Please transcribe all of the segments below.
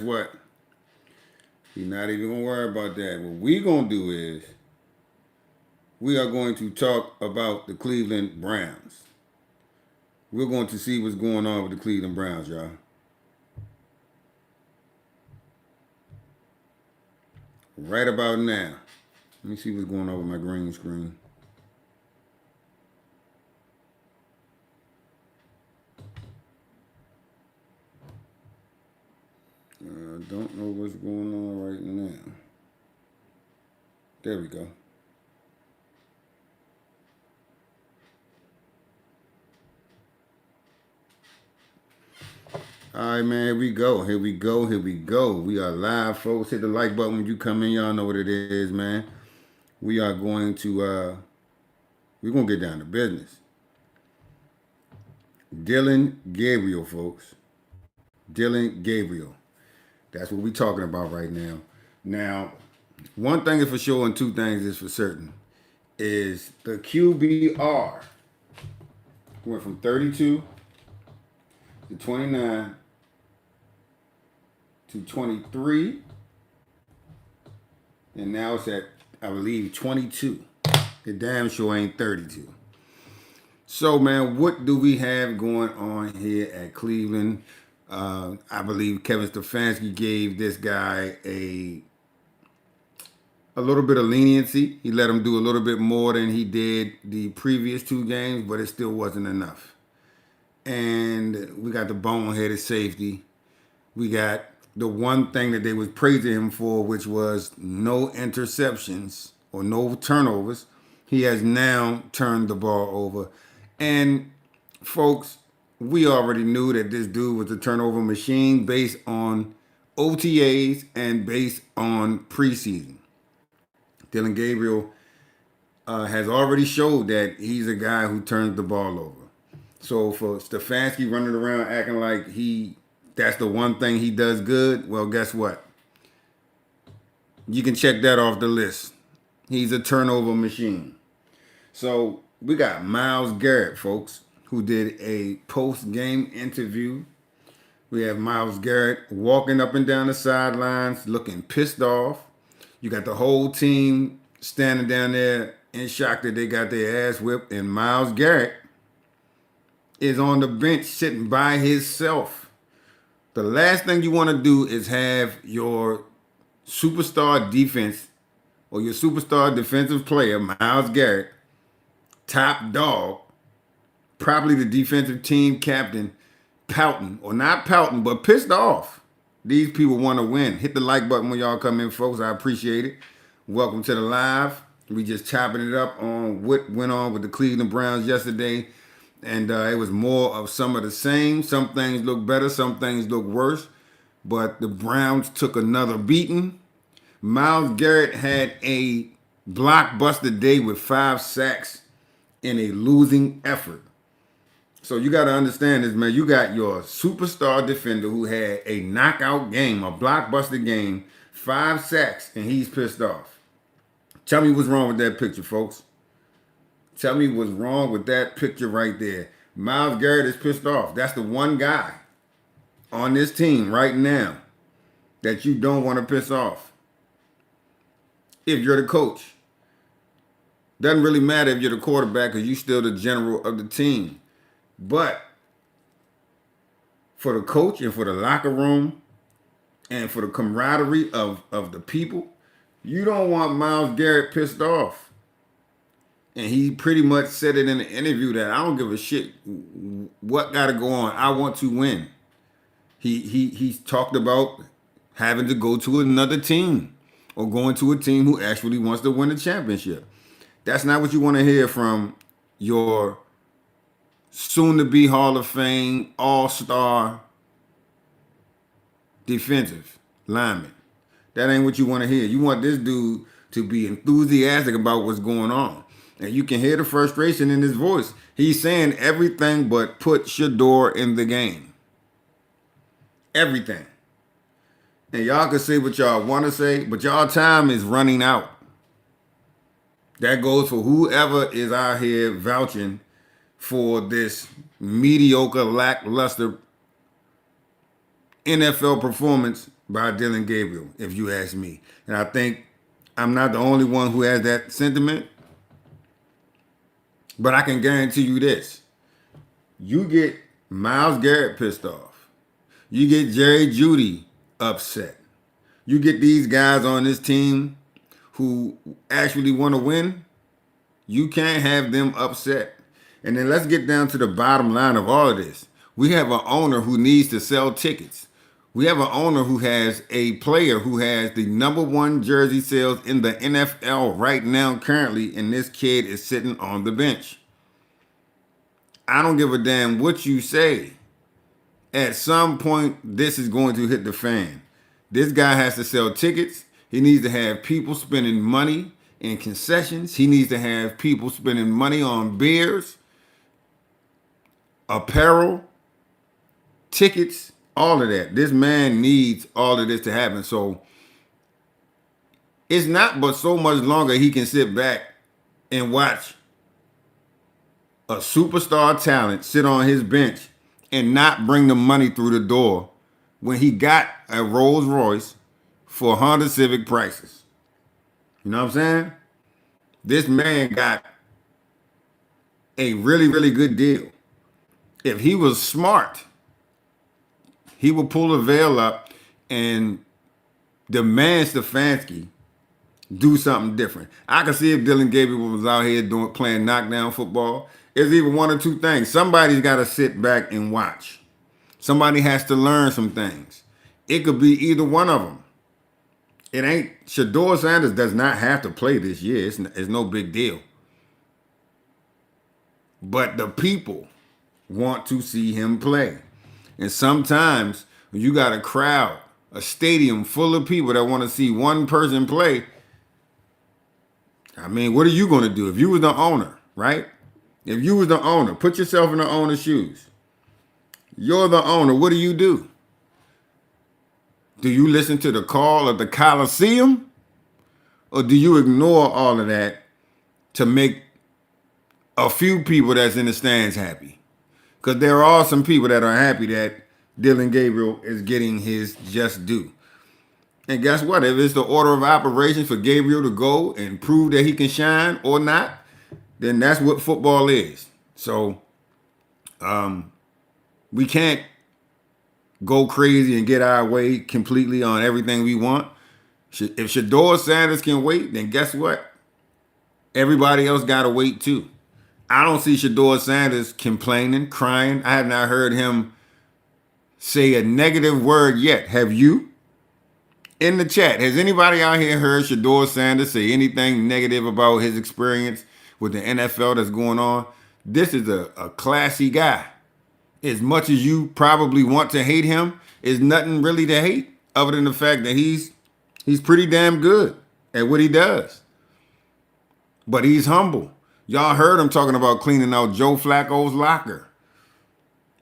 what? He's not even gonna worry about that. What we gonna do is we are going to talk about the Cleveland Browns. We're going to see what's going on with the Cleveland Browns, y'all. Right about now. Let me see what's going on with my green screen. I don't know what's going on right now. There we go. All right, man. Here we go. Here we go. Here we go. We are live, folks. Hit the like button when you come in. Y'all know what it is, man. We are going to we're gonna get down to business. Dylan Gabriel, folks. Dylan Gabriel. That's what we're talking about right now. Now, one thing is for sure and two things is for certain. Is the QBR went from 32 to 29 to 23, and now it's at, I believe, 22. It damn sure ain't 32. So, man, what do we have going on here at Cleveland? I believe Kevin Stefanski gave this guy a little bit of leniency. He let him do a little bit more than he did the previous two games, but it still wasn't enough. And we got the boneheaded safety. We got the one thing that they was praising him for, which was no interceptions or no turnovers. He has now turned the ball over. And folks, we already knew that this dude was a turnover machine based on OTAs and based on preseason. Dylan Gabriel has already showed that he's a guy who turns the ball over. So for Stefanski running around acting like that's the one thing he does good, well, guess what? You can check that off the list. He's a turnover machine. So we got Myles Garrett, folks, who did a post-game interview. We have Myles Garrett walking up and down the sidelines, looking pissed off. You got the whole team standing down there in shock that they got their ass whipped, and Myles Garrett is on the bench sitting by himself. The last thing you want to do is have your superstar defense or your superstar defensive player, Myles Garrett, top dog, probably the defensive team captain, pouting, or not pouting, but pissed off. These people want to win. Hit the like button when y'all come in, folks. I appreciate it. Welcome to the live. We just chopping it up on what went on with the Cleveland Browns yesterday. And it was more of some of the same. Some things look better, some things look worse. But the Browns took another beating. Myles Garrett had a blockbuster day with 5 sacks in a losing effort. So you got to understand this, man. You got your superstar defender who had a knockout game, a blockbuster game, 5 sacks, and he's pissed off. Tell me what's wrong with that picture, folks. Tell me what's wrong with that picture right there. Myles Garrett is pissed off. That's the one guy on this team right now that you don't want to piss off. If you're the coach. Doesn't really matter if you're the quarterback because you're still the general of the team. But for the coach and for the locker room and for the camaraderie of the people, you don't want Myles Garrett pissed off. And he pretty much said it in the interview that I don't give a shit what got to go on. I want to win. He's talked about having to go to another team or going to a team who actually wants to win a championship. That's not what you want to hear from your soon-to-be Hall of Fame, all-star defensive lineman. That ain't what you want to hear. You want this dude to be enthusiastic about what's going on. And you can hear the frustration in his voice. He's saying everything but put Shador in the game. Everything. And y'all can say what y'all want to say, but y'all time is running out. That goes for whoever is out here vouching for this mediocre, lackluster NFL performance by Dylan Gabriel, if you ask me. And I think I'm not the only one who has that sentiment, but I can guarantee you this. You get Myles Garrett pissed off. You get Jerry Jeudy upset. You get these guys on this team who actually want to win. You can't have them upset. And then let's get down to the bottom line of all of this. We have an owner who needs to sell tickets. We have an owner who has a player who has the #1 jersey sales in the NFL right now currently, and this kid is sitting on the bench. I don't give a damn what you say. At some point, this is going to hit the fan. This guy has to sell tickets. He needs to have people spending money in concessions. He needs to have people spending money on beers, apparel, tickets, all of that. This man needs all of this to happen. So it's not but so much longer he can sit back and watch a superstar talent sit on his bench and not bring the money through the door when he got a Rolls Royce for Honda Civic prices. You know what I'm saying? This man got a really, really good deal. If he was smart, he would pull the veil up and demand Stefanski do something different. I can see if Dylan Gabriel was out here playing knockdown football. It's either one or two things. Somebody's got to sit back and watch. Somebody has to learn some things. It could be either one of them. It ain't, Shedeur Sanders does not have to play this year. It's no big deal. But the people want to see him play. And sometimes when you got a crowd, a stadium full of people that want to see one person play, I mean, what are you going to do? If you was the owner, right? If you was the owner, put yourself in the owner's shoes. You're the owner. What do? Do you listen to the call of the Coliseum? Or do you ignore all of that to make a few people that's in the stands happy? Because there are some people that are happy that Dylan Gabriel is getting his just due. And guess what? If it's the order of operations for Gabriel to go and prove that he can shine or not, then that's what football is. So we can't go crazy and get our way completely on everything we want. If Shedeur Sanders can wait, then guess what? Everybody else got to wait too. I don't see Shedeur Sanders complaining, crying. I have not heard him say a negative word yet. Have you? In the chat, has anybody out here heard Shedeur Sanders say anything negative about his experience with the NFL that's going on? This is a classy guy. As much as you probably want to hate him, there's nothing really to hate other than the fact that he's pretty damn good at what he does. But he's humble. Y'all heard him talking about cleaning out Joe Flacco's locker.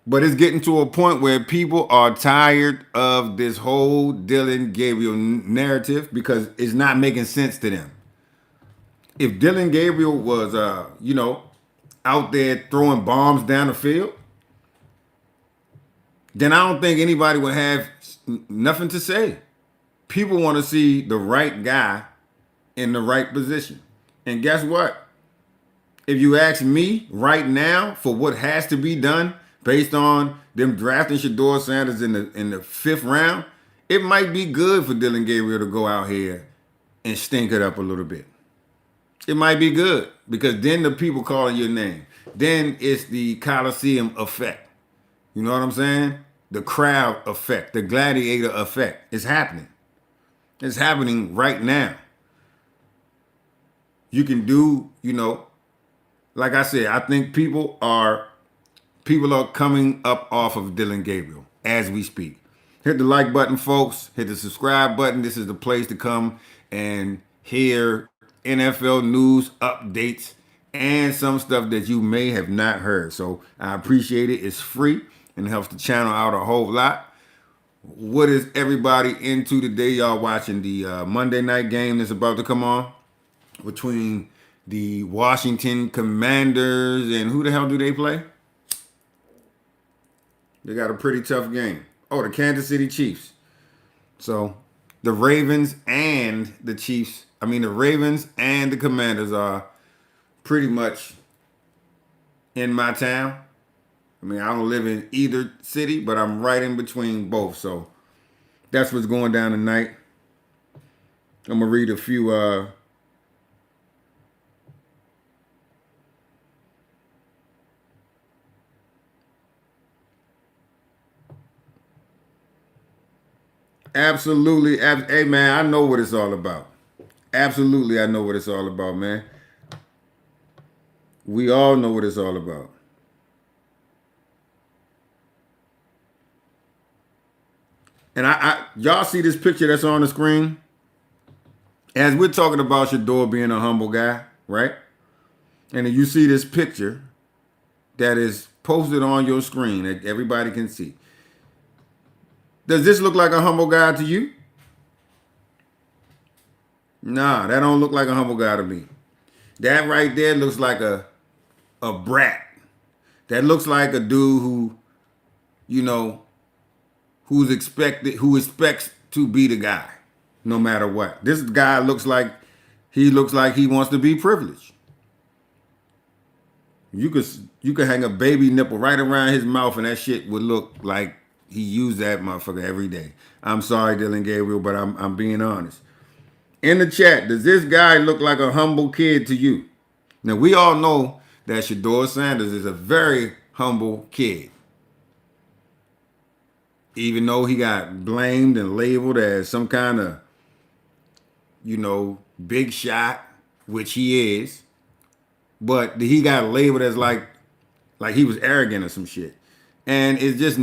But it's getting to a point where people are tired of this whole Dylan Gabriel narrative because it's not making sense to them. If Dylan Gabriel was, out there throwing bombs down the field, then I don't think anybody would have nothing to say. People want to see the right guy in the right position. And guess what? If you ask me right now for what has to be done based on them drafting Shedeur Sanders in the 5th round, it might be good for Dylan Gabriel to go out here and stink it up a little bit. It might be good because then the people calling your name. Then it's the Coliseum effect. You know what I'm saying? The crowd effect, the gladiator effect. It's happening. It's happening right now. You can do, like I said, I think people are coming up off of Dylan Gabriel as we speak. Hit the like button, folks. Hit the subscribe button. This is the place to come and hear NFL news updates and some stuff that you may have not heard. So I appreciate it. It's free and it helps the channel out a whole lot. What is everybody into today? Y'all watching the Monday night game that's about to come on between the Washington Commanders and who the hell do they play? They got a pretty tough game. Oh, the Kansas City Chiefs. So the Ravens and the Chiefs, the Ravens and the Commanders are pretty much in my town. I don't live in either city, but I'm right in between both. So that's what's going down tonight. I'm gonna read a few absolutely. Hey man, I know what it's all about. Absolutely, I know what it's all about, man. We all know what it's all about. And y'all see this picture that's on the screen? As we're talking about Shador being a humble guy, right? And then you see this picture that is posted on your screen that everybody can see. Does this look like a humble guy to you? Nah, that don't look like a humble guy to me. That right there looks like a brat. That looks like a dude who, you know, who expects to be the guy, no matter what. This guy looks like he wants to be privileged. You could hang a baby nipple right around his mouth and that shit would look like he used that motherfucker every day. I'm sorry, Dylan Gabriel, but I'm being honest. In the chat, does this guy look like a humble kid to you? Now we all know that Shador Sanders is a very humble kid. Even though he got blamed and labeled as some kind of, big shot, which he is, but he got labeled as like he was arrogant or some shit. And it's just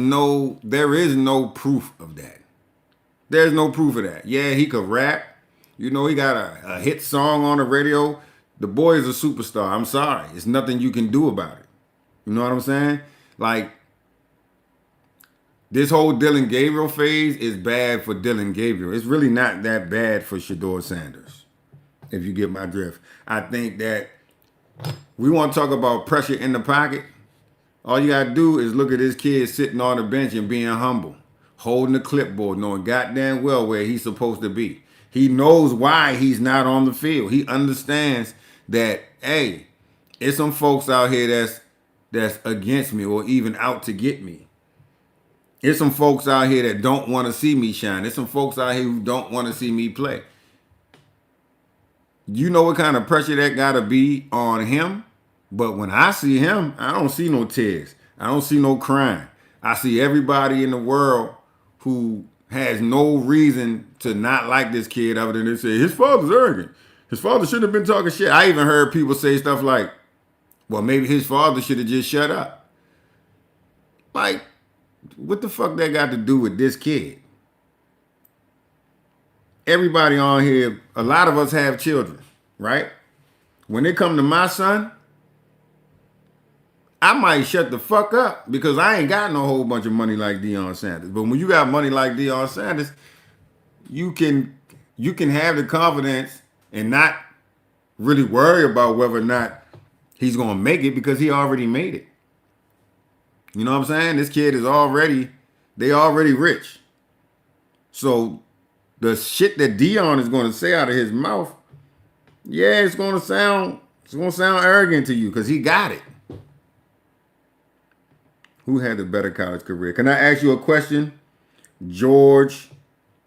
there is no proof of that. There's no proof of that. Yeah, he could rap. He got a hit song on the radio. The boy is a superstar. I'm sorry. It's nothing you can do about it. You know what I'm saying? Like, this whole Dylan Gabriel phase is bad for Dylan Gabriel. It's really not that bad for Shador Sanders, if you get my drift. I think that we want to talk about pressure in the pocket. All you got to do is look at this kid sitting on the bench and being humble, holding the clipboard, knowing goddamn well where he's supposed to be. He knows why he's not on the field. He understands that, hey, it's some folks out here that's against me or even out to get me. There's some folks out here that don't want to see me shine. There's some folks out here who don't want to see me play. You know what kind of pressure that got to be on him? But when I see him, I don't see no tears. I don't see no crying. I see everybody in the world who has no reason to not like this kid other than to say, his father's arrogant. His father shouldn't have been talking shit. I even heard people say stuff like, well, maybe his father should have just shut up. Like, what the fuck that got to do with this kid? Everybody on here, a lot of us have children, right? When it come to my son, I might shut the fuck up because I ain't got no whole bunch of money like Deion Sanders. But when you got money like Deion Sanders, you can have the confidence and not really worry about whether or not he's gonna make it because he already made it. You know what I'm saying? This kid is already rich. So the shit that Deion is gonna say out of his mouth, yeah, it's gonna sound arrogant to you because he got it. Who had the better college career? Can I ask you a question? George.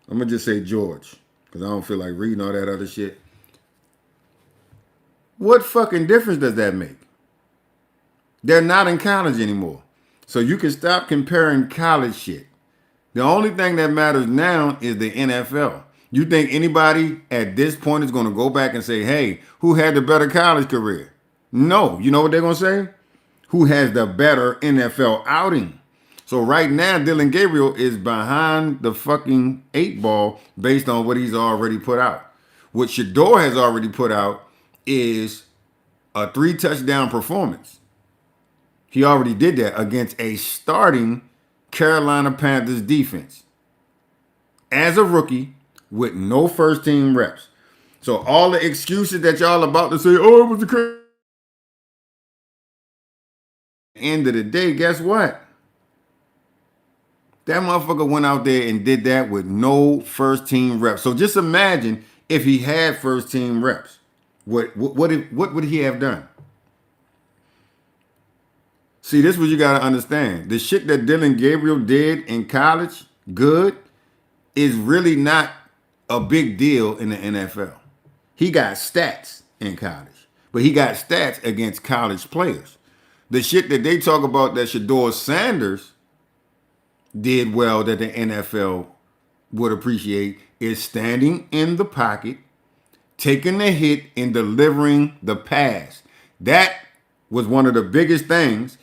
I'm going to just say George because I don't feel like reading all that other shit. What fucking difference does that make? They're not in college anymore. So you can stop comparing college shit. The only thing that matters now is the NFL. You think anybody at this point is going to go back and say, hey, who had the better college career? No. You know what they're going to say? Who has the better NFL outing? So right now, Dylan Gabriel is behind the fucking 8 ball based on what he's already put out. What Shador has already put out is a 3-touchdown performance. He already did that against a starting Carolina Panthers defense as a rookie with no first team reps. So all the excuses that y'all about to say, oh, it was a crazy. End of the day, guess what? That motherfucker went out there and did that with no first team reps. So just imagine if he had first team reps. What would he have done? See, this is what you gotta understand. The shit that Dylan Gabriel did in college, good, is really not a big deal in the NFL. He got stats in college, but he got stats against college players. The shit that they talk about that Shador Sanders did well that the NFL would appreciate is standing in the pocket, taking the hit, and delivering the pass. That was one of the biggest things.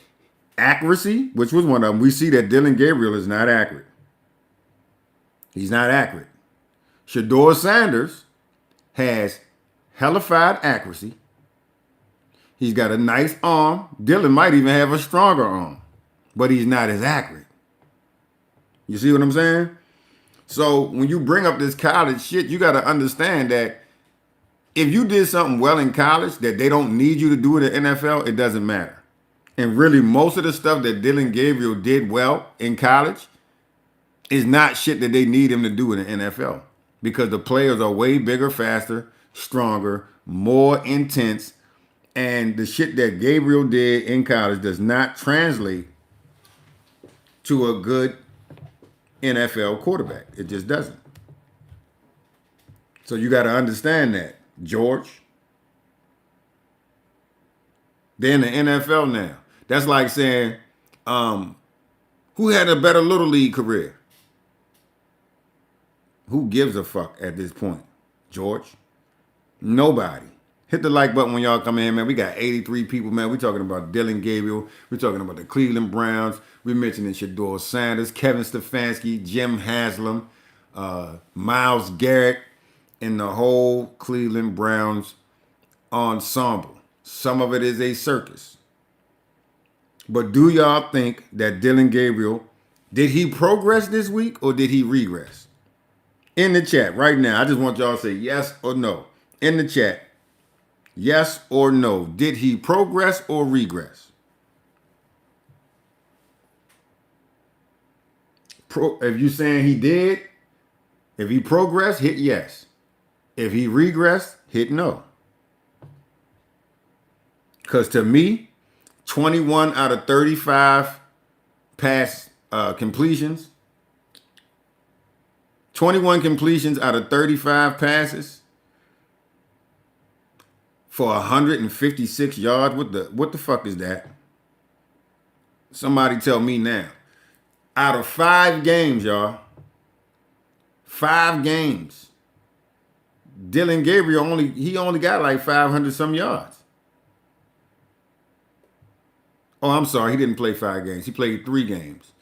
Accuracy, which was one of them. We see that Dylan Gabriel is not accurate. He's not accurate. Shador Sanders has hellified accuracy. He's got a nice arm. Dylan might even have a stronger arm, but he's not as accurate. You see what I'm saying? So when you bring up this college shit, you got to understand that if you did something well in college that they don't need you to do in the NFL, it doesn't matter. And really, most of the stuff that Dylan Gabriel did well in college is not shit that they need him to do in the NFL because the players are way bigger, faster, stronger, more intense. And the shit that Gabriel did in college does not translate to a good NFL quarterback. It just doesn't. So you got to understand that, George. They're in the NFL now. That's like saying, who had a better Little League career? Who gives a fuck at this point? George? Nobody. Hit the like button when y'all come in, man. We got 83 people, man. We talking about Dylan Gabriel. We're talking about the Cleveland Browns. We're mentioning Shador Sanders, Kevin Stefanski, Jim Haslam, Myles Garrett, and the whole Cleveland Browns ensemble. Some of it is a circus. But do y'all think that Dylan Gabriel, did he progress this week or did he regress? In the chat right now, I just want y'all to say yes or no. In the chat, yes or no. Did he progress or regress? If you're saying he did, if he progressed, hit yes. If he regressed, hit no. Because to me, 21 out of 35 pass completions, 21 completions out of 35 passes for 156 yards. What the fuck is that? Somebody tell me now. Out of 5 games, y'all. 5 games. Dylan Gabriel only got like 500 some yards. Oh, I'm sorry. He didn't play 5 games. He played 3 games.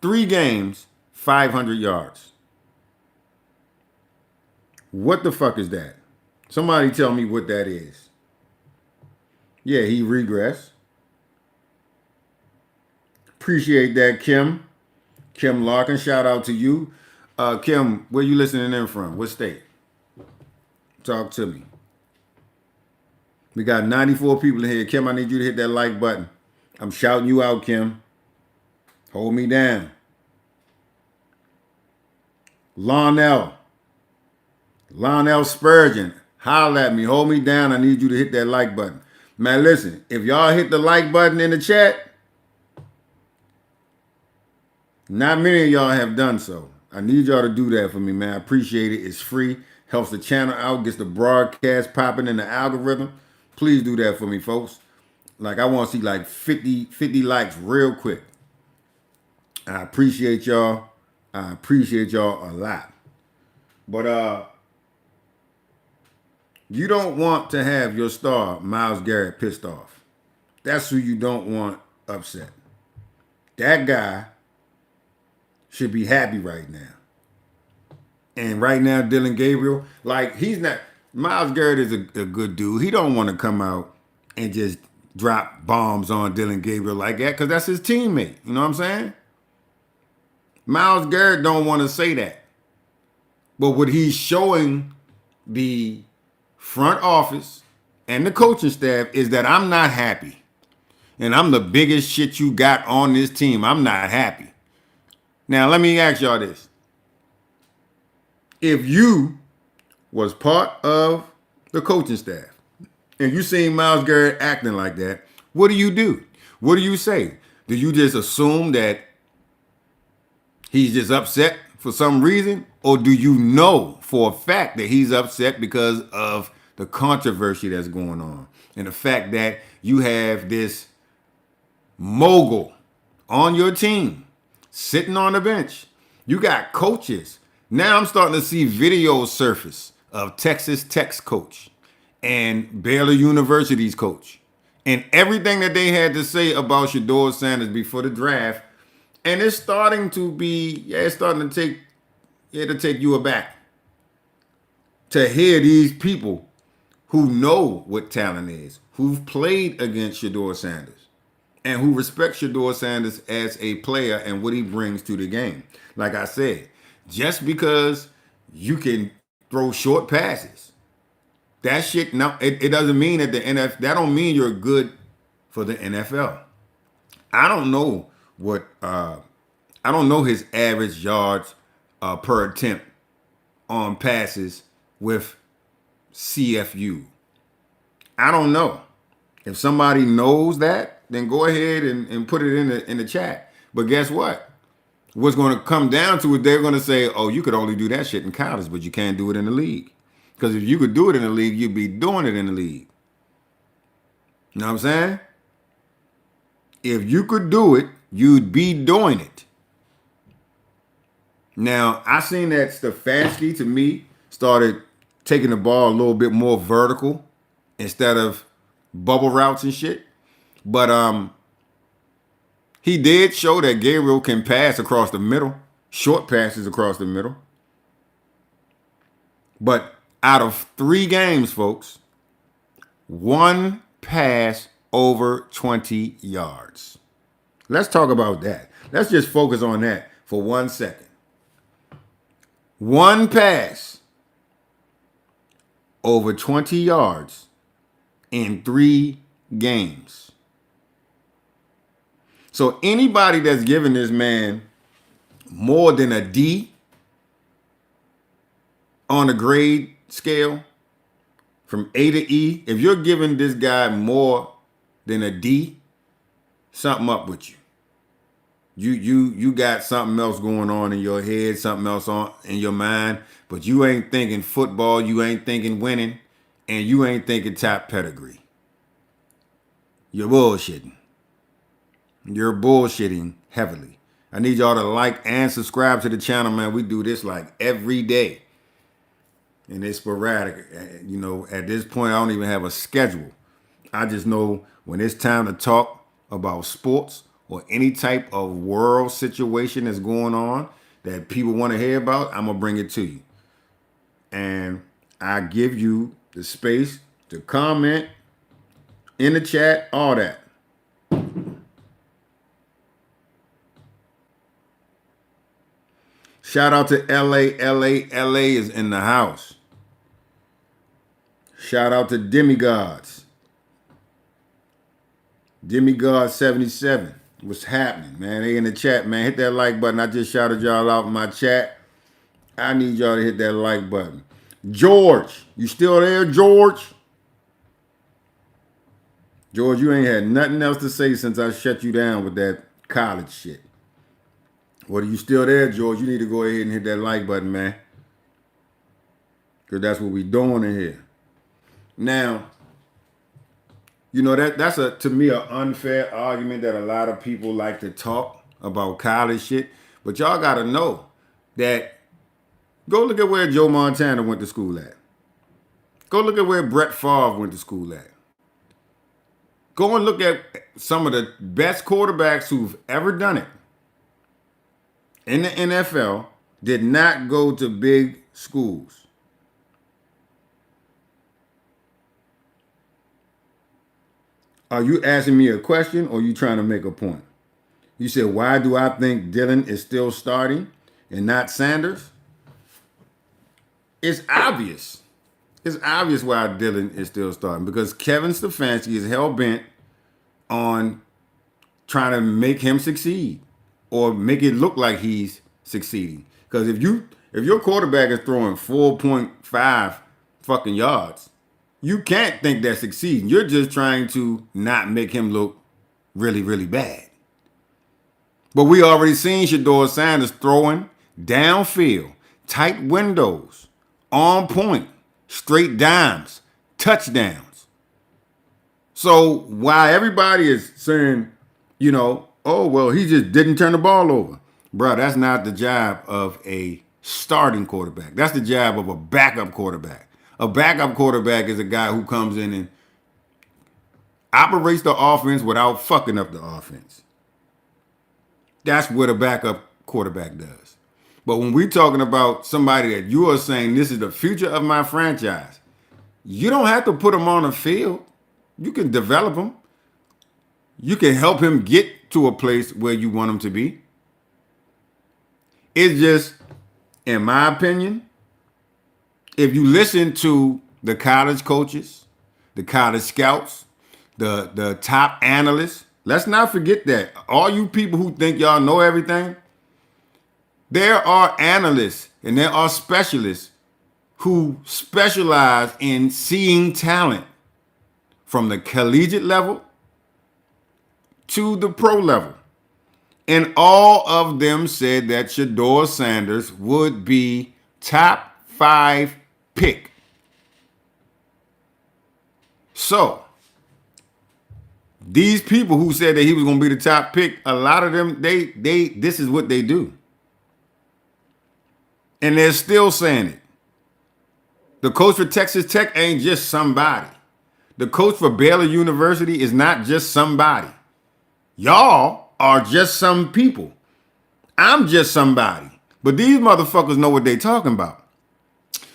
3 games, 500 yards. What the fuck is that? Somebody tell me what that is. Yeah, he regressed. Appreciate that, Kim. Kim Larkin, shout out to you. Kim, where you listening in from? What state? Talk to me. We got 94 people in here. Kim, I need you to hit that like button. I'm shouting you out, Kim. Hold me down. Lionel Spurgeon, holla at me. Hold me down. I need you to hit that like button. Man, listen, if y'all hit the like button in the chat, not many of y'all have done so. I need y'all to do that for me, man. I appreciate it. It's free. Helps the channel out. Gets the broadcast popping in the algorithm. Please do that for me, folks. Like, I want to see like 50 likes real quick. I appreciate y'all. I appreciate y'all a lot. But you don't want to have your star, Myles Garrett, pissed off. That's who you don't want upset. That guy should be happy right now. And right now, Dylan Gabriel, like, he's not. Myles Garrett is a good dude. He don't want to come out and just drop bombs on Dylan Gabriel like that because that's his teammate. You know what I'm saying? Myles Garrett don't want to say that. But what he's showing the front office and the coaching staff is that I'm not happy. And I'm the biggest shit you got on this team. I'm not happy. Now, let me ask y'all this. If you was part of the coaching staff and you seen Myles Garrett acting like that, what do you do? What do you say? Do you just assume that he's just upset for some reason? Or do you know for a fact that he's upset because of the controversy that's going on? And the fact that you have this mogul on your team sitting on the bench. You got coaches. Now I'm starting to see videos surface of Texas Tech's coach and Baylor University's coach and everything that they had to say about Shedeur Sanders before the draft. And it's starting to be, it's starting to take you aback to hear these people who know what talent is, who've played against Shedeur Sanders, and who respect Shedeur Sanders as a player and what he brings to the game. Like I said, just because you can throw short passes, that shit, no, it doesn't mean that the NFL, that don't mean you're good for the NFL. I don't know I don't know his average yards per attempt on passes with CFU. I don't know. If somebody knows that, then go ahead and put it in the chat. But guess what? What's going to come down to it, they're going to say, oh, you could only do that shit in college, but you can't do it in the league. Because if you could do it in the league, you'd be doing it in the league. You know what I'm saying? If you could do it, you'd be doing it. Now, I seen that Stefanski, to me, started taking the ball a little bit more vertical instead of bubble routes and shit. But he did show that Gabriel can pass across the middle, short passes across the middle. But out of 3 games, folks, 1 pass over 20 yards. Let's talk about that. Let's just focus on that for 1 second. 1 pass over 20 yards in 3 games. So anybody that's giving this man more than a D on a grade scale from A to E, if you're giving this guy more than a D, something up with you. You got something else going on in your head, something else on in your mind, but you ain't thinking football, you ain't thinking winning, and you ain't thinking top pedigree. You're bullshitting. You're bullshitting heavily. I need y'all to like and subscribe to the channel, man. We do this like every day. And it's sporadic. You know, at this point, I don't even have a schedule. I just know when it's time to talk about sports or any type of world situation that's going on that people want to hear about, I'm going to bring it to you. And I give you the space to comment in the chat, all that. Shout out to LA is in the house. Shout out to Demigods. Demigod 77. What's happening, man? They in the chat, man. Hit that like button. I just shouted y'all out in my chat. I need y'all to hit that like button. George, you still there, George? George, you ain't had nothing else to say since I shut you down with that college shit. Well, you still there, George? You need to go ahead and hit that like button, man. Because that's what we doing in here. Now, you know, that's to me an unfair argument that a lot of people like to talk about college shit. But y'all got to know that go look at where Joe Montana went to school at. Go look at where Brett Favre went to school at. Go and look at some of the best quarterbacks who've ever done it in the NFL did not go to big schools. Are you asking me a question or are you trying to make a point? You said, why do I think Dylan is still starting and not Sanders? It's obvious. It's obvious why Dylan is still starting because Kevin Stefanski is hell-bent on trying to make him succeed or make it look like he's succeeding. Because if your quarterback is throwing 4.5 fucking yards, you can't think that's succeeding. You're just trying to not make him look really, really bad. But we already seen Shedeur Sanders throwing downfield, tight windows, on point, straight dimes, touchdowns. So while everybody is saying, oh, well, he just didn't turn the ball over. Bro, that's not the job of a starting quarterback. That's the job of a backup quarterback. A backup quarterback is a guy who comes in and operates the offense without fucking up the offense. That's what a backup quarterback does. But when we're talking about somebody that you are saying this is the future of my franchise, you don't have to put him on the field. You can develop him. You can help him get to a place where you want him to be. It's just, in my opinion, if you listen to the college coaches, the college scouts, the top analysts, let's not forget that. All you people who think y'all know everything, there are analysts and there are specialists who specialize in seeing talent from the collegiate level to the pro level. And all of them said that Shedeur Sanders would be top 5 pick. So, these people who said that he was going to be the top pick, a lot of them, they this is what they do. And they're still saying it. The coach for Texas Tech ain't just somebody. The coach for Baylor University is not just somebody. Y'all are just some people. I'm just somebody. But these motherfuckers know what they talking about.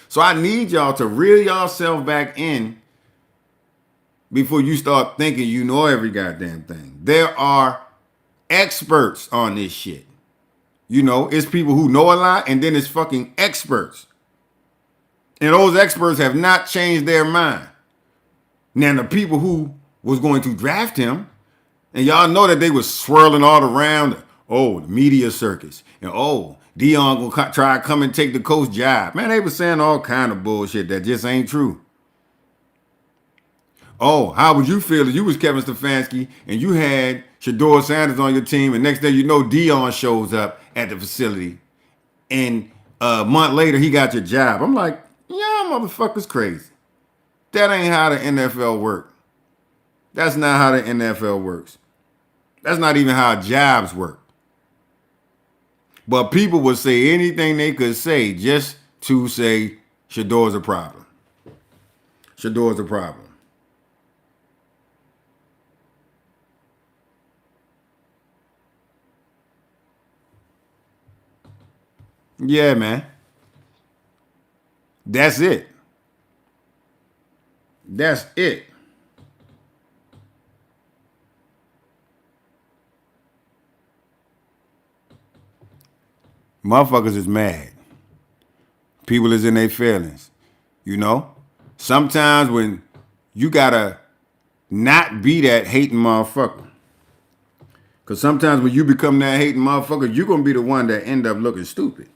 So I need y'all to reel yourself back in before you start thinking you know every goddamn thing. There are experts on this shit. It's people who know a lot, and then it's fucking experts. And those experts have not changed their mind. Now, the people who was going to draft him, and y'all know that they was swirling all around, the media circus. And, Dion gonna try to come and take the coach job. Man, they was saying all kind of bullshit that just ain't true. Oh, how would you feel if you was Kevin Stefanski and you had Shedeur Sanders on your team, and next thing you know, Dion shows up at the facility, and a month later he got your job? I'm like, y'all motherfuckers crazy. That ain't how the NFL works. That's not how the NFL works. That's not even how jobs work. But people would say anything they could say just to say Shedeur's a problem. Shedeur's a problem. Yeah, man. That's it. That's it. Motherfuckers is mad. People is in their feelings. Sometimes when you gotta not be that hating motherfucker. Because sometimes when you become that hating motherfucker, you're gonna be the one that end up looking stupid.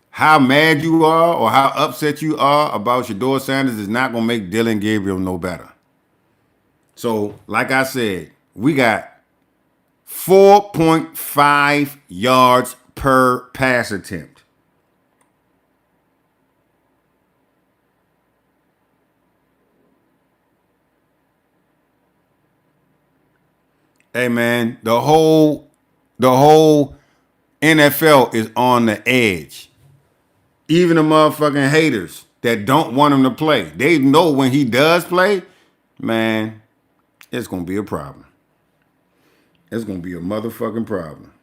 How mad you are or how upset you are about Shedeur Sanders is not going to make Dillon Gabriel no better. So, like I said, we got 4.5 yards per pass attempt. Hey, man, the whole NFL is on the edge. Even the motherfucking haters that don't want him to play, they know when he does play, man, it's going to be a problem. It's going to be a motherfucking problem.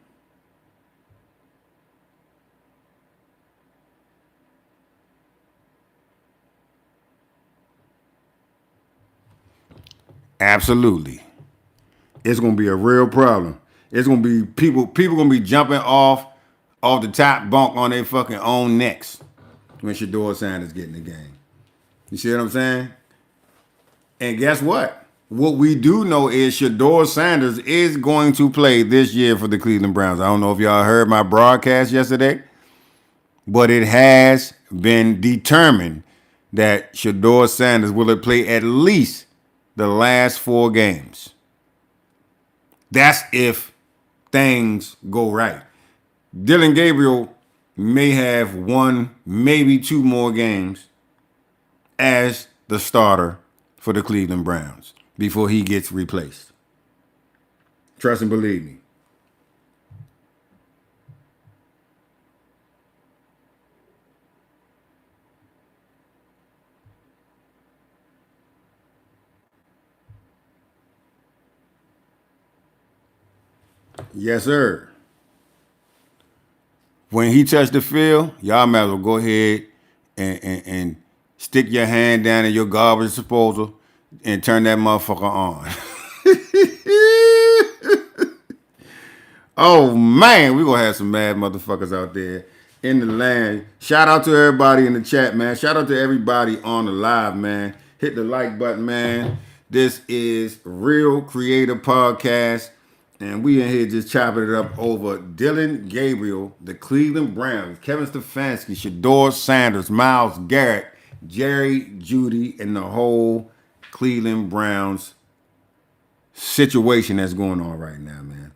Absolutely. It's going to be a real problem. It's going to be people going to be jumping off the top bunk on their fucking own necks when Shedeur Sanders get in the game. You see what I'm saying? And guess what? What we do know is Shador Sanders is going to play this year for the Cleveland Browns. I don't know if y'all heard my broadcast yesterday, but it has been determined that Shador Sanders will play at least the last 4 games. That's if things go right. Dylan Gabriel may have 1, maybe 2 more games as the starter for the Cleveland Browns before he gets replaced. Trust and believe me. Yes, sir. When he touched the field, y'all might as well go ahead and stick your hand down in your garbage disposal and turn that motherfucker on. Oh man, we gonna have some mad motherfuckers out there in the land. Shout out to everybody in the chat, man. Shout out to everybody on the live, man. Hit the like button, man. This is Real Creative Podcast, and we in here just chopping it up over Dylan Gabriel, the Cleveland Browns, Kevin Stefanski, Shador Sanders, Myles Garrett, Jerry Jeudy, and the whole Cleveland Browns situation that's going on right now, man.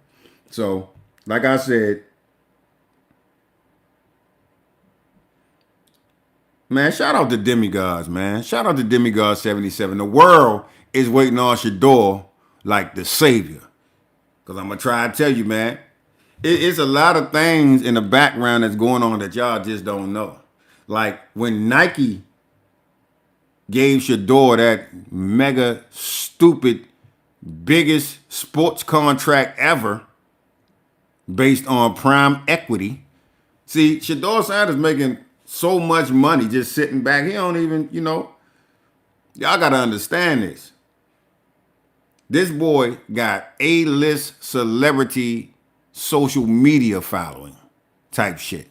So, like I said, man, shout out to Demigods, man. Shout out to Demigod 77. The world is waiting on Shador like the savior. Because I'm going to try to tell you, man, it's a lot of things in the background that's going on that y'all just don't know. Like when Nike gave Shador that mega stupid biggest sports contract ever based on prime equity. See, Shador Sanders making so much money just sitting back. He don't even, y'all got to understand this. This boy got A-list celebrity social media following type shit.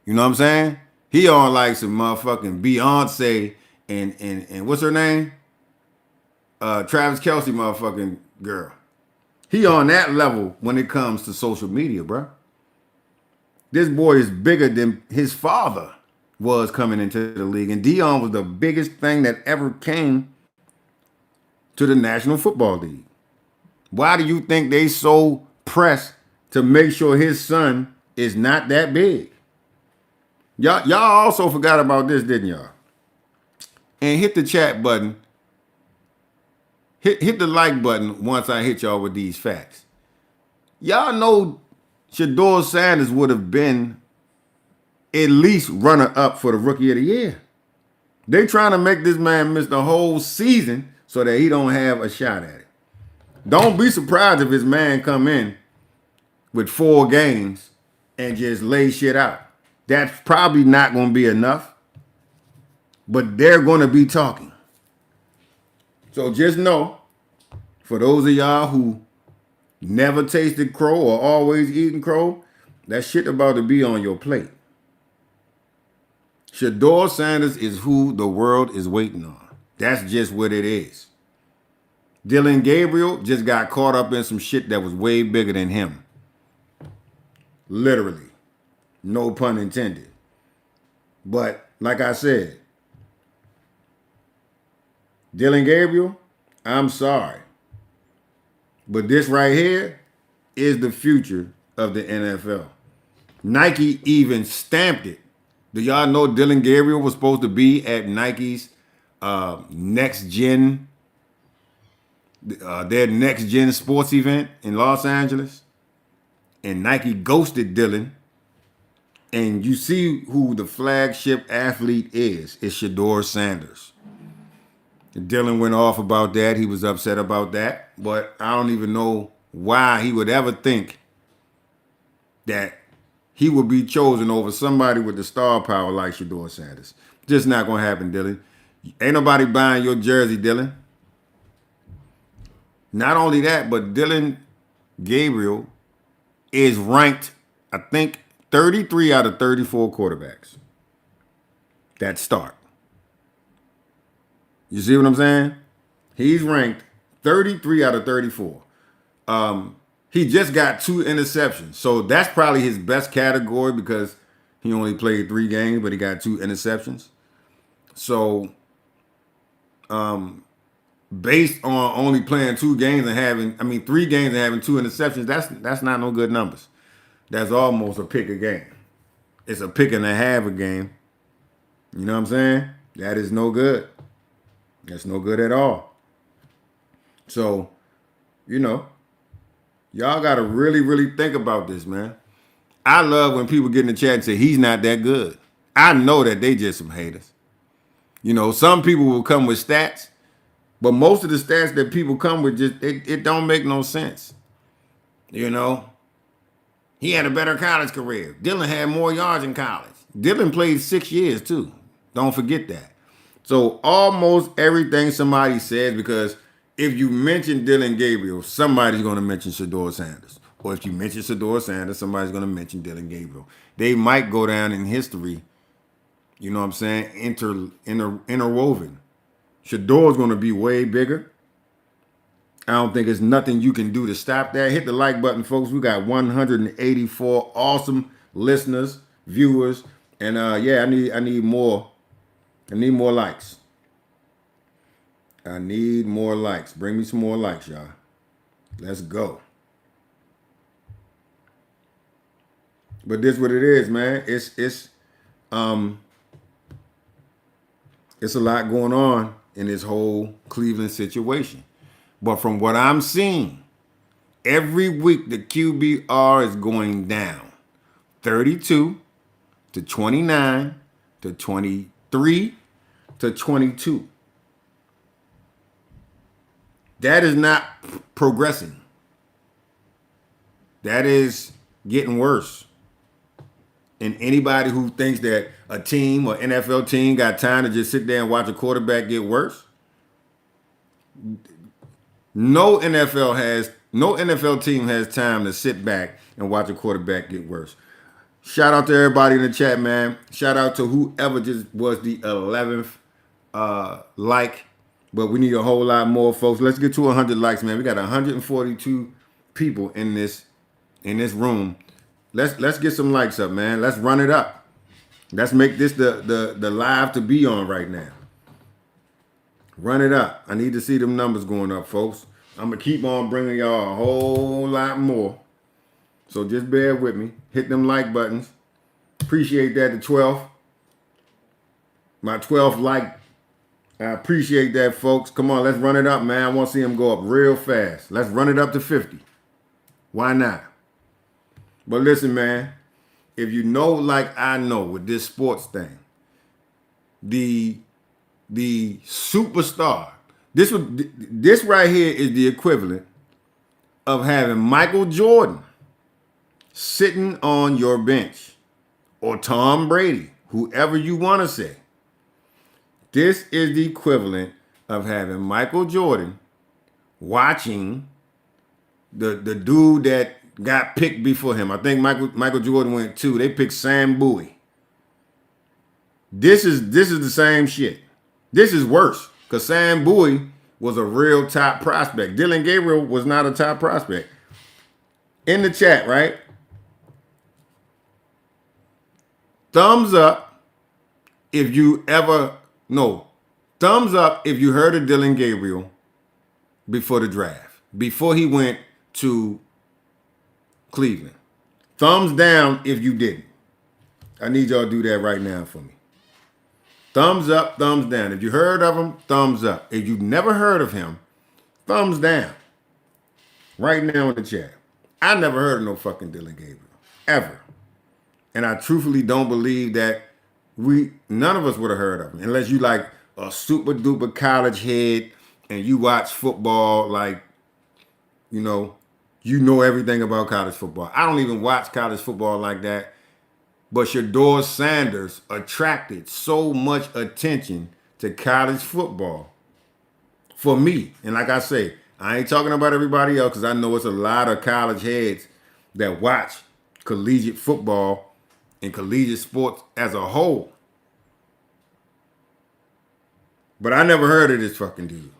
You know what I'm saying? He on like some motherfucking Beyonce and what's her name? Travis Kelce motherfucking girl. He on that level when it comes to social media, bro. This boy is bigger than his father was coming into the league. And Dion was the biggest thing that ever came to the National Football League. Why do you think they so pressed to make sure his son is not that big? Y'all also forgot about this, didn't y'all? And hit the chat button. Hit the like button once I hit y'all with these facts. Y'all know Shador Sanders would have been at least runner up for the Rookie of the Year. They trying to make this man miss the whole season so that he don't have a shot at it. Don't be surprised if his man come in with 4 games and just lay shit out. That's probably not going to be enough, but they're going to be talking. So just know, for those of y'all who never tasted crow or always eating crow, that shit about to be on your plate. Shador Sanders is who the world is waiting on. That's just what it is. Dylan Gabriel just got caught up in some shit that was way bigger than him. Literally. No pun intended. But like I said, Dylan Gabriel, I'm sorry. But this right here is the future of the NFL. Nike even stamped it. Do y'all know Dylan Gabriel was supposed to be at Nike's next gen, their next gen sports event in Los Angeles? And Nike ghosted Dylan. And you see who the flagship athlete is. It's Shador Sanders. Dylan went off about that. He was upset about that. But I don't even know why he would ever think that he would be chosen over somebody with the star power like Shador Sanders. Just not going to happen, Dylan. Ain't nobody buying your jersey, Dylan. Not only that, but Dylan Gabriel is ranked, I think, 33 out of 34 quarterbacks that start. You see what I'm saying? He's ranked 33 out of 34. He just got 2 interceptions. So that's probably his best category because he only played 3 games, but he got 2 interceptions. So based on only playing 2 games and having, 3 games and having 2 interceptions, that's not no good numbers. That's almost a pick a game. It's a pick and a half a game. You know what I'm saying? That is no good. That's no good at all. So, y'all got to really, really think about this, man. I love when people get in the chat and say, he's not that good. I know that they just some haters. Some people will come with stats, but most of the stats that people come with, it don't make no sense. He had a better college career. Dylan had more yards in college. Dylan played 6 years, too. Don't forget that. So almost everything somebody says, because if you mention Dylan Gabriel, somebody's going to mention Shedeur Sanders. Or if you mention Shedeur Sanders, somebody's going to mention Dylan Gabriel. They might go down in history, you know what I'm saying, interwoven. Shedeur's going to be way bigger. I don't think there's nothing you can do to stop that. Hit the like button, folks. We got 184 awesome listeners, viewers, and I need more. I need more likes. I need more likes. Bring me some more likes, y'all. Let's go. But this what it is, man. It's a lot going on in this whole Cleveland situation. But from what I'm seeing, every week the QBR is going down. 32 to 29 to 23 to 22. That is not progressing. That is getting worse. And anybody who thinks that a team or NFL team got time to just sit there and watch a quarterback get worse, no NFL team has time to sit back and watch a quarterback get worse. Shout out to everybody in the chat, man. Shout out to whoever just was the 11th like. But we need a whole lot more, folks. Let's get to 100 likes, man. We got 142 people in this room. Let's get some likes up, man. Let's run it up. Let's make this the live to be on right now. Run it up. I need to see them numbers going up, folks. I'm going to keep on bringing y'all a whole lot more. So just bear with me. Hit them like buttons. Appreciate that, the 12th. My 12th like. I appreciate that, folks. Come on, let's run it up, man. I want to see them go up real fast. Let's run it up to 50. Why not? But listen, man. If you know like I know with this sports thing, the superstar, this right here is the equivalent of having Michael Jordan sitting on your bench, or Tom Brady, whoever you want to say. This is the equivalent of having Michael Jordan watching the dude that got picked before him. I think Michael Jordan went 2. They picked Sam Bowie. This is the same shit. This is worse because Sam Bowie was a real top prospect. Dylan Gabriel was not a top prospect. In the chat, right? Thumbs up if you ever thumbs up if you heard of Dylan Gabriel before the draft, before he went to Cleveland. Thumbs down if you didn't. I need y'all to do that right now for me. Thumbs up, thumbs down. If you heard of him, thumbs up. If you've never heard of him, thumbs down. Right now in the chat. I never heard of no fucking Dylan Gabriel. Ever. And I truthfully don't believe that none of us would have heard of him. Unless you like a super duper college head and you watch football like, you know everything about college football. I don't even watch college football like that. But Shedeur Sanders attracted so much attention to college football for me. And like I say, I ain't talking about everybody else because I know it's a lot of college heads that watch collegiate football and collegiate sports as a whole. But I never heard of this fucking dude.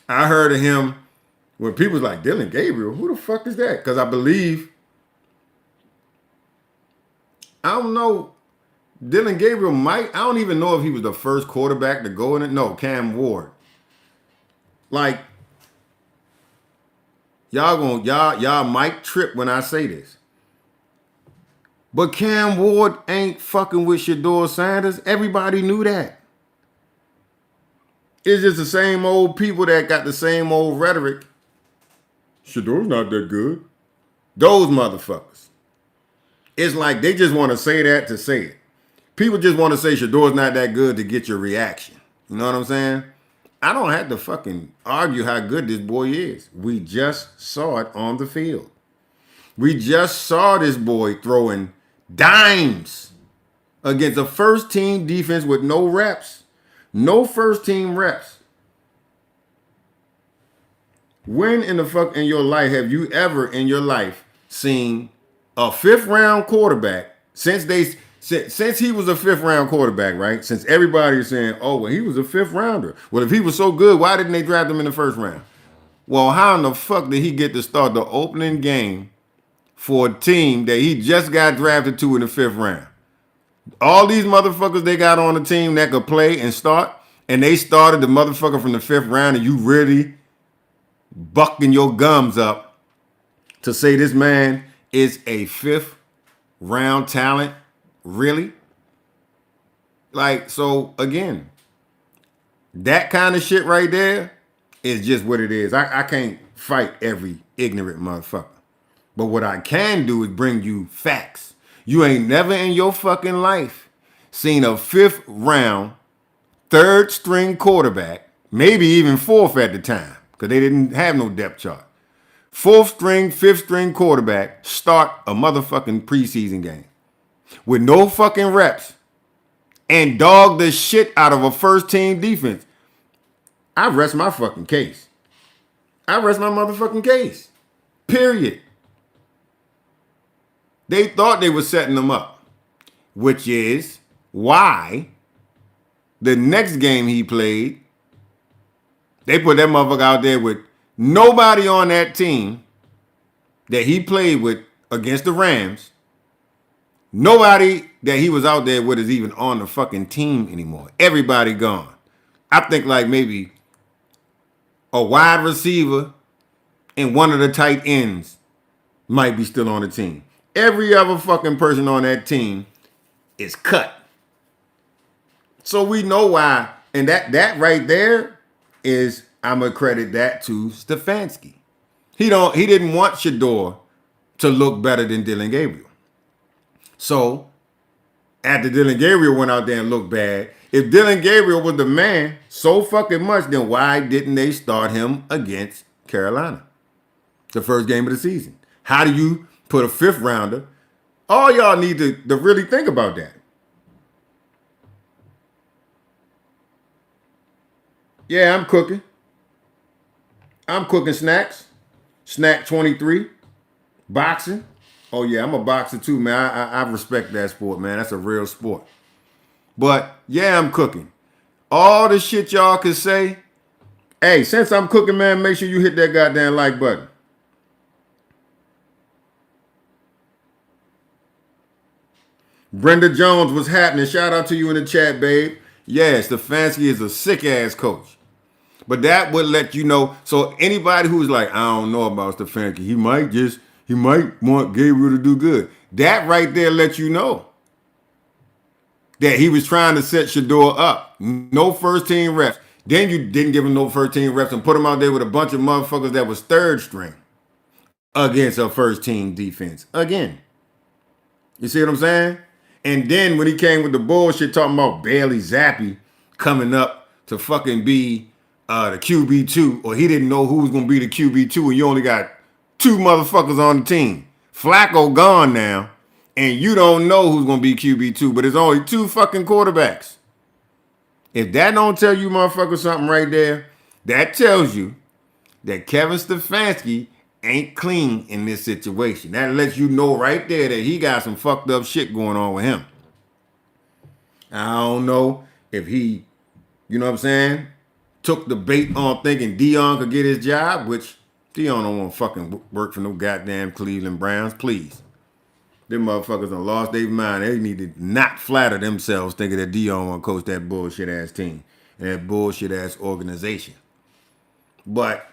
I heard of him when people was like, Dylan Gabriel, who the fuck is that? Because I believe, I don't know, Dylan Gabriel might, I don't even know if he was the first quarterback to go in it. No, Cam Ward. Like, y'all might trip when I say this. But Cam Ward ain't fucking with Shedeur Sanders. Everybody knew that. It's just the same old people that got the same old rhetoric. Shedeur's not that good. Those motherfuckers. It's like they just want to say that to say it. People just want to say Shedeur's not that good to get your reaction. You know what I'm saying? I don't have to fucking argue how good this boy is. We just saw it on the field. We just saw this boy throwing dimes against a first team defense with no reps. No first team reps. When in the fuck in your life have you ever in your life seen a 5th round quarterback since he was a 5th round quarterback, right? Since everybody is saying, oh, well, he was a 5th rounder. Well, if he was so good, why didn't they draft him in the 1st round? Well, how in the fuck did he get to start the opening game for a team that he just got drafted to in the 5th round? All these motherfuckers they got on the team that could play and start, and they started the motherfucker from the 5th round, and you really bucking your gums up to say this man is a 5th round talent? Really? Like, so again, that kind of shit right there is just what it is. I can't fight every ignorant motherfucker. But what I can do is bring you facts. You ain't never in your fucking life seen a 5th round, 3rd string quarterback, maybe even 4th at the time, because they didn't have no depth chart. 4th string, 5th string quarterback start a motherfucking preseason game with no fucking reps and dog the shit out of a first team defense. I rest my fucking case. I rest my motherfucking case. Period. They thought they were setting them up, which is why the next game he played, they put that motherfucker out there with nobody on that team that he played with against the Rams. Nobody that he was out there with is even on the fucking team anymore. Everybody gone. I think like maybe a wide receiver and one of the tight ends might be still on the team. Every other fucking person on that team is cut. So we know why. And that right there is, I'm gonna credit that to Stefanski. He didn't want Shedeur to look better than Dylan Gabriel. So after Dylan Gabriel went out there and looked bad, if Dylan Gabriel was the man so fucking much, then why didn't they start him against Carolina? The first game of the season. How do you put a 5th rounder? All y'all need to really think about that. Yeah, I'm cooking. I'm cooking snacks. Snack 23. Boxing. Oh, yeah, I'm a boxer too, man. I respect that sport, man. That's a real sport. But, yeah, I'm cooking. All the shit y'all can say. Hey, since I'm cooking, man, make sure you hit that goddamn like button. Brenda Jones, what's happening? Shout out to you in the chat, babe. Yes, Stefanski is a sick-ass coach. But that would let you know. So anybody who's like, I don't know about Stefanski, he might want Gabriel to do good. That right there lets you know that he was trying to set Shedeur up. No first team reps. Then you didn't give him no first team reps and put him out there with a bunch of motherfuckers that was 3rd string against a first team defense. Again. You see what I'm saying? And then when he came with the bullshit talking about Bailey Zappi coming up to fucking be the QB2, or he didn't know who was going to be the QB2, and you only got 2 motherfuckers on the team. Flacco gone now, and you don't know who's going to be QB2, but it's only 2 fucking quarterbacks. If that don't tell you motherfucker something right there, that tells you that Kevin Stefanski ain't clean in this situation. That lets you know right there that he got some fucked up shit going on with him. I don't know if he, you know what I'm saying, took the bait on thinking Dion could get his job, which Dion don't want to fucking work for no goddamn Cleveland Browns. Please. Them motherfuckers done lost their mind. They need to not flatter themselves thinking that Dion want to coach that bullshit ass team and that bullshit ass organization. But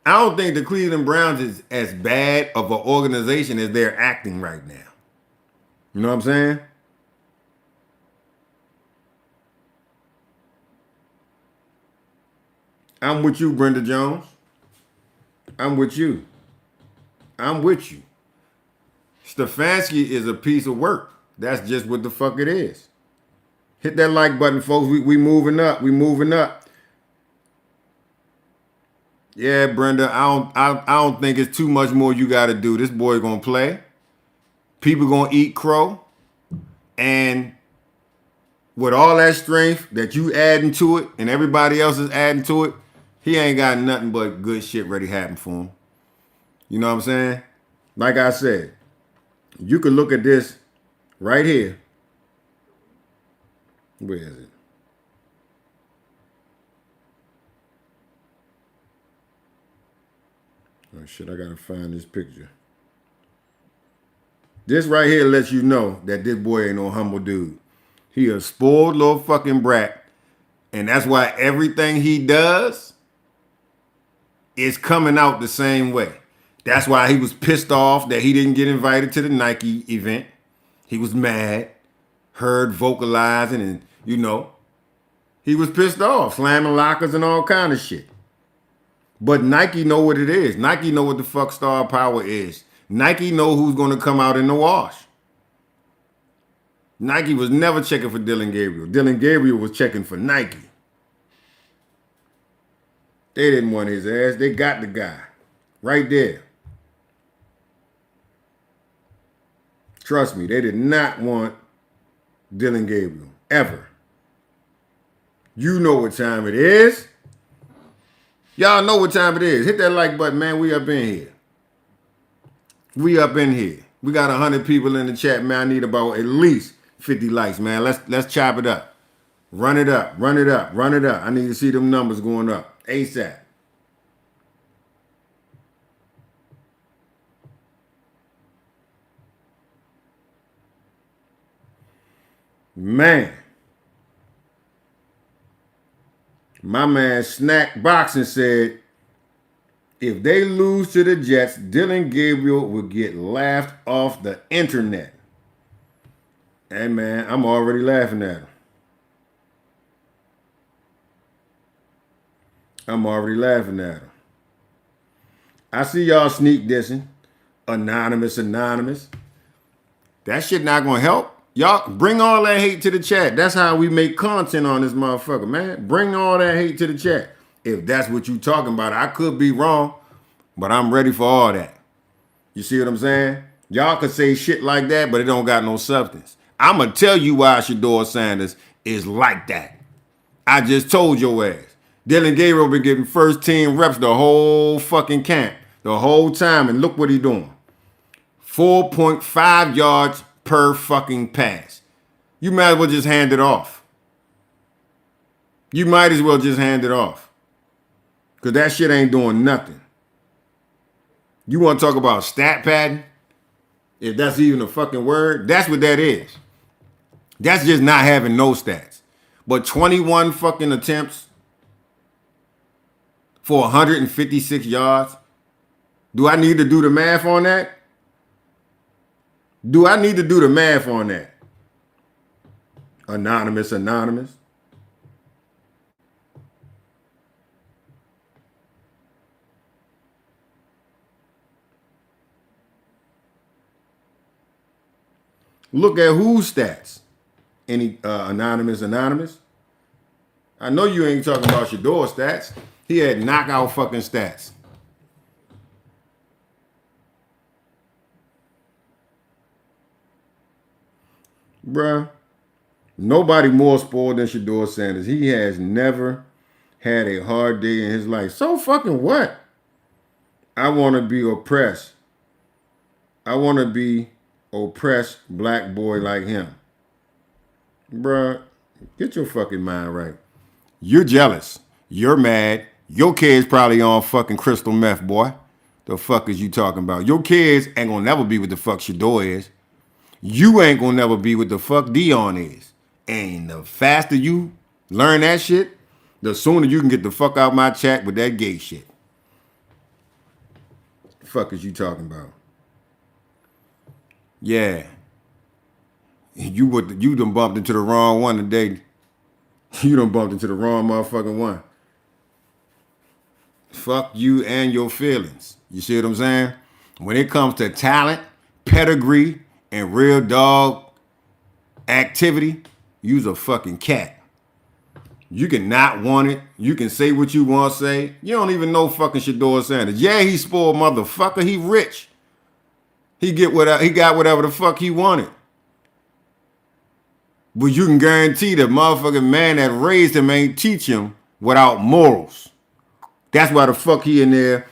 I don't think the Cleveland Browns is as bad of an organization as they're acting right now. You know what I'm saying? I'm with you, Brenda Jones. I'm with you. I'm with you. Stefanski is a piece of work. That's just what the fuck it is. Hit that like button, folks. We moving up. We moving up. Yeah, Brenda, I don't think it's too much more you got to do. This boy gonna play. People gonna eat crow, and with all that strength that you adding to it, and everybody else is adding to it, he ain't got nothing but good shit ready to happen for him. You know what I'm saying? Like I said, you could look at this right here. Where is it? Oh shit, I gotta find this picture. This right here lets you know that this boy ain't no humble dude. He a spoiled little fucking brat. And that's why everything he does is coming out the same way. That's why he was pissed off that he didn't get invited to the Nike event. He was mad, heard vocalizing, and you know, he was pissed off, slamming lockers and all kind of shit. But Nike know what it is. Nike know what the fuck star power is. Nike know who's going to come out in the wash. Nike was never checking for Dylan Gabriel. Dylan Gabriel was checking for Nike. They didn't want his ass. They got the guy right there. Trust me, they did not want Dylan Gabriel, ever. You know what time it is. Y'all know what time it is. Hit that like button, man. We up in here. We up in here. We got 100 people in the chat, man. I need about at least 50 likes, man. Let's chop it up. Run it up. Run it up. Run it up. I need to see them numbers going up ASAP. Man. My man Snack Boxing said, if they lose to the Jets, Dylan Gabriel will get laughed off the internet. Hey, man, I'm already laughing at him. I'm already laughing at him. I see y'all sneak dissing. Anonymous. That shit not gonna help. Y'all bring all that hate to the chat. That's how we make content on this motherfucker, man. Bring all that hate to the chat. If that's what you talking about, I could be wrong, but I'm ready for all that. You see what I'm saying? Y'all could say shit like that, but it don't got no substance. I'm going to tell you why Shedeur Sanders is like that. I just told your ass. Dylan Gabriel been getting first team reps the whole fucking camp, the whole time, and look what he doing. 4.5 yards per fucking pass. You might as well just hand it off. You might as well just hand it off. Because that shit ain't doing nothing. You want to talk about stat padding? If that's even a fucking word, that's what that is. That's just not having no stats. But 21 fucking attempts for 156 yards. Do I need to do the math on that? Do I need to do the math on that? Anonymous. Look at whose stats. Any anonymous. I know you ain't talking about Shedeur stats. He had knockout fucking stats. Bruh, nobody more spoiled than Shedeur Sanders. He has never had a hard day in his life. So fucking what? I want to be oppressed. I want to be oppressed black boy like him. Bruh, get your fucking mind right. You're jealous. You're mad. Your kids probably on fucking crystal meth, boy. The fuck is you talking about? Your kids ain't gonna never be what the fuck Shador is. You ain't gonna never be what the fuck Dion is. And the faster you learn that shit, the sooner you can get the fuck out my chat with that gay shit. The fuck is you talking about? Yeah. You done bumped into the wrong one today. You done bumped into the wrong motherfucking one. Fuck you and your feelings. You see what I'm saying? When it comes to talent, pedigree, and real dog activity, you's a fucking cat. You can not want it. You can say what you want to say. You don't even know fucking Shador Sanders. Yeah, he spoiled motherfucker. He rich. He got whatever the fuck he wanted. But you can guarantee the motherfucking man that raised him ain't teach him without morals. That's why the fuck he in there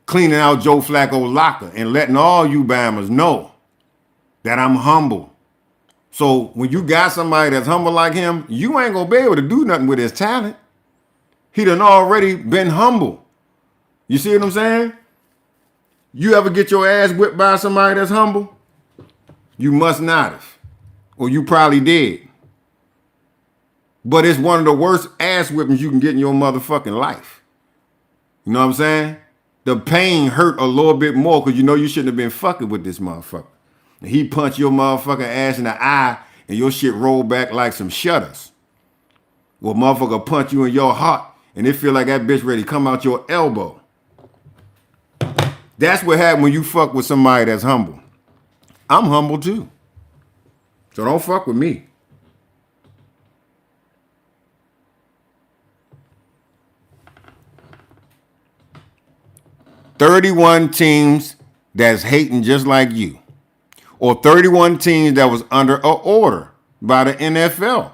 cleaning out Joe Flacco's locker and letting all you Bammers know that I'm humble. So when you got somebody that's humble like him, you ain't gonna be able to do nothing with his talent. He done already been humble. You see what I'm saying? You ever get your ass whipped by somebody that's humble? You must not have. Or you probably did. But it's one of the worst ass whippings you can get in your motherfucking life. You know what I'm saying? The pain hurt a little bit more because you know you shouldn't have been fucking with this motherfucker. And he punched your motherfucking ass in the eye and your shit rolled back like some shutters. Well, motherfucker punch you in your heart and it feel like that bitch ready to come out your elbow. That's what happens when you fuck with somebody that's humble. I'm humble too. So don't fuck with me. "31 teams that's hating just like you." Or 31 teams that was under an order by the NFL.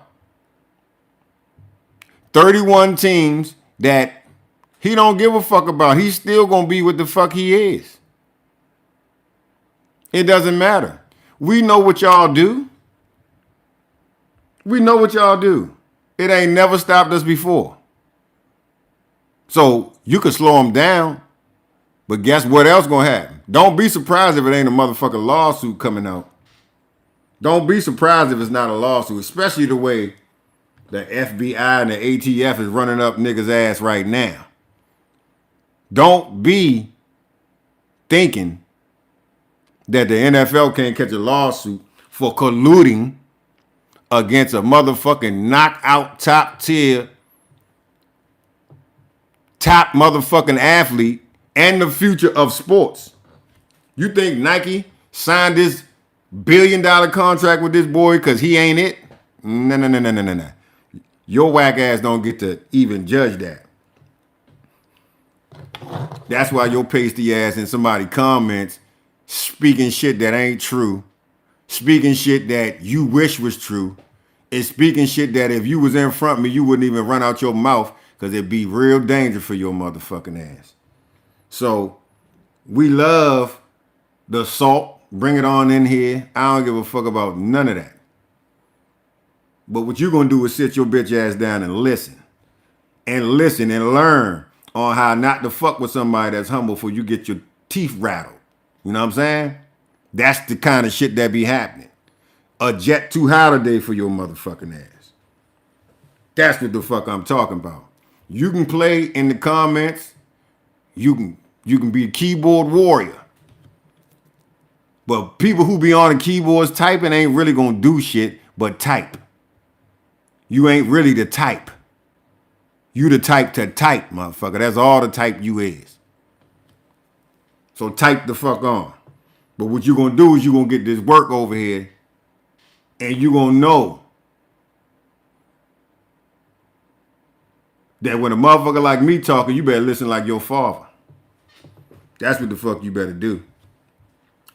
31 teams that he don't give a fuck about. He's still going to be what the fuck he is. It doesn't matter. We know what y'all do. We know what y'all do. It ain't never stopped us before. So you could slow them down, but guess what else going to happen? Don't be surprised if it ain't a motherfucking lawsuit coming out. Don't be surprised if it's not a lawsuit, especially the way the FBI and the ATF is running up niggas' ass right now. Don't be thinking that the NFL can't catch a lawsuit for colluding against a motherfucking knockout top tier, top motherfucking athlete and the future of sports. You think Nike signed this $1 billion contract with this boy because he ain't it? No. Your whack ass don't get to even judge that. That's why your pasty ass in somebody comments speaking shit that ain't true, speaking shit that you wish was true, and speaking shit that if you was in front of me, you wouldn't even run out your mouth because it'd be real danger for your motherfucking ass. So we love the salt. Bring it on in here. I don't give a fuck about none of that. But what you're going to do is sit your bitch ass down and listen. And listen and learn on how not to fuck with somebody that's humble before you get your teeth rattled. You know what I'm saying? That's the kind of shit that be happening. A jet too high today for your motherfucking ass. That's what the fuck I'm talking about. You can play in the comments. You can be a keyboard warrior. But people who be on the keyboards typing ain't really gonna do shit but type. You ain't really the type. You the type to type, motherfucker. That's all the type you is. So type the fuck on. But what you gonna do is you gonna get this work over here and you gonna know that when a motherfucker like me talking, you better listen like your father. That's what the fuck you better do.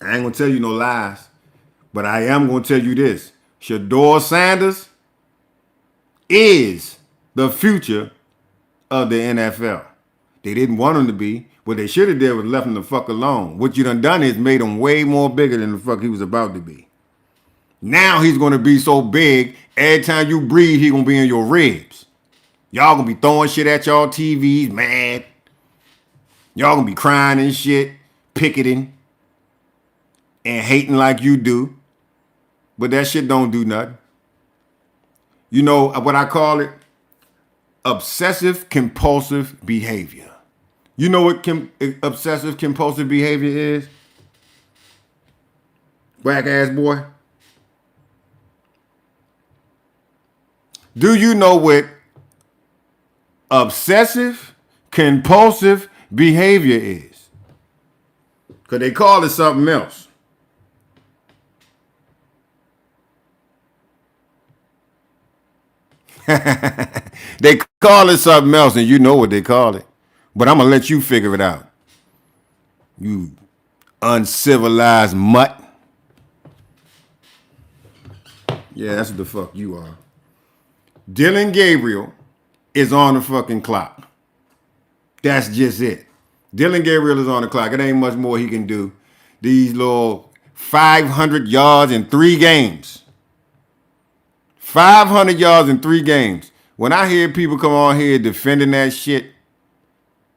I ain't gonna tell you no lies, but I am gonna tell you this. Shador Sanders is the future of the NFL. They didn't want him to be. What they should have did was left him the fuck alone. What you done is made him way more bigger than the fuck he was about to be. Now he's gonna be so big, every time you breathe, he gonna be in your ribs. Y'all gonna be throwing shit at y'all TVs, mad. Y'all gonna be crying and shit, picketing, and hating like you do. But that shit don't do nothing. You know what I call it? Obsessive compulsive behavior. You know what obsessive compulsive behavior is? Whack ass boy. Do you know what obsessive compulsive behavior is? Because they call it something else. They call it something else, and you know what they call it. But I'm going to let you figure it out. You uncivilized mutt. Yeah, that's what the fuck you are. Dylan Gabriel is on the fucking clock. That's just it. Dylan Gabriel is on the clock. It ain't much more he can do. These little 500 yards in 3 games. 500 yards in 3 games. When I hear people come on here defending that shit,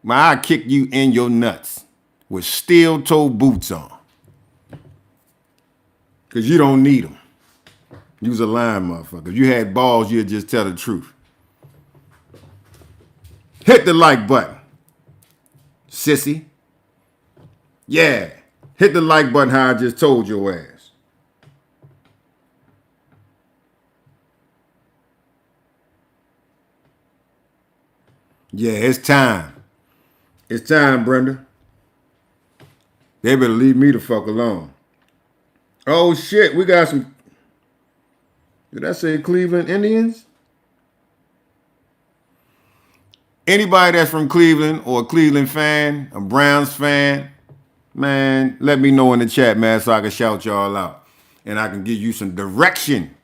I kick you in your nuts with steel-toe boots on. Because you don't need them. You was a lying motherfucker. If you had balls, you'd just tell the truth. Hit the like button, sissy. Yeah. Hit the like button how I just told your ass. Yeah, it's time. It's time, Brenda. They better leave me the fuck alone. Oh, shit. We got some... Did I say Cleveland Indians? Anybody that's from Cleveland or a Cleveland fan, a Browns fan, man, let me know in the chat, man, so I can shout y'all out. And I can give you some direction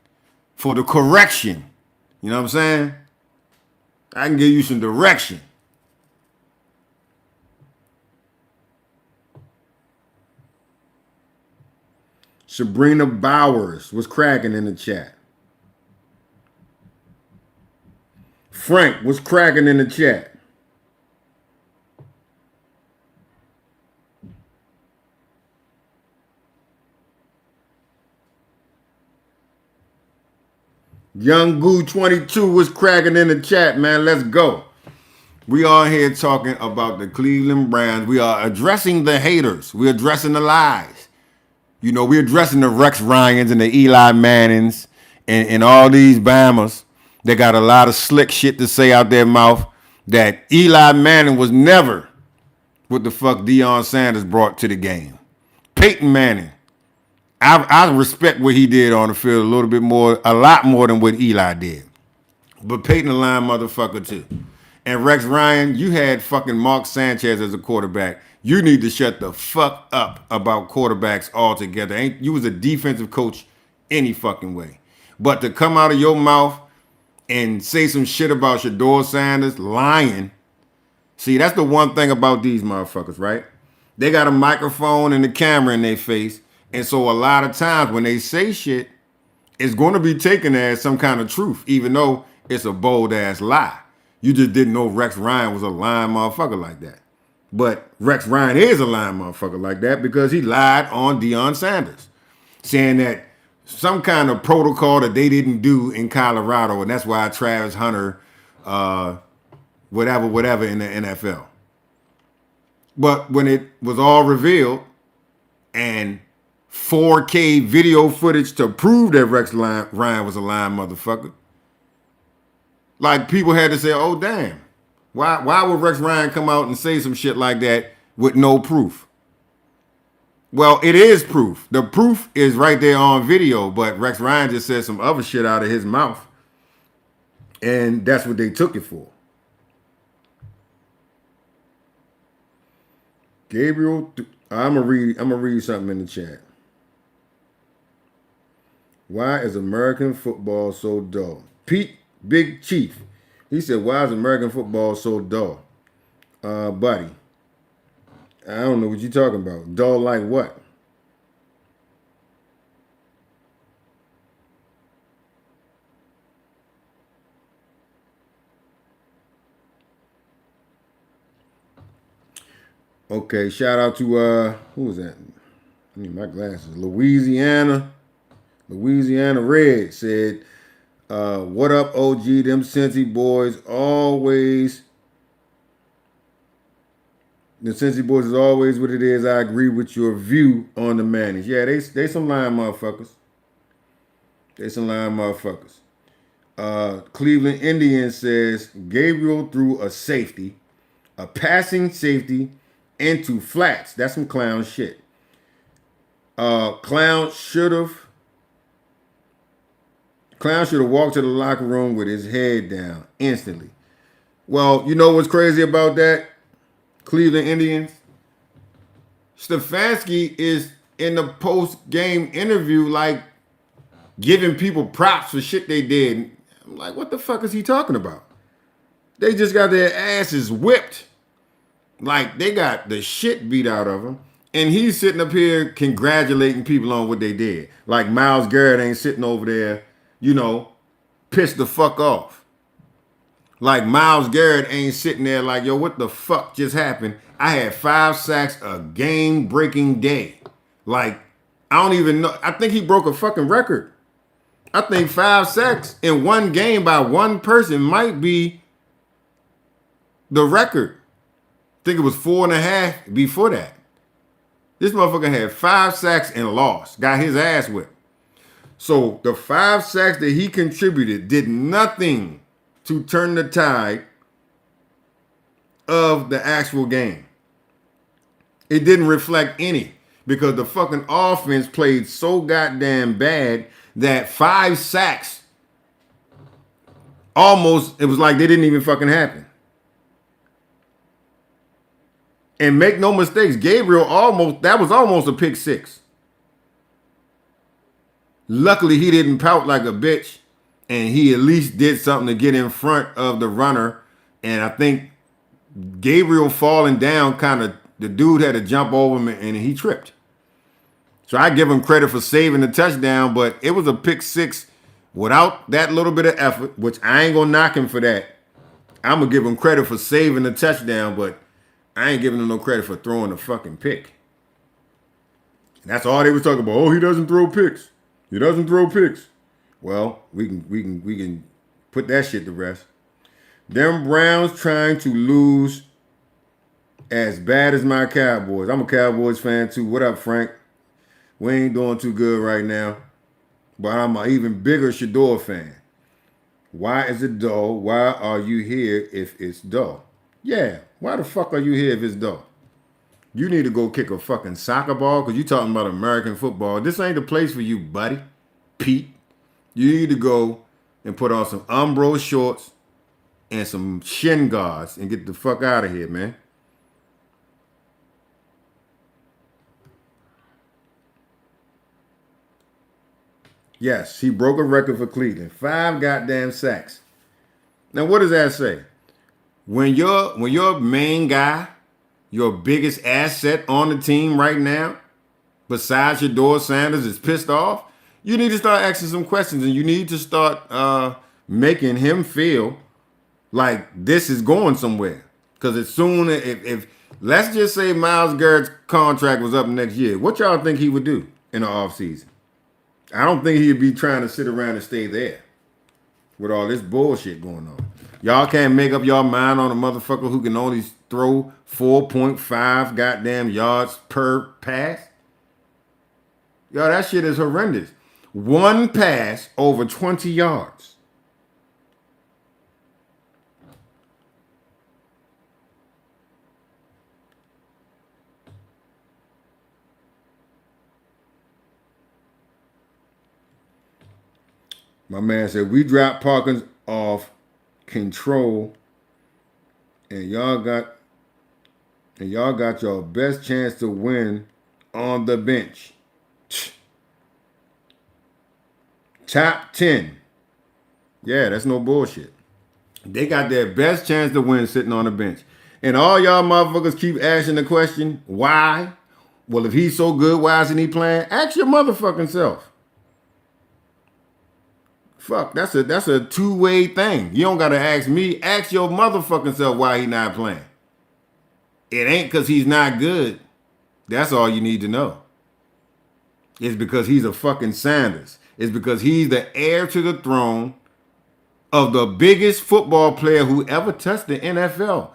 for the correction. You know what I'm saying? I can give you some direction. Sabrina Bowers was cracking in the chat. Frank was cracking in the chat. Young Goo 22 was cracking in the chat, man. Let's go. We are here talking about the Cleveland Browns. We are addressing the haters. We're addressing the lies. You know, we're addressing the Rex Ryans and the Eli Mannings and all these Bammers that got a lot of slick shit to say out their mouth that Eli Manning was never what the fuck Deion Sanders brought to the game. Peyton Manning. I respect what he did on the field a lot more than what Eli did. But Peyton a lying motherfucker too. And Rex Ryan, you had fucking Mark Sanchez as a quarterback. You need to shut the fuck up about quarterbacks altogether. You was a defensive coach any fucking way. But to come out of your mouth and say some shit about Shedeur Sanders lying, see, that's the one thing about these motherfuckers, right? They got a microphone and a camera in their face. And so a lot of times when they say shit, it's going to be taken as some kind of truth, even though it's a bold-ass lie. You just didn't know Rex Ryan was a lying motherfucker like that. But Rex Ryan is a lying motherfucker like that because he lied on Deion Sanders, saying that some kind of protocol that they didn't do in Colorado, and that's why Travis Hunter, whatever in the NFL. But when it was all revealed and 4K video footage to prove that Rex Ryan was a lying motherfucker, like people had to say, oh, damn. Why would Rex Ryan come out and say some shit like that with no proof? Well, it is proof. The proof is right there on video, but Rex Ryan just said some other shit out of his mouth. And that's what they took it for. Gabriel, I'm gonna read something in the chat. Why is American football so dull? Pete Big Chief. He said, why is American football so dull? Buddy, I don't know what you're talking about. Dull like what? Okay, shout out to who was that? I need my glasses. Louisiana Red said, what up, OG? Them Cincy boys always. The Cincy boys is always what it is. I agree with your view on the Mannings. Yeah, they some lying motherfuckers. They some lying motherfuckers. Cleveland Indians says Gabriel threw a safety, a passing safety, into flats. That's some clown shit. Clown should have walked to the locker room with his head down instantly. Well, you know what's crazy about that? Cleveland Indians. Stefanski is in the post-game interview like giving people props for shit they did. I'm like, what the fuck is he talking about? They just got their asses whipped. Like they got the shit beat out of them. And he's sitting up here congratulating people on what they did. Like Myles Garrett ain't sitting over there, pissed the fuck off. Like Myles Garrett ain't sitting there like, yo, what the fuck just happened? I had 5 sacks a game-breaking day. Like, I don't even know. I think he broke a fucking record. I think 5 sacks in one game by one person might be the record. I think it was 4.5 before that. This motherfucker had 5 sacks and lost. Got his ass whipped. So the 5 sacks that he contributed did nothing to turn the tide of the actual game. It didn't reflect any because the fucking offense played so goddamn bad that 5 sacks it was like they didn't even fucking happen. And make no mistakes, Gabriel that was almost a pick 6. Luckily, he didn't pout like a bitch, and he at least did something to get in front of the runner. And I think Gabriel falling down the dude had to jump over him, and he tripped. So I give him credit for saving the touchdown, but it was a pick 6 without that little bit of effort, which I ain't going to knock him for that. I'm going to give him credit for saving the touchdown, but I ain't giving him no credit for throwing the fucking pick. And that's all they was talking about. Oh, he doesn't throw picks. He doesn't throw picks. Well, we can put that shit to rest. Them Browns trying to lose as bad as my Cowboys. I'm a Cowboys fan too. What up, Frank? We ain't doing too good right now. But I'm an even bigger Shador fan. Why is it dull? Why are you here if it's dull? Yeah, why the fuck are you here if it's dull? You need to go kick a fucking soccer ball because you're talking about American football. This ain't the place for you, buddy. Pete. You need to go and put on some Umbro shorts and some shin guards and get the fuck out of here, man. Yes, he broke a record for Cleveland. 5 goddamn sacks. Now, what does that say? When your main guy, your biggest asset on the team right now, besides Shador Sanders, is pissed off, you need to start asking some questions and you need to start making him feel like this is going somewhere. Because as soon as, if let's just say Myles Garrett's contract was up next year, what y'all think he would do in the offseason? I don't think he'd be trying to sit around and stay there with all this bullshit going on. Y'all can't make up your mind on a motherfucker who can only throw 4.5 goddamn yards per pass? Yo, that shit is horrendous. One pass over 20 yards. My man said, we dropped Parkins off control and y'all got your best chance to win on the bench. Top 10. Yeah, that's no bullshit. They got their best chance to win sitting on the bench. And all y'all motherfuckers keep asking the question, why? Well, if he's so good, why isn't he playing? Ask your motherfucking self. Fuck, that's a two-way thing. You don't gotta ask me. Ask your motherfucking self why he not playing. It ain't because he's not good. That's all you need to know. It's because he's a fucking Sanders. It's because he's the heir to the throne of the biggest football player who ever touched the NFL.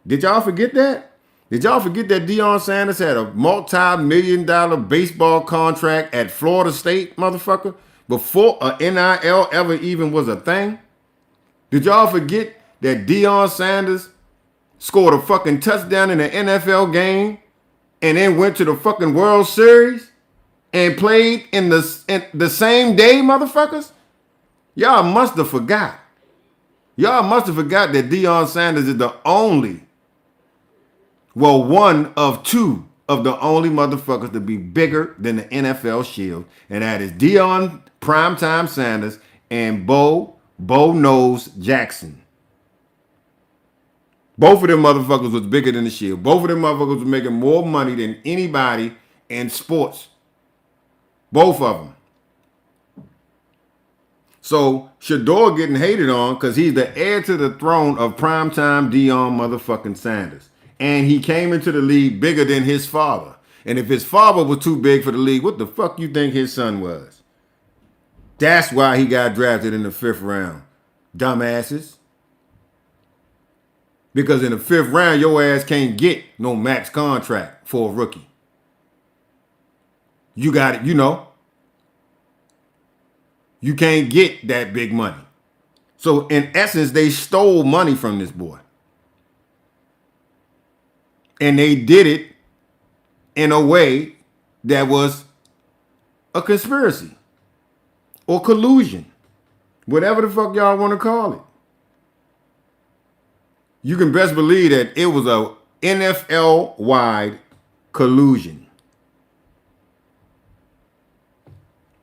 Did y'all forget that? Did y'all forget that Deion Sanders had a multi-million-dollar baseball contract at Florida State, motherfucker, before a NIL ever even was a thing? Did y'all forget that Deion Sanders scored a fucking touchdown in an NFL game and then went to the fucking World Series and played in the same day, motherfuckers? Y'all must have forgot. Y'all must have forgot that Deion Sanders is the only, well, one of two of the only motherfuckers to be bigger than the NFL shield. And that is Deion Primetime Sanders and Bo Nose Jackson. Both of them motherfuckers was bigger than the shield. Both of them motherfuckers was making more money than anybody in sports. Both of them. So Shador getting hated on because he's the heir to the throne of primetime Deion motherfucking Sanders. And he came into the league bigger than his father. And if his father was too big for the league, what the fuck you think his son was? That's why he got drafted in the 5th round. Dumbasses. Because in the 5th round, your ass can't get no max contract for a rookie. You got it, you know. You can't get that big money. So in essence, they stole money from this boy. And they did it in a way that was a conspiracy or collusion. Whatever the fuck y'all want to call it. You can best believe that it was a NFL-wide collusion.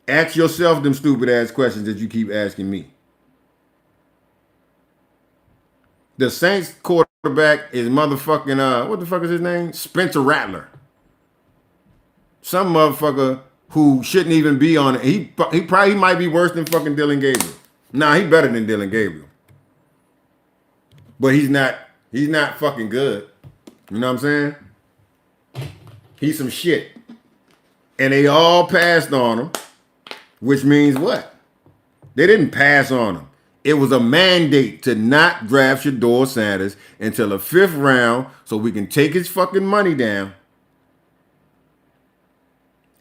Ask yourself them stupid ass questions that you keep asking me. The Saints quarterback is motherfucking, what the fuck is his name? Spencer Rattler. Some motherfucker who shouldn't even be on it. He might be worse than fucking Dylan Gabriel. Nah, he better than Dylan Gabriel. But he's not fucking good. You know what I'm saying? He's some shit. And they all passed on him. Which means what? They didn't pass on him. It was a mandate to not draft Shador Sanders until the 5th round so we can take his fucking money down.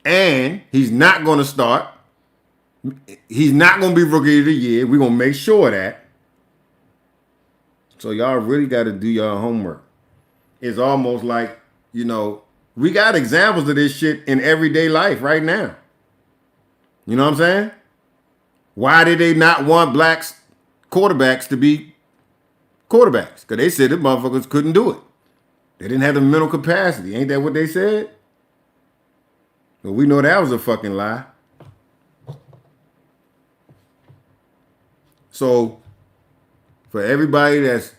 And he's not going to start. He's not going to be Rookie of the Year. We're going to make sure of that. So y'all really got to do your homework. It's almost like, you know, we got examples of this shit in everyday life right now. You know what I'm saying? Why did they not want black quarterbacks to be quarterbacks? Because they said the motherfuckers couldn't do it. They didn't have the mental capacity. Ain't that what they said? Well, we know that was a fucking lie. So, for everybody that's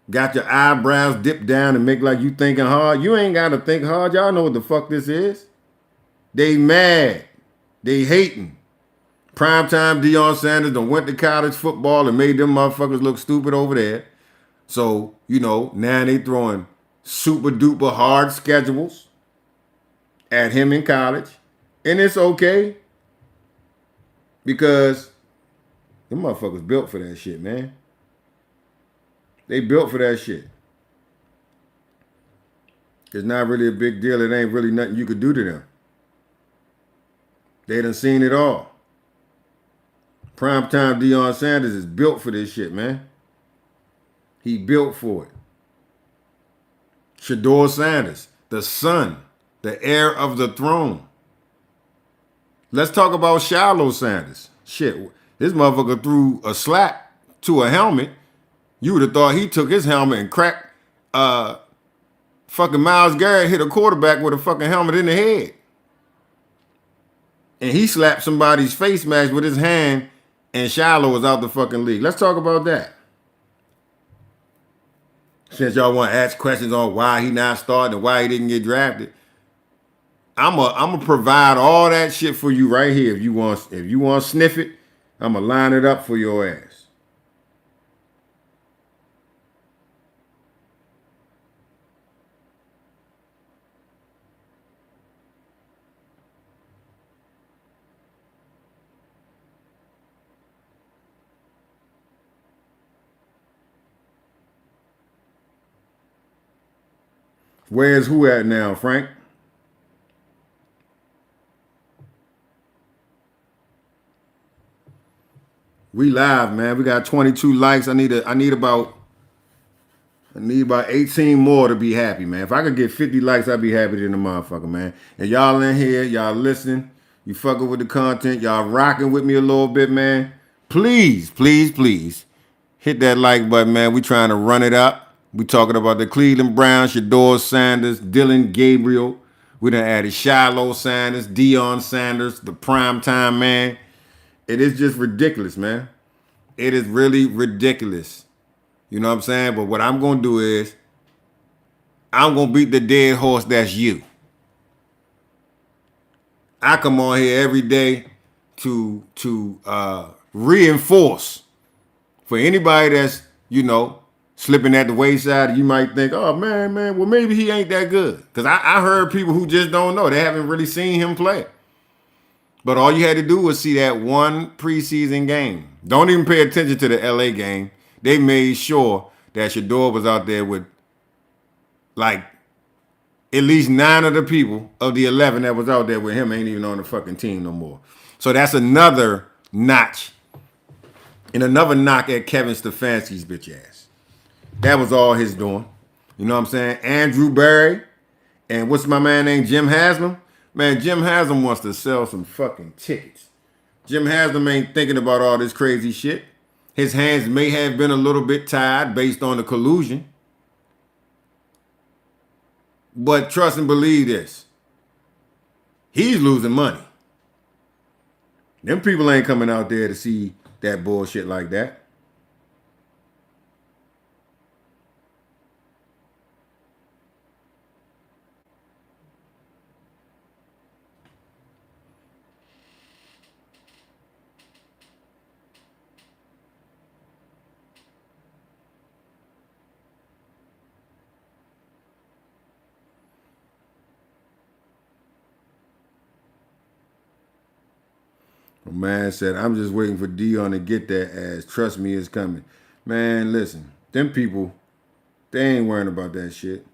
got your eyebrows dipped down and make like you thinking hard, you ain't got to think hard. Y'all know what the fuck this is. They mad. They hating. Primetime Deion Sanders done went to college football and made them motherfuckers look stupid over there. So, you know, now they throwing super duper hard schedules at him in college. And it's okay. Because them motherfuckers built for that shit, man. They built for that shit. It's not really a big deal. It ain't really nothing you could do to them. They done seen it all. Primetime Deion Sanders is built for this shit, man. He built for it. Shador Sanders, the son, the heir of the throne. Let's talk about Shallow Sanders. Shit, this motherfucker threw a slap to a helmet. You would have thought he took his helmet and cracked fucking Myles Garrett hit a quarterback with a fucking helmet in the head. And he slapped somebody's face mask with his hand and Shiloh was out the fucking league. Let's talk about that. Since y'all want to ask questions on why he not starting and why he didn't get drafted, I'm a provide all that shit for you right here. If you want to sniff it, I'm gonna line it up for your ass. Where's who at now, Frank? We live, man. We got 22 likes. I need about 18 more to be happy, man. If I could get 50 likes, I'd be happy than a motherfucker, man. And y'all in here, y'all listening, you fucking with the content, y'all rocking with me a little bit, man. Please, please, please hit that like button, man. We trying to run it up. We talking about the Cleveland Browns, Shador Sanders, Dylan Gabriel. We done added Shiloh Sanders, Deion Sanders, the primetime man. It is just ridiculous, man. It is really ridiculous. You know what I'm saying? But what I'm going to do is I'm going to beat the dead horse that's you. I come on here every day to reinforce for anybody that's, slipping at the wayside. You might think, oh, man, well, maybe he ain't that good. Because I heard people who just don't know. They haven't really seen him play. But all you had to do was see that one preseason game. Don't even pay attention to the LA game. They made sure that Shador was out there with, like, at least 9 of the people of the 11 that was out there with him ain't even on the fucking team no more. So that's another notch and another knock at Kevin Stefanski's bitch ass. That was all his doing. You know what I'm saying? Andrew Berry and what's my man named Jim Haslam? Man, Jim Haslam wants to sell some fucking tickets. Jim Haslam ain't thinking about all this crazy shit. His hands may have been a little bit tied based on the collusion. But trust and believe this. He's losing money. Them people ain't coming out there to see that bullshit like that. My man said, I'm just waiting for Dion to get that ass. Trust me, it's coming. Man, listen. Them people, they ain't worrying about that shit.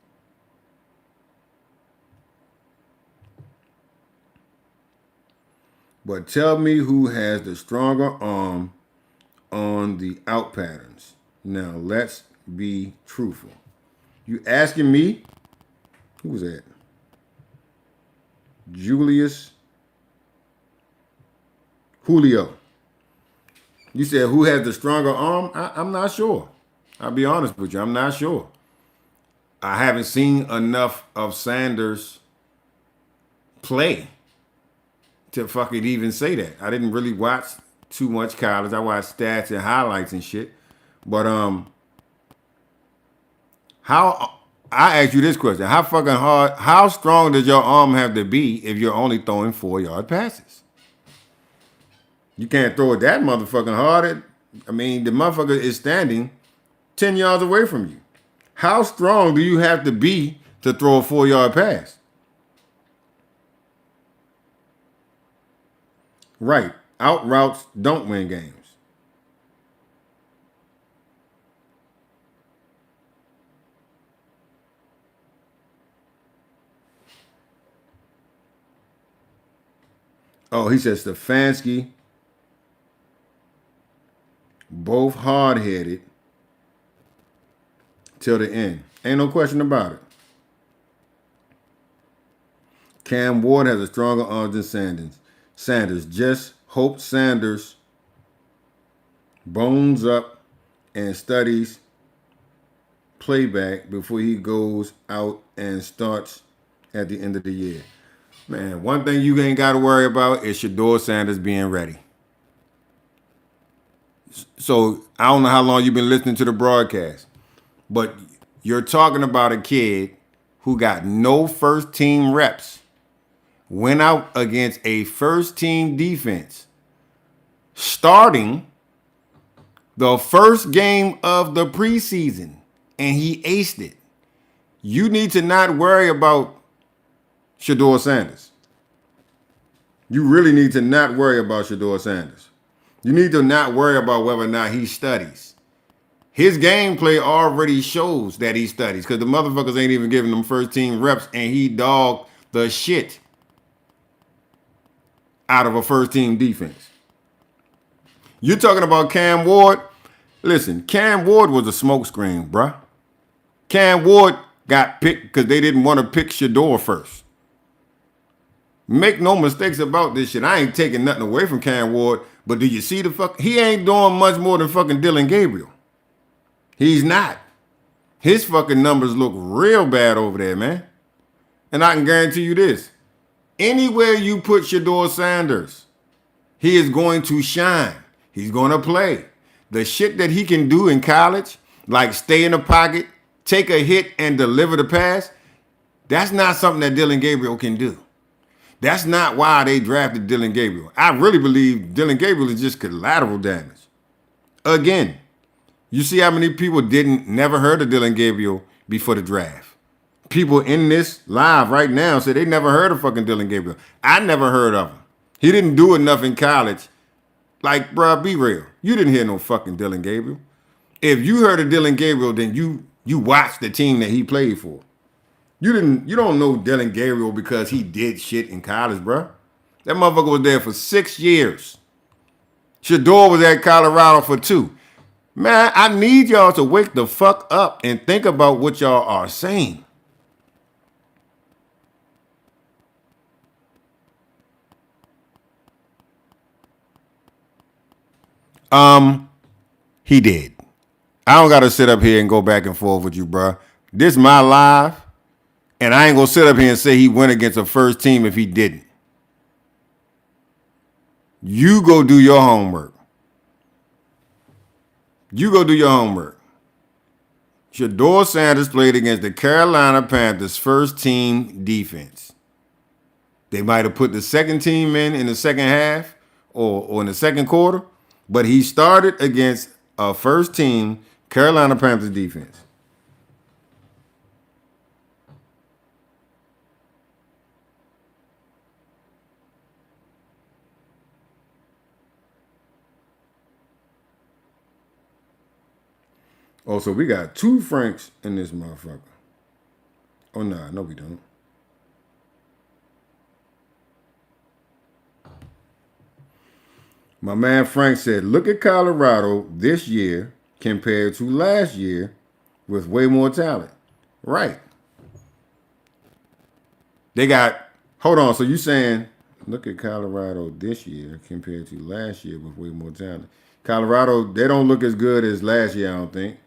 But tell me who has the stronger arm on the out patterns. Now, let's be truthful. You asking me? Who was that? Julio. You said who has the stronger arm? I'm not sure. I'll be honest with you. I'm not sure. I haven't seen enough of Sanders play to fucking even say that. I didn't really watch too much college. I watched stats and highlights and shit. But how I ask you this question: how strong does your arm have to be if you're only throwing 4-yard passes? You can't throw it that motherfucking hard. The motherfucker is standing 10 yards away from you. How strong do you have to be to throw a 4-yard pass? Right. Out routes don't win games. Oh, he says Stefanski, both hard-headed till the end. Ain't no question about it. Cam Ward has a stronger arm than Sanders. Just hope Sanders bones up and studies playback before he goes out and starts at the end of the year. Man, one thing you ain't got to worry about is Shador Sanders being ready. So I don't know how long you've been listening to the broadcast, but you're talking about a kid who got no first team reps, went out against a first team defense, starting the first game of the preseason, and he aced it. You need to not worry about Shador Sanders. You really need to not worry about Shador Sanders. You need to not worry about whether or not he studies. His gameplay already shows that he studies because the motherfuckers ain't even giving him first team reps, and he dogged the shit out of a first team defense. You're talking about Cam Ward. Listen, Cam Ward was a smokescreen, bruh. Cam Ward got picked because they didn't want to pick Shador first. Make no mistakes about this shit. I ain't taking nothing away from Cam Ward, but do you see the fuck? He ain't doing much more than fucking Dylan Gabriel. He's not. His fucking numbers look real bad over there, man. And I can guarantee you this. Anywhere you put Shador Sanders, he is going to shine. He's going to play. The shit that he can do in college, like stay in the pocket, take a hit, and deliver the pass, that's not something that Dylan Gabriel can do. That's not why they drafted Dylan Gabriel. I really believe Dylan Gabriel is just collateral damage. Again, you see how many people never heard of Dylan Gabriel before the draft. People in this live right now say they never heard of fucking Dylan Gabriel. I never heard of him. He didn't do enough in college. Like, bruh, be real. You didn't hear no fucking Dylan Gabriel. If you heard of Dylan Gabriel, then you watched the team that he played for. You don't know Dylan Gabriel because he did shit in college, bruh. That motherfucker was there for 6 years. Shador was at Colorado for 2. Man, I need y'all to wake the fuck up and think about what y'all are saying. He did. I don't got to sit up here and go back and forth with you, bruh. This is my live, and I ain't going to sit up here and say he went against a first team if he didn't. You go do your homework. You go do your homework. Shador Sanders played against the Carolina Panthers' first team defense. They might have put the second team in the second half or in the second quarter, but he started against a first team Carolina Panthers defense. Oh, so we got 2 Franks in this motherfucker. Oh, nah, no, we don't. My man Frank said, look at Colorado this year compared to last year with way more talent. Right. They got, hold on, so you saying, look at Colorado this year compared to last year with way more talent. Colorado, they don't look as good as last year, I don't think.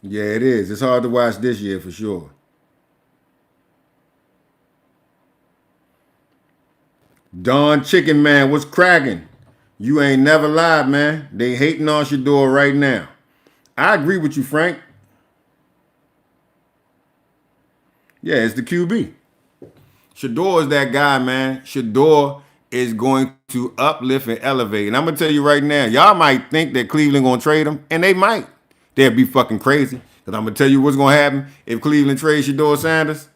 Yeah, it is. It's hard to watch this year for sure. Don Chicken Man, what's cracking? You ain't never lied, man. They hating on Shador right now. I agree with you, Frank. Yeah, it's the QB. Shador is that guy, man. Shador is going to uplift and elevate. And I'm going to tell you right now, y'all might think that Cleveland going to trade him, and they might. They'll be fucking crazy. Because I'm going to tell you what's going to happen if Cleveland trades Shador Sanders.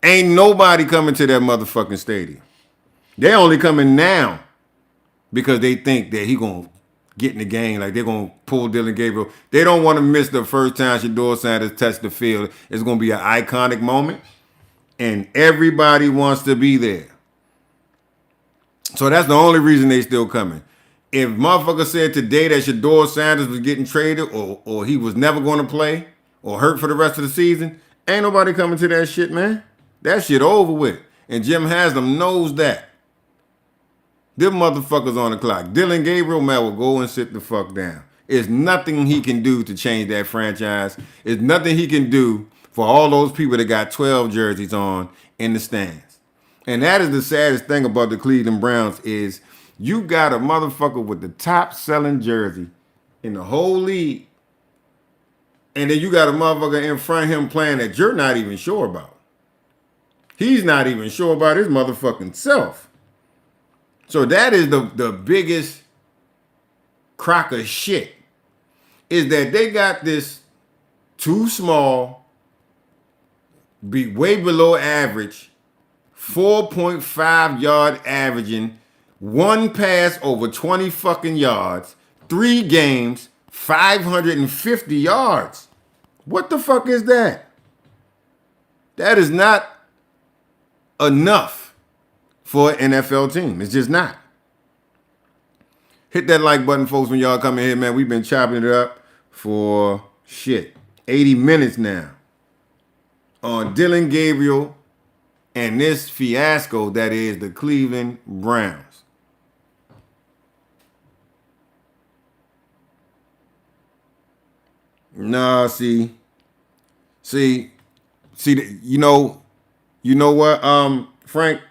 Ain't nobody coming to that motherfucking stadium. They only coming now because they think that he going to get in the game. Like they're going to pull Dylan Gabriel. They don't want to miss the first time Shador Sanders touched the field. It's going to be an iconic moment. And everybody wants to be there. So that's the only reason they still coming. If motherfucker said today that Shador Sanders was getting traded or he was never going to play or hurt for the rest of the season, ain't nobody coming to that shit, man. That shit over with. And Jim Haslam knows that. Them motherfuckers on the clock. Dylan Gabriel, man, will go and sit the fuck down. There's nothing he can do to change that franchise. There's nothing he can do for all those people that got 12 jerseys on in the stands. And that is the saddest thing about the Cleveland Browns is you got a motherfucker with the top selling jersey in the whole league. And then you got a motherfucker in front of him playing that you're not even sure about. He's not even sure about his motherfucking self. So that is the biggest crock of shit. Is that they got this too small, be way below average 4.5 yard averaging, one pass over 20 fucking yards, 3 games, 550 yards. What the fuck is that? That is not enough for an NFL team. It's just not. Hit that like button, folks, when y'all come in here, man. We've been chopping it up for 80 minutes now on Dylan Gabriel and this fiasco that is the Cleveland Browns. Nah, see, you know what, Frank?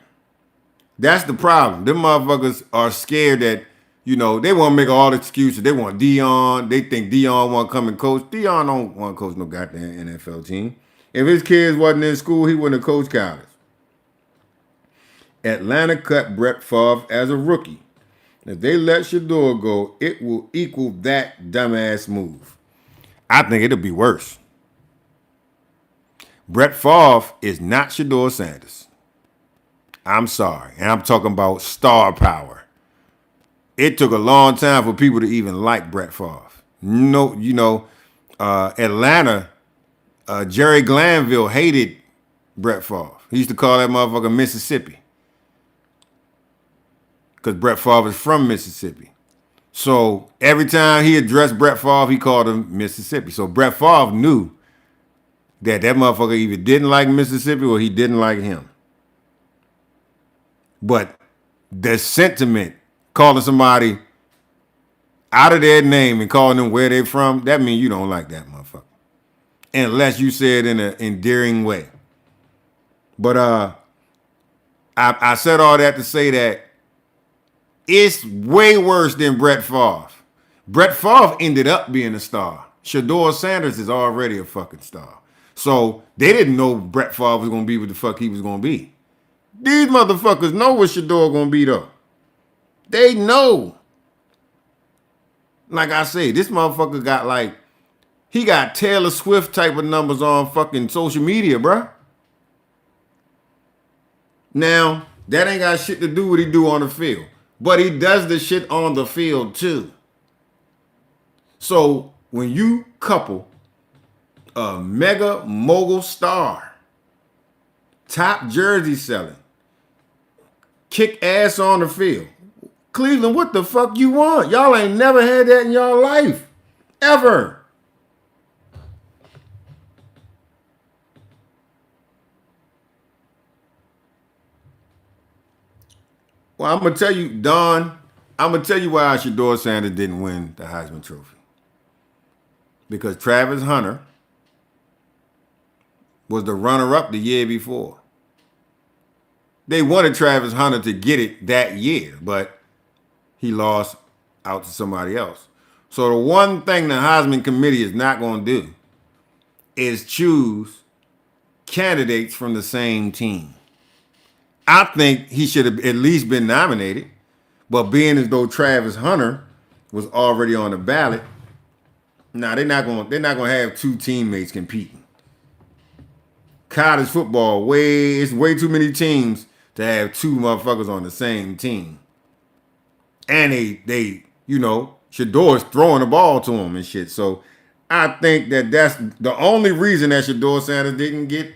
That's the problem. Them motherfuckers are scared that, they want to make all the excuses. They want Dion. They think Dion want to come and coach. Dion don't want to coach no goddamn NFL team. If his kids wasn't in school, he wouldn't have coached college. Atlanta cut Brett Favre as a rookie. If they let Shador go, it will equal that dumbass move. I think it'll be worse. Brett Favre is not Shador Sanders. I'm sorry. And I'm talking about star power. It took a long time for people to even like Brett Favre. Atlanta, Jerry Glanville hated Brett Favre. He used to call that motherfucker Mississippi. Because Brett Favre is from Mississippi. So every time he addressed Brett Favre, he called him Mississippi. So Brett Favre knew that motherfucker either didn't like Mississippi or he didn't like him. But the sentiment, calling somebody out of their name and calling them where they from, that means you don't like that motherfucker. Unless you say it in an endearing way. But I said all that to say that it's way worse than Brett Favre. Brett Favre ended up being a star. Shador Sanders is already a fucking star. So they didn't know Brett Favre was going to be what the fuck he was going to be. These motherfuckers know what Shador going to be, though. They know. Like I say, this motherfucker got he got Taylor Swift type of numbers on fucking social media, bruh. Now, that ain't got shit to do with what he do on the field. But he does the shit on the field, too. So, when you couple a mega mogul star, top jersey selling, kick ass on the field, Cleveland, what the fuck you want? Y'all ain't never had that in y'all life. Ever. Well, I'm going to tell you, Don, I'm going to tell you why Shador Sanders didn't win the Heisman Trophy. Because Travis Hunter was the runner-up the year before. They wanted Travis Hunter to get it that year, but he lost out to somebody else. So the one thing the Heisman Committee is not going to do is choose candidates from the same team. I think he should have at least been nominated, but being as though Travis Hunter was already on the ballot, they're not going to have two teammates competing. College football, it's way too many teams to have two motherfuckers on the same team. And they Shador's throwing the ball to him and shit. So I think that's the only reason that Shador Sanders didn't get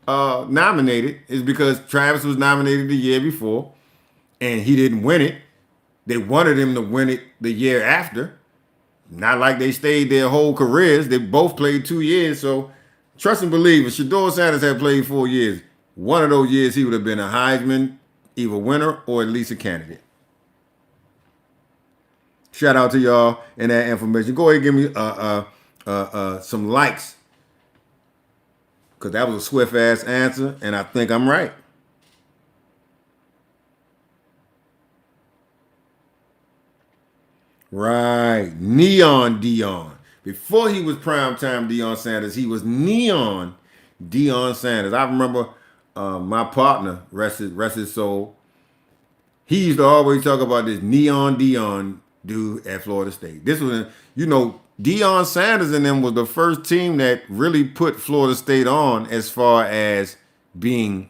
nominated is because Travis was nominated the year before and he didn't win it. They wanted him to win it the year after. Not like they stayed their whole careers. They both played 2 years. So trust and believe, if Shador Sanders had played 4 years, one of those years he would have been a Heisman, either winner or at least a candidate. Shout out to y'all and that information. Go ahead and give me some likes. Because that was a swift-ass answer, and I think I'm right. Right. Neon Dion. Before he was primetime Deion Sanders, he was Neon Deion Sanders. I remember my partner, rest his soul, he used to always talk about this Neon Dion dude at Florida State. This was, Deion Sanders and them was the first team that really put Florida State on as far as being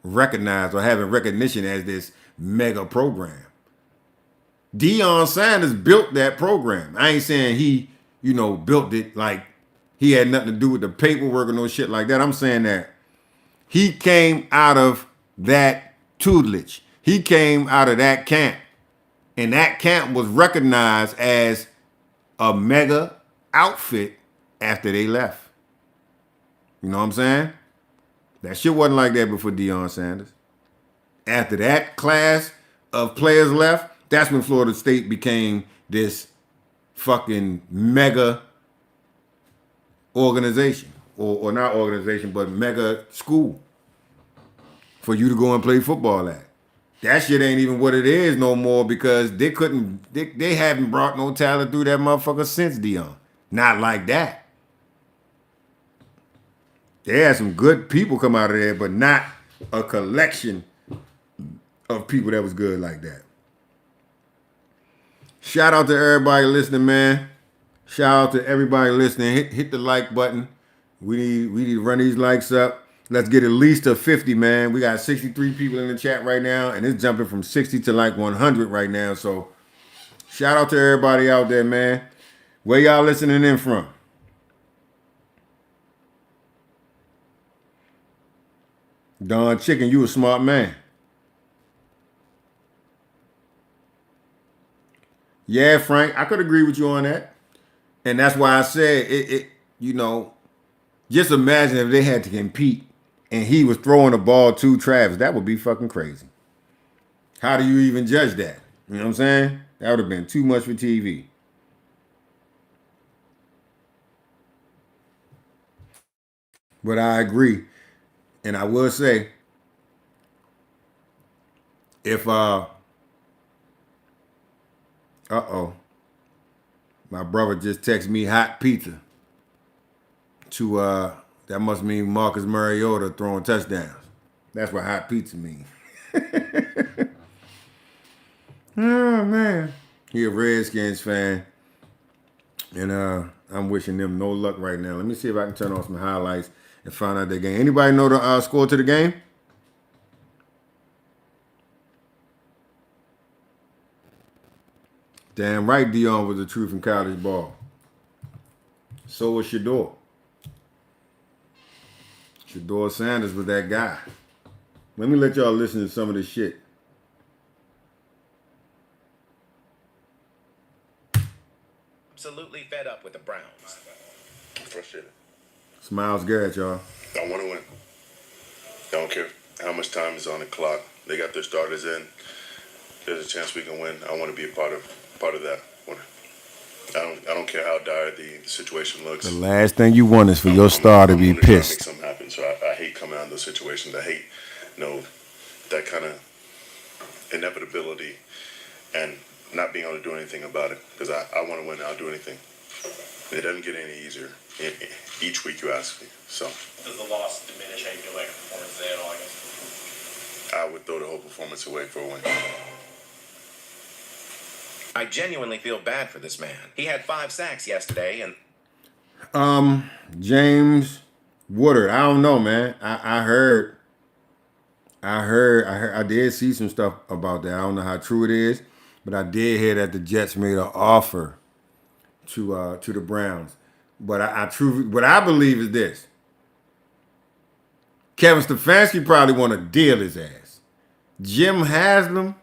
recognized or having recognition as this mega program. Deion Sanders built that program. I ain't saying he, built it like he had nothing to do with the paperwork or no shit like that. I'm saying that he came out of that tutelage. He came out of that camp. And that camp was recognized as a mega outfit after they left. You know what I'm saying? That shit wasn't like that before Deion Sanders. After that class of players left, that's when Florida State became this fucking mega organization. Or not organization, but mega school for you to go and play football at. That shit ain't even what it is no more because they haven't brought no talent through that motherfucker since Deion. Not like that. They had some good people come out of there, but not a collection of people that was good like that. Shout out to everybody listening, man. Shout out to everybody listening. Hit the like button. We need to run these likes up. Let's get at least a 50, man. We got 63 people in the chat right now, and it's jumping from 60 to like 100 right now. So shout out to everybody out there, man. Where y'all listening in from? Don Chicken, you a smart man. Yeah, Frank, I could agree with you on that. And that's why I said just imagine if they had to compete and he was throwing the ball to Travis. That would be fucking crazy. How do you even judge that? You know what I'm saying? That would have been too much for TV. But I agree. And I will say, if my brother just texted me hot pizza to that must mean Marcus Mariota throwing touchdowns. That's what hot pizza means. Oh man. He a Redskins fan. And I'm wishing them no luck right now. Let me see if I can turn on some highlights and find out their game. Anybody know the score to the game? Damn right Deion was the truth in college ball. So was Shador. Shador Sanders was that guy. Let me let y'all listen to some of this shit. Absolutely fed up with the Browns. Frustrated. It's Myles Garrett, y'all. I want to win. I don't care how much time is on the clock. They got their starters in. There's a chance we can win. I want to be a part of that. I don't care how dire the situation looks. The last thing you want is for your star to be pissed. Try to make something happen. So I hate coming out of those situations. I hate, that kind of inevitability and not being able to do anything about it. Because I want to win. I'll do anything. It doesn't get any easier. Each week you ask me. So. Does the loss diminish how you feel like a performance today at all, I guess? I would throw the whole performance away for a win. I genuinely feel bad for this man. He had 5 sacks yesterday, and James Woodard. I don't know, man. I did see some stuff about that. I don't know how true it is, but I did hear that the Jets made an offer to the Browns. But what I believe is this: Kevin Stefanski probably want to deal his ass. Jim Haslam.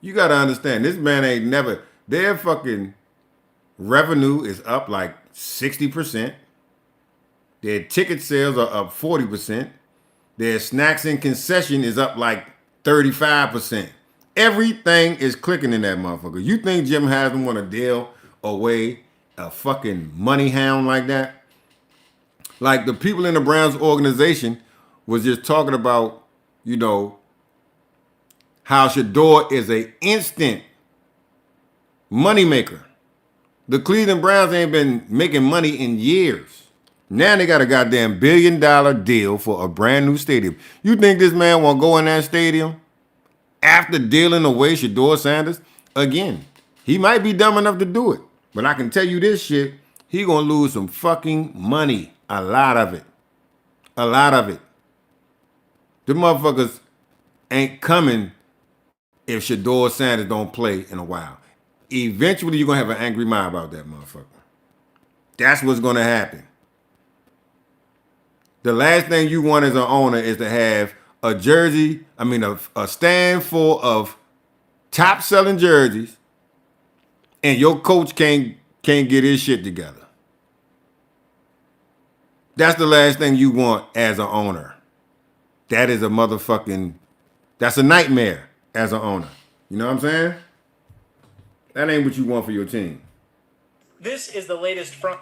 You got to understand, this man ain't never, their fucking revenue is up like 60%. Their ticket sales are up 40%. Their snacks and concession is up like 35%. Everything is clicking in that motherfucker. You think Jim Haslam want to deal away a fucking money hound like that? Like the people in the Browns organization was just talking about, how Shador is an instant moneymaker. The Cleveland Browns ain't been making money in years. Now they got a goddamn $1 billion deal for a brand new stadium. You think this man won't go in that stadium after dealing away Shador Sanders? Again, he might be dumb enough to do it. But I can tell you this shit, he gonna lose some fucking money. A lot of it. A lot of it. The motherfuckers ain't coming if Shador Sanders don't play in a while. Eventually, you're going to have an angry mob about that motherfucker. That's what's going to happen. The last thing you want as an owner is to have a jersey, a stand full of top selling jerseys, and your coach can't get his shit together. That's the last thing you want as an owner. That is that's a nightmare as an owner. You know what I'm saying? That ain't what you want for your team. This is the latest from.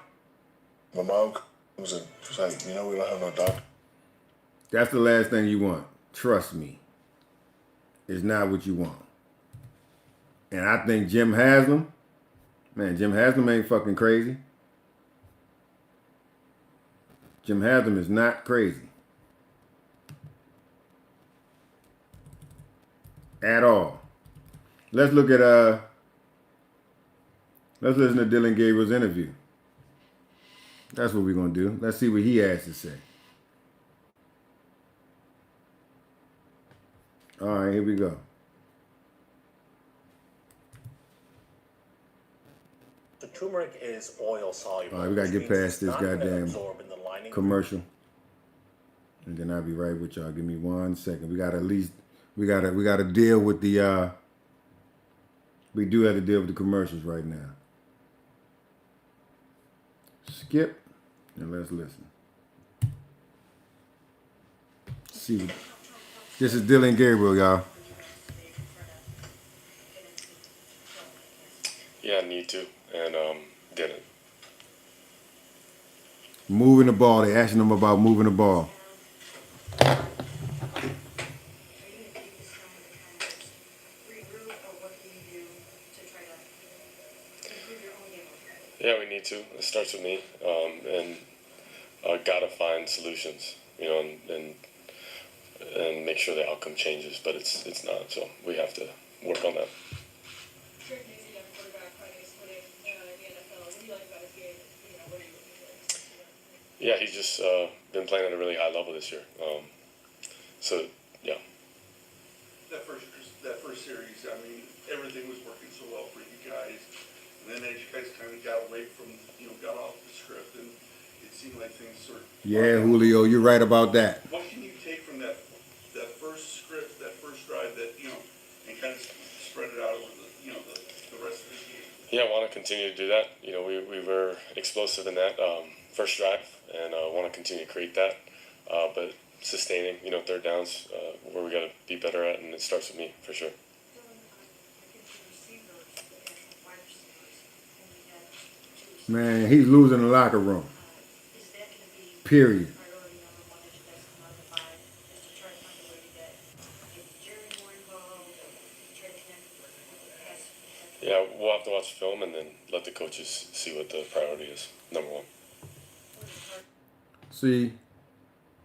My mom was like, we don't have no doctor. That's the last thing you want. Trust me. It's not what you want. And I think Jim Haslam ain't fucking crazy. Jim Haslam is not crazy. At all. Let's listen to Dylan Gabriel's interview. That's what we're gonna do. Let's see what he has to say. All right, here we go. The turmeric is oil soluble. All right, we gotta get past this goddamn commercial, and then I'll be right with y'all. Give me 1 second. We gotta deal with the. We do have to deal with the commercials right now. Skip, and let's listen. See, this is Dylan Gabriel, y'all. Yeah, I need to, and didn't. Moving the ball. They asking him about moving the ball. Yeah, we need to. It starts with me, and gotta find solutions, and make sure the outcome changes. But it's not. So we have to work on that. Yeah, he's just been playing at a really high level this year. So yeah. That first series, everything was working so well for you guys, and then as you guys kind of got away from, got off the script, and it seemed like things sort of. Yeah, Julio, you're right about that. What can you take from that first script, that first drive, and kind of spread it out over the rest of the game? Yeah, I want to continue to do that. We were explosive in that first drive, and want to continue to create that. But sustaining, third downs, where we got to be better at, and it starts with me for sure. Man, he's losing the locker room. Period. Yeah, we'll have to watch film and then let the coaches see what the priority is. Number one. See,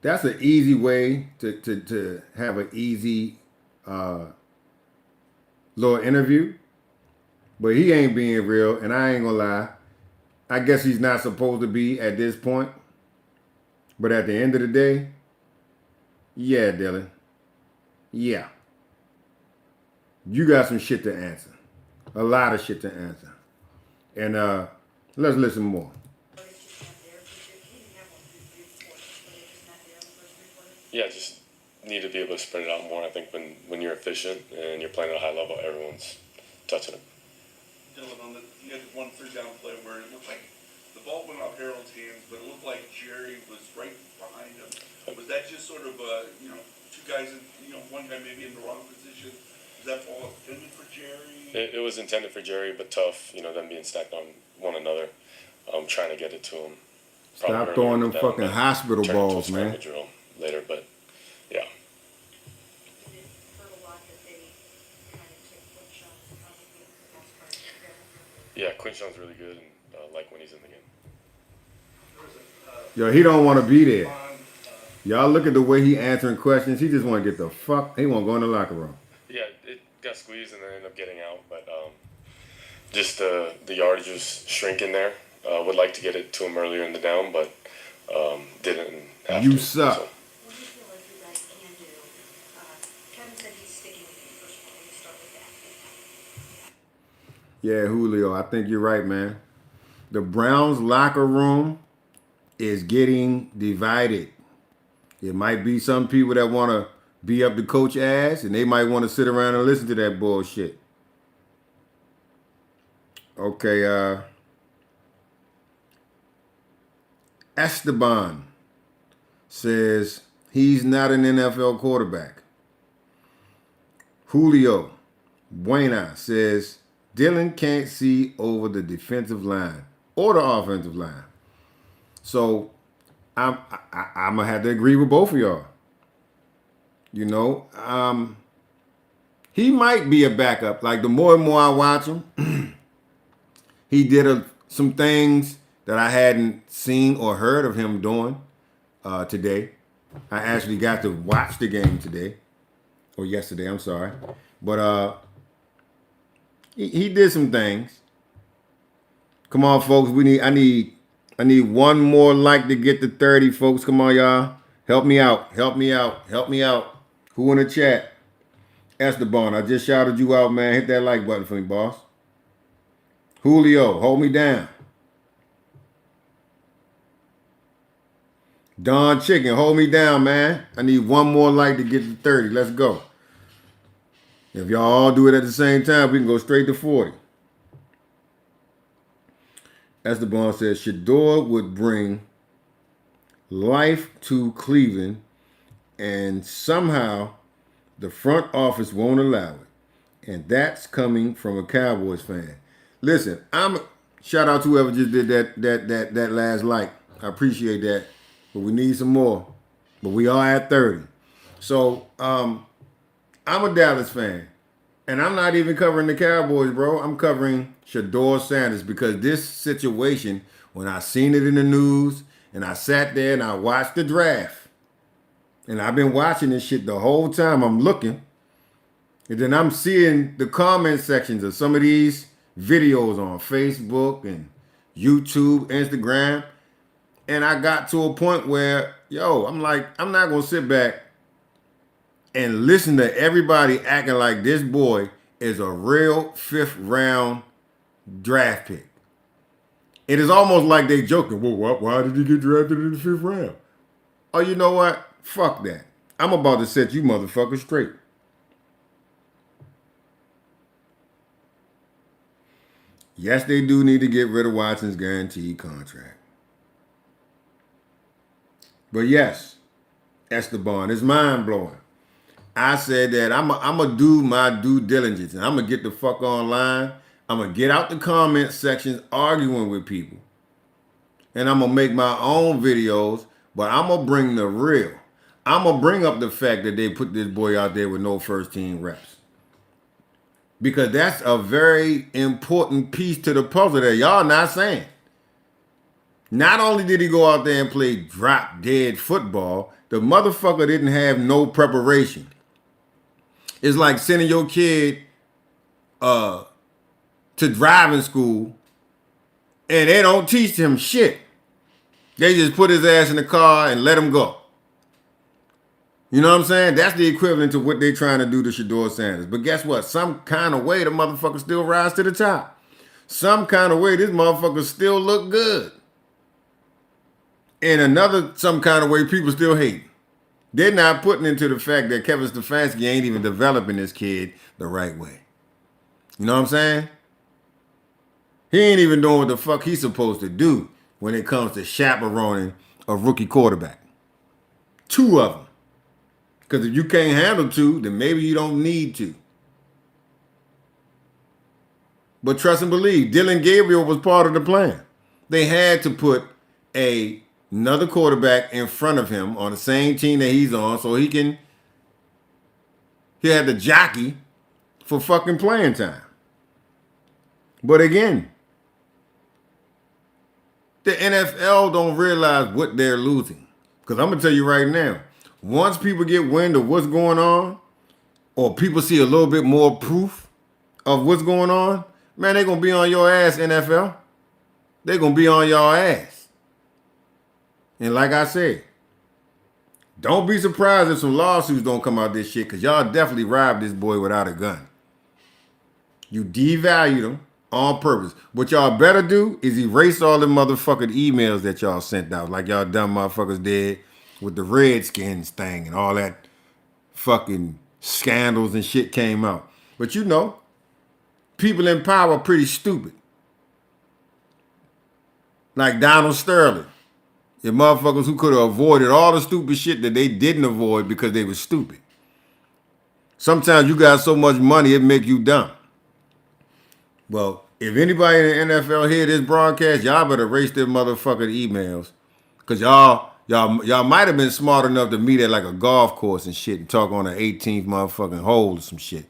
that's an easy way to have an easy little interview. But he ain't being real, and I ain't gonna lie. I guess he's not supposed to be at this point. But at the end of the day, yeah, Dylan. Yeah. You got some shit to answer. A lot of shit to answer. And let's listen more. Yeah, just need to be able to spread it out more. I think when you're efficient and you're playing at a high level, everyone's touching it. Dylan, you had one third down play where it looked like the ball went off Harold's hands, but it looked like Jerry was right behind him. Was that just sort of, two guys, one guy maybe in the wrong position? Was that ball intended for Jerry? It was intended for Jerry, but tough, them being stacked on one another, trying to get it to him. Stop throwing them fucking hospital balls, man. Drill later, but yeah. Yeah, Quinshon's really good, and like when he's in the game. Yo, he don't want to be there. Y'all look at the way he answering questions. He just want to get the fuck. He want to go in the locker room. Yeah, it got squeezed and then ended up getting out, but just the yardage was shrinking there. Would like to get it to him earlier in the down, but didn't have You to, suck. So. Kevin said he's sticking with you, first of all. We start with that. Yeah, Julio, I think you're right, man. The Browns locker room is getting divided. It might be some people that want to be up the coach ass, and they might want to sit around and listen to that bullshit. Okay, Esteban says he's not an NFL quarterback. Julio Buena says Dylan can't see over the defensive line or the offensive line. So I'm gonna have to agree with both of y'all. You know, he might be a backup. Like the more and more I watch him, he did some things that I hadn't seen or heard of him doing today. I actually got to watch the game today, or yesterday. I'm sorry, but he did some things. Come on, folks. I need one more like to get to 30, folks. Come on, y'all. Help me out. Help me out. Help me out. Who in the chat? Esteban, I just shouted you out, man. Hit that like button for me, boss. Julio, hold me down. Don Chicken, hold me down, man. I need one more like to get to 30. Let's go. If y'all all do it at the same time, we can go straight to 40. Esteban says Shador would bring life to Cleveland, and somehow the front office won't allow it. And that's coming from a Cowboys fan. Listen, shout out to whoever just did that last like. I appreciate that. But we need some more. But we are at 30. So I'm a Dallas fan. And I'm not even covering the Cowboys, bro. I'm covering Shador Sanders because this situation, when I seen it in the news and I sat there and I watched the draft, and I've been watching this shit the whole time I'm looking, and then I'm seeing the comment sections of some of these videos on Facebook and YouTube, Instagram, and I got to a point where, I'm like, I'm not going to sit back and listen to everybody acting like this boy is a real 5th round draft pick. It is almost like they joking. Well, why did he get drafted in the 5th round? Oh, you know what? Fuck that. I'm about to set you motherfuckers straight. Yes, they do need to get rid of Watson's guaranteed contract. But yes, Esteban, it's mind-blowing. I said that I'm going to do my due diligence, and I'm going to get the fuck online. I'm going to get out the comment sections arguing with people. And I'm going to make my own videos, but I'm going to bring the real. I'm going to bring up the fact that they put this boy out there with no first-team reps. Because that's a very important piece to the puzzle that y'all not saying. Not only did he go out there and play drop-dead football, the motherfucker didn't have no preparation. It's like sending your kid to driving school and they don't teach him shit. They just put his ass in the car and let him go. You know what I'm saying? That's the equivalent to what they're trying to do to Shador Sanders. But guess what? Some kind of way the motherfucker still rise to the top. Some kind of way this motherfucker still look good. And some kind of way people still hate. They're not putting into the fact that Kevin Stefanski ain't even developing this kid the right way. You know what I'm saying? He ain't even doing what the fuck he's supposed to do when it comes to chaperoning a rookie quarterback. 2 of them. Because if you can't handle 2, then maybe you don't need to. But trust and believe, Dylan Gabriel was part of the plan. They had to put another quarterback in front of him on the same team that he's on so he had the jockey for fucking playing time. But again, the NFL don't realize what they're losing. Because I'm going to tell you right now, once people get wind of what's going on, or people see a little bit more proof of what's going on, man, they're going to be on your ass, NFL. They're going to be on your ass. And like I said, Don't be surprised if some lawsuits don't come out this shit, because y'all definitely robbed this boy without a gun. You devalued him on purpose. What y'all better do is erase all the motherfucking emails that y'all sent out, like y'all dumb motherfuckers did with the Redskins thing and all that fucking scandals and shit came out. But you know, people in power are pretty stupid. Like Donald Sterling. The motherfuckers who could have avoided all the stupid shit that they didn't avoid because they were stupid. Sometimes you got so much money, it make you dumb. Well, if anybody in the NFL hear this broadcast, y'all better erase their motherfucking emails. Cause y'all might have been smart enough to meet at like a golf course and shit and talk on an 18th motherfucking hole or some shit.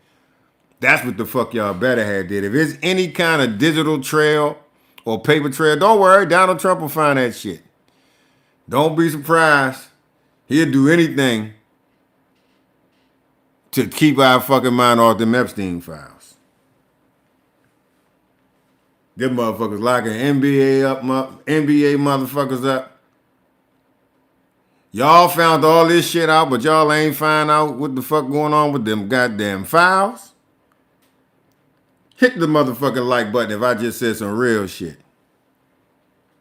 That's what the fuck y'all better have did. If it's any kind of digital trail or paper trail, don't worry, Donald Trump will find that shit. Don't be surprised. He'll do anything to keep our fucking mind off them Epstein files. Them motherfuckers locking NBA motherfuckers up. Y'all found all this shit out, but y'all ain't find out what the fuck going on with them goddamn files. Hit the motherfucking like button if I just said some real shit.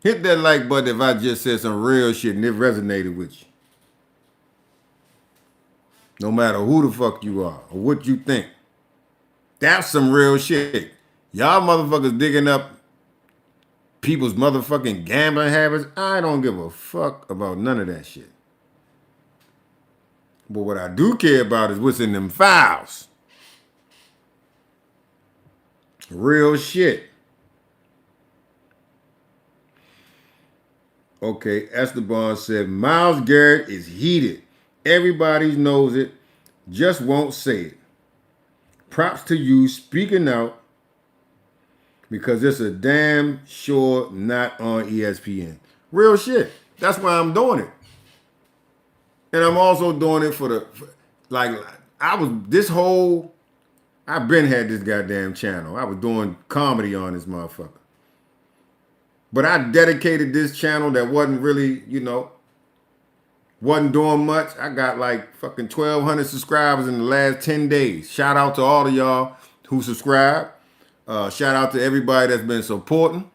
Hit that like button if I just said some real shit and it resonated with you. No matter who the fuck you are or what you think. That's some real shit. Y'all motherfuckers digging up people's motherfucking gambling habits. I don't give a fuck about none of that shit. But what I do care about is what's in them files. Real shit. Okay, Esteban said, Myles Garrett is heated. Everybody knows it, just won't say it. Props to you speaking out because it's a damn sure not on ESPN. Real shit. That's why I'm doing it. And I'm also doing it I've been had this goddamn channel. I was doing comedy on this motherfucker. But I dedicated this channel that wasn't really, wasn't doing much. I got like fucking 1,200 subscribers in the last 10 days. Shout out to all of y'all who subscribe. Shout out to everybody that's been supporting.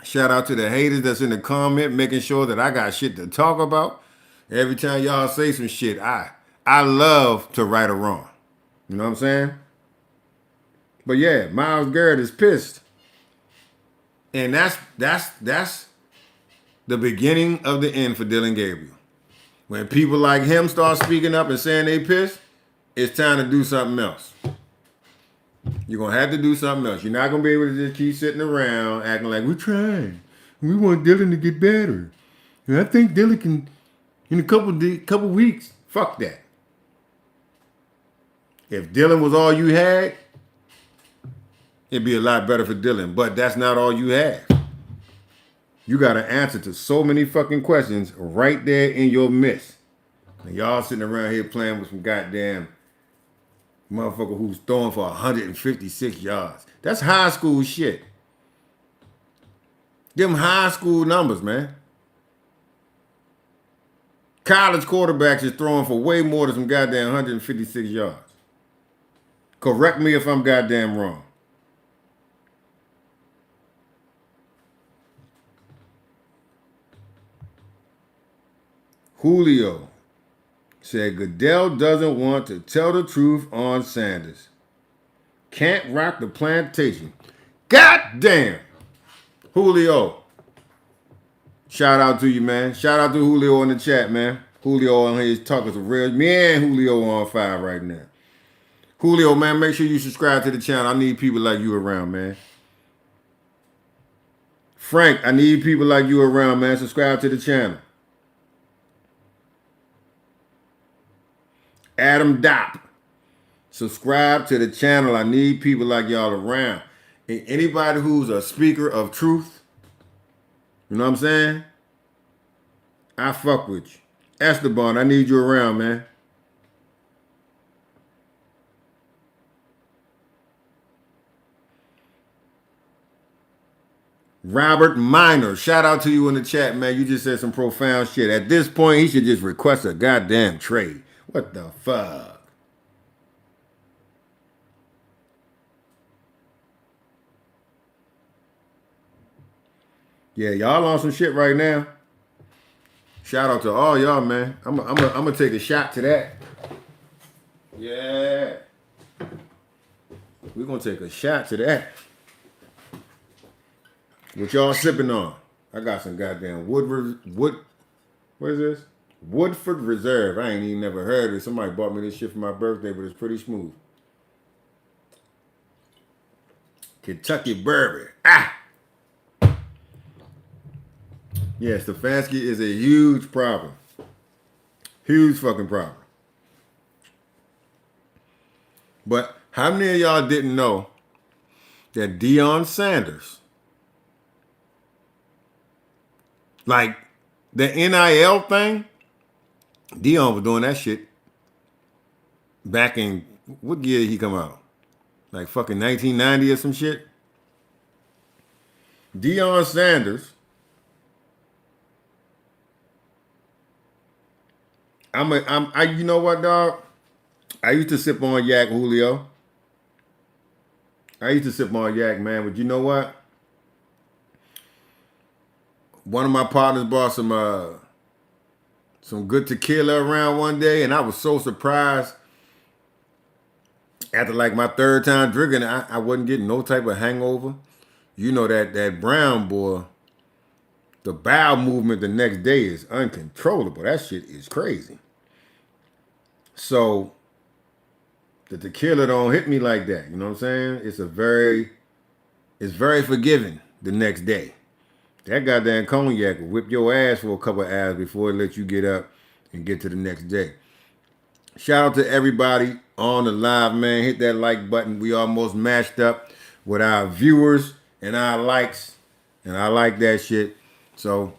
Shout out to the haters that's in the comment, making sure that I got shit to talk about. Every time y'all say some shit, I love to right or wrong. You know what I'm saying? But yeah, Myles Garrett is pissed. And that's the beginning of the end for Dylan Gabriel. When people like him start speaking up and saying they pissed, it's time to do something else. You're going to have to do something else. You're not going to be able to just keep sitting around acting like we're trying. We want Dylan to get better. And I think Dylan can, in a couple weeks, fuck that. If Dylan was all you had, it'd be a lot better for Dylan. But that's not all you have. You got an answer to so many fucking questions right there in your midst. And y'all sitting around here playing with some goddamn motherfucker who's throwing for 156 yards. That's high school shit. Them high school numbers, man. College quarterbacks is throwing for way more than some goddamn 156 yards. Correct me if I'm goddamn wrong. Julio said Goodell doesn't want to tell the truth on Sanders. Can't rock the plantation. God damn. Julio. Shout out to you, man. Shout out to Julio in the chat, man. Julio on here is talking some real. Me and Julio on fire right now. Julio, man, make sure you subscribe to the channel. I need people like you around, man. Frank, I need people like you around, man. Subscribe to the channel. Adam Dopp, subscribe to the channel. I need people like y'all around. And anybody who's a speaker of truth, you know what I'm saying? I fuck with you. Esteban, I need you around, man. Robert Minor, shout out to you in the chat, man. You just said some profound shit. At this point, he should just request a goddamn trade. What the fuck? Yeah, y'all on some shit right now. Shout out to all y'all, man. I'm gonna take a shot to that. Yeah. We're gonna take a shot to that. What y'all sipping on? I got some goddamn what is this? Woodford Reserve. I ain't even never heard of it. Somebody bought me this shit for my birthday, but it's pretty smooth. Kentucky bourbon. Ah! Yeah, Stefanski is a huge problem. Huge fucking problem. But how many of y'all didn't know that Deion Sanders, like the NIL thing, Deion was doing that shit back in, what year did he come out? Like fucking 1990 or some shit? Deion Sanders, you know what, dog? I used to sip on yak, Julio. I used to sip on yak, man, but you know what? One of my partners brought some good tequila around one day, and I was so surprised. After like my third time drinking, I wasn't getting no type of hangover. You know that brown boy, the bowel movement the next day is uncontrollable. That shit is crazy. So the tequila don't hit me like that. You know what I'm saying? It's very forgiving the next day. That goddamn cognac will whip your ass for a couple of hours before it lets you get up and get to the next day. Shout out to everybody on the live, man. Hit that like button. We almost matched up with our viewers and our likes. And I like that shit. So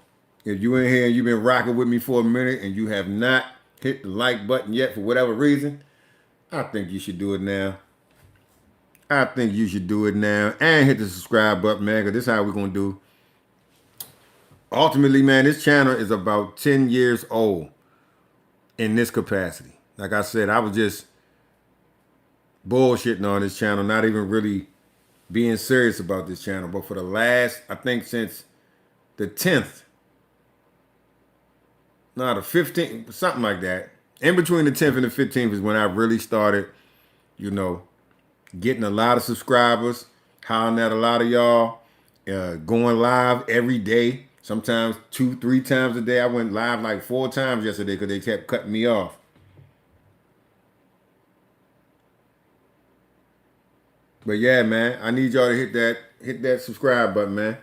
if you in here and you've been rocking with me for a minute and you have not hit the like button yet for whatever reason, I think you should do it now. I think you should do it now. And hit the subscribe button, man, because this is how we're going to do. Ultimately, man, this channel is about 10 years old in this capacity. Like I said, I was just bullshitting on this channel, not even really being serious about this channel. But for the last, I think since the 10th, the 15th, something like that. In between the 10th and the 15th is when I really started, you know, getting a lot of subscribers, hollering at a lot of y'all, going live every day. Sometimes 2-3 times a day. I went live like 4 times yesterday because they kept cutting me off. But yeah, man, I need y'all to hit that subscribe button, man.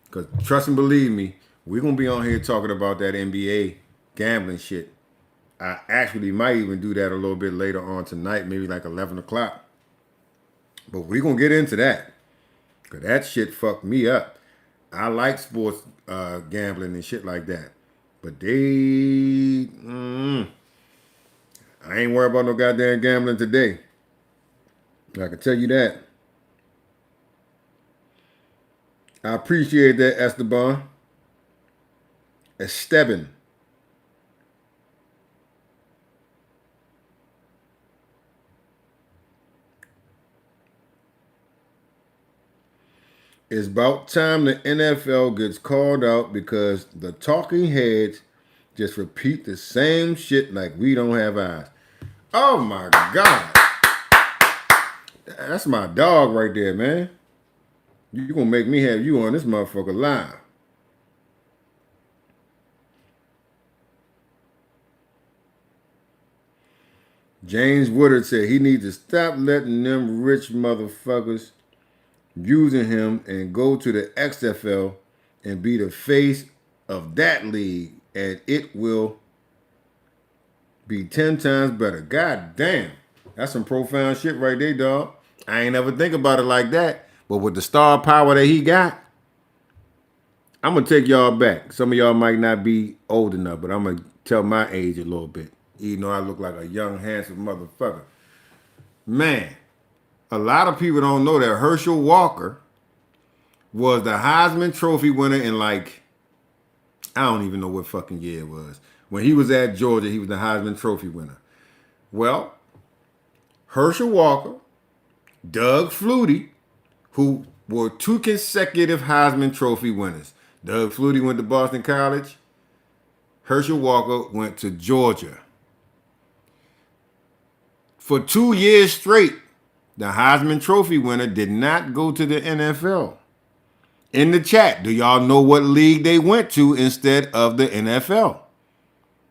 Because trust and believe me, we're going to be on here talking about that NBA gambling shit. I actually might even do that a little bit later on tonight, maybe like 11 o'clock. But we're going to get into that. Because that shit fucked me up. I like sports gambling and shit like that. But I ain't worried about no goddamn gambling today. I can tell you that. I appreciate that, Esteban. It's about time the NFL gets called out because the talking heads just repeat the same shit like we don't have eyes. Oh my God. That's my dog right there, man. You gonna make me have you on this motherfucker live. James Woodard said he needs to stop letting them rich motherfuckers using him and go to the XFL and be the face of that league, and it will be 10 times better. God damn. That's some profound shit right there, dog. I ain't ever think about it like that. But with the star power that he got, I'm going to take y'all back. Some of y'all might not be old enough, but I'm going to tell my age a little bit. Even though I look like a young, handsome motherfucker. Man, a lot of people don't know that Herschel Walker was the Heisman Trophy winner in like, I don't even know what fucking year it was. When he was at Georgia, he was the Heisman Trophy winner. Well, Herschel Walker, Doug Flutie, who were 2 consecutive Heisman Trophy winners. Doug Flutie went to Boston College. Herschel Walker went to Georgia. For 2 years straight, the Heisman Trophy winner did not go to the NFL. In the chat, do y'all know what league they went to instead of the NFL?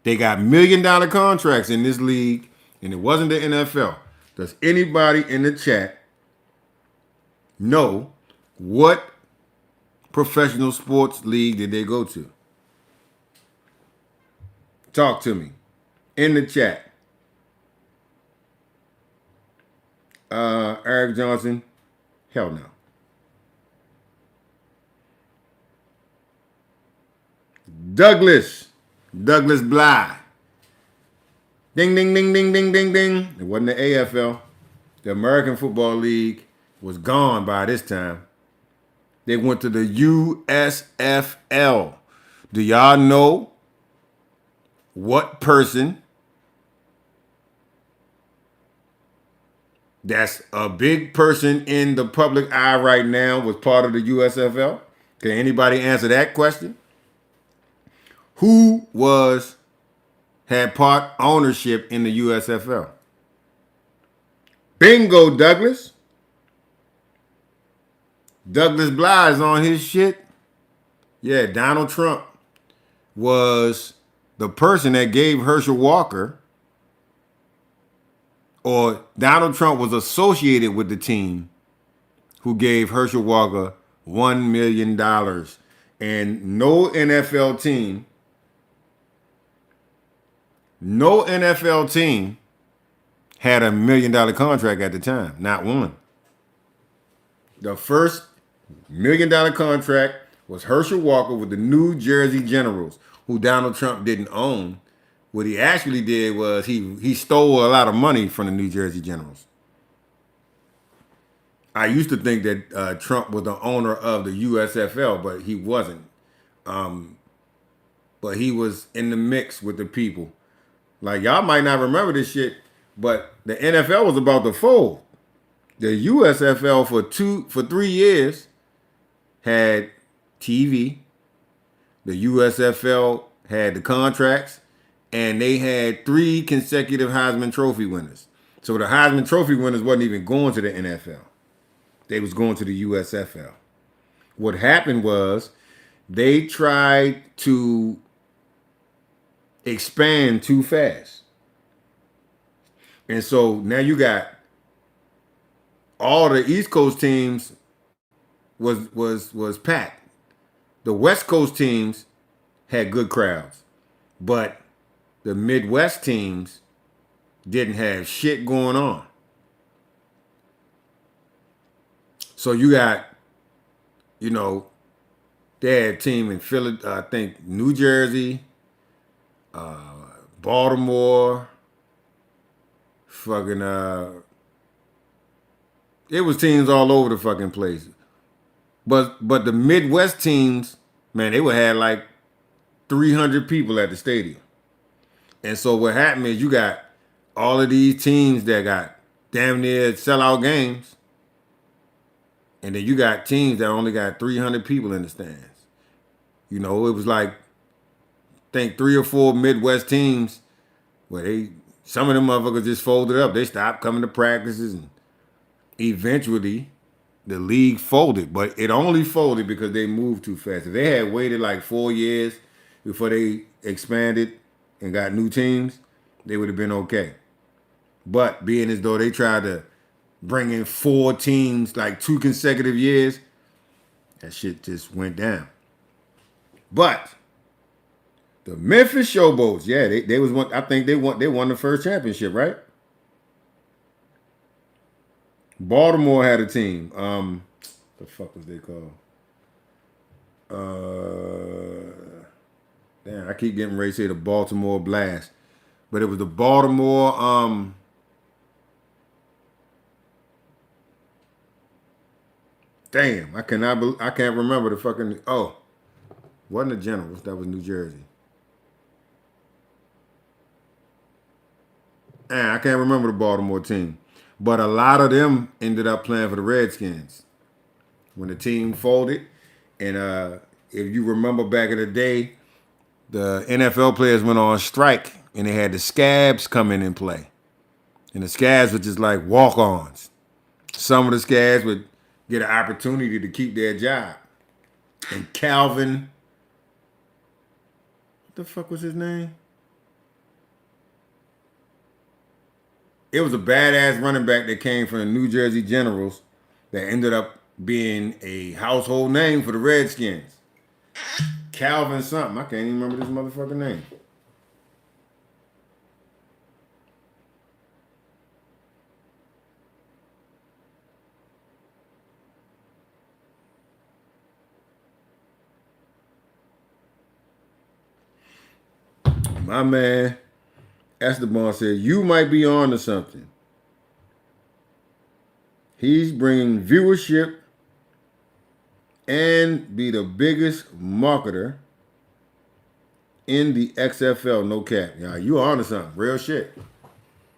They got $1 million contracts in this league, and it wasn't the NFL. Does anybody in the chat know what professional sports league did they go to? Talk to me in the chat. Eric Johnson, hell no. Douglas Bly. Ding, ding, ding, ding, ding, ding, ding. It wasn't the AFL. The American Football League was gone by this time. They went to the USFL. Do y'all know what person that's a big person in the public eye right now was part of the USFL? Can anybody answer that question? Who had part ownership in the USFL? Bingo, Douglas. Douglas Bly is on his shit. Yeah, Donald Trump was the person that gave Herschel Walker, or Donald Trump was associated with the team who gave Herschel Walker $1 million. And no NFL team had a $1 million contract at the time. Not one. The first $1 million contract was Herschel Walker with the New Jersey Generals, who Donald Trump didn't own. What he actually did was he stole a lot of money from the New Jersey Generals. I used to think that Trump was the owner of the USFL, but he wasn't. But he was in the mix with the people. Like, y'all might not remember this shit, but the NFL was about to fold. The USFL for 3 years had TV. The USFL had the contracts, and they had 3 consecutive Heisman Trophy winners. So the Heisman Trophy winners wasn't even going to the NFL. They was going to the USFL. What happened was they tried to expand too fast. And so now you got all the East Coast teams was packed. The West Coast teams had good crowds, but the Midwest teams didn't have shit going on. So you got, they had a team in Philadelphia, I think New Jersey, Baltimore, fucking it was teams all over the fucking place. But the Midwest teams, man, they would have like 300 people at the stadium. And so what happened is you got all of these teams that got damn near sellout games. And then you got teams that only got 300 people in the stands. It was like, I think 3 or 4 Midwest teams where some of them motherfuckers just folded up. They stopped coming to practices, and eventually the league folded. But it only folded because they moved too fast. If they had waited like 4 years before they expanded and got new teams, they would have been okay. But being as though they tried to bring in 4 teams like 2 consecutive years, that shit just went down. But the Memphis Showboats, yeah, they was one. I think they won the first championship, right? Baltimore had a team. The fuck was they called? Damn, I keep getting ready to say the Baltimore Blast, but it was the Baltimore. Damn, I can't remember the fucking. Oh, wasn't the Generals? That was New Jersey. And I can't remember the Baltimore team, but a lot of them ended up playing for the Redskins when the team folded. And if you remember back in the day, the NFL players went on strike, and they had the scabs come in and play. And the scabs were just like walk-ons. Some of the scabs would get an opportunity to keep their job. And Calvin, what the fuck was his name? It was a badass running back that came from the New Jersey Generals that ended up being a household name for the Redskins. Calvin something. I can't even remember this motherfucking name. My man Esteban said, you might be on to something. He's bringing viewership and be the biggest marketer in the XFL, no cap. Yeah, you on to something, real shit.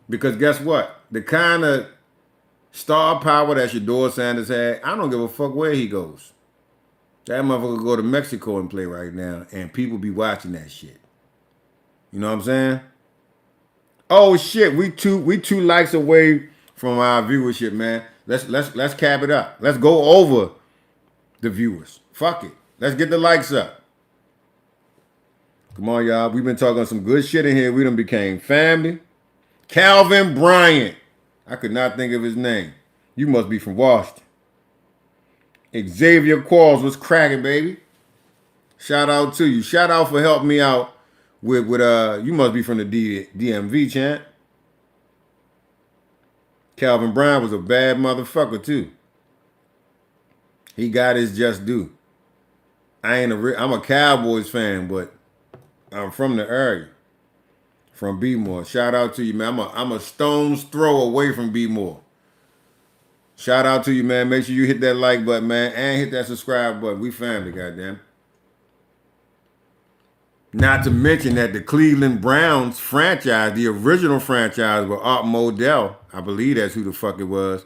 Because guess what? The kind of star power that Shador Sanders had, I don't give a fuck where he goes. That motherfucker go to Mexico and play right now, and people be watching that shit. You know what I'm saying? Oh shit, we two likes away from our viewership, man. Let's cap it up. Let's go over the viewers. Fuck it. Let's get the likes up. Come on, y'all. We've been talking some good shit in here. We done became family. Calvin Bryant. I could not think of his name. You must be from Washington. Xavier Qualls was cracking, baby. Shout out to you. Shout out for helping me out with you must be from the DMV, champ. Calvin Bryant was a bad motherfucker too. He got his just due. I'm a Cowboys fan, but I'm from the area. From B-More. Shout out to you, man. I'm a stone's throw away from B-More. Shout out to you, man. Make sure you hit that like button, man, and hit that subscribe button. We family, goddamn. Not to mention that the Cleveland Browns franchise, the original franchise with Art Modell, I believe that's who the fuck it was,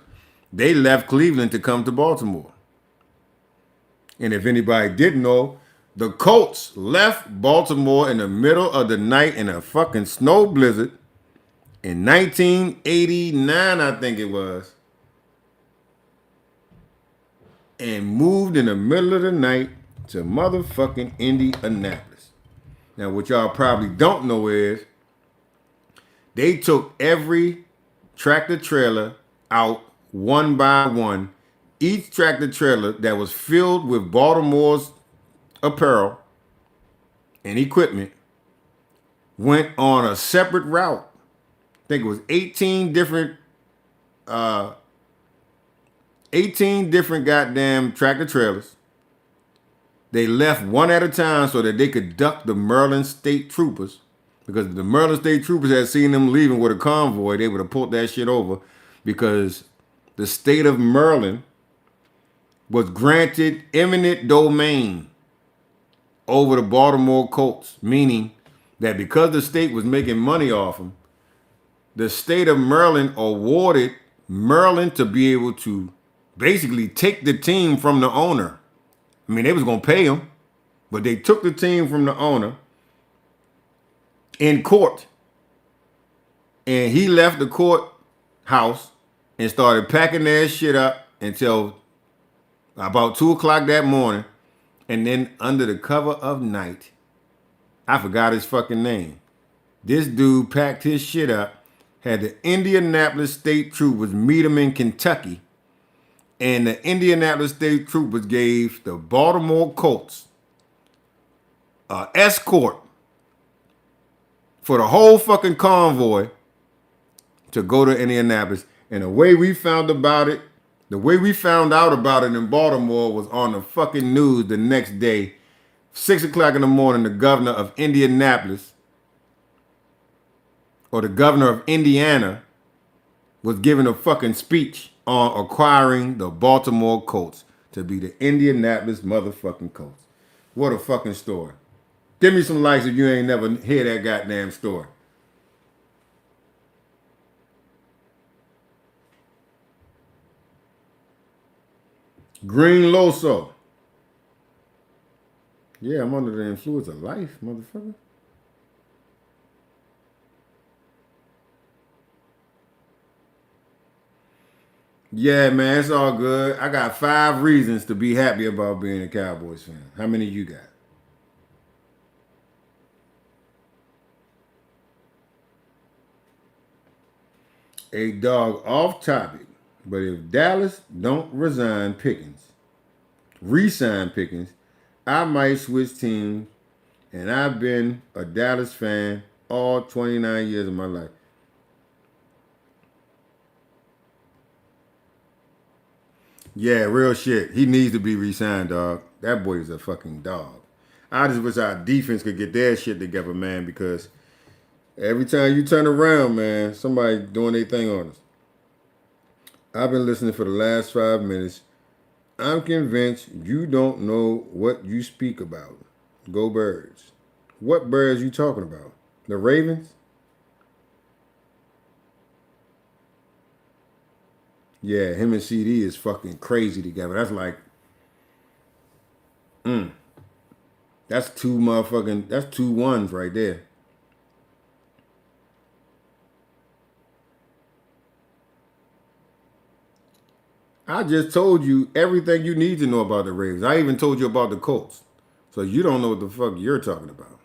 they left Cleveland to come to Baltimore. And if anybody didn't know, the Colts left Baltimore in the middle of the night in a fucking snow blizzard in 1989, I think it was, and moved in the middle of the night to motherfucking Indianapolis. Now, what y'all probably don't know is they took every tractor trailer out one by one. Each tractor trailer that was filled with Baltimore's apparel and equipment went on a separate route. I think it was 18 different goddamn tractor trailers. They left one at a time so that they could duck the Maryland State Troopers. Because if the Maryland State Troopers had seen them leaving with a convoy, they would have pulled that shit over. Because the state of Maryland was granted eminent domain over the Baltimore Colts. Meaning that because the state was making money off them, the state of Maryland awarded Maryland to be able to basically take the team from the owner. I mean, they was going to pay him, but they took the team from the owner in court. And he left the courthouse and started packing their shit up until about 2 o'clock that morning. And then under the cover of night, I forgot his fucking name. This dude packed his shit up, had the Indianapolis State Troopers meet him in Kentucky. And the Indianapolis State Troopers gave the Baltimore Colts an escort for the whole fucking convoy to go to Indianapolis. And the way we found out about it in Baltimore was on the fucking news the next day. 6 o'clock in the morning, the governor of Indianapolis, or the governor of Indiana, was giving a fucking speech on acquiring the Baltimore Colts. to be the Indianapolis motherfucking Colts. What a fucking story. Give me some likes if you ain't never hear that goddamn story. Green Loso. Yeah, I'm under the influence of life, motherfucker. Yeah, man, it's all good. I got 5 reasons to be happy about being a Cowboys fan. How many you got? A dog off topic, but if Dallas don't re-sign Pickens, I might switch teams, and I've been a Dallas fan all 29 years of my life. Yeah, real shit. He needs to be re-signed, dog. That boy is a fucking dog. I just wish our defense could get their shit together, man, because every time you turn around, man, somebody doing their thing on us. I've been listening for the last 5 minutes. I'm convinced you don't know what you speak about. Go Birds. What birds you talking about? The Ravens? Yeah, him and CD is fucking crazy together. That's like, that's that's 2 ones right there. I just told you everything you need to know about the Ravens. I even told you about the Colts. So you don't know what the fuck you're talking about.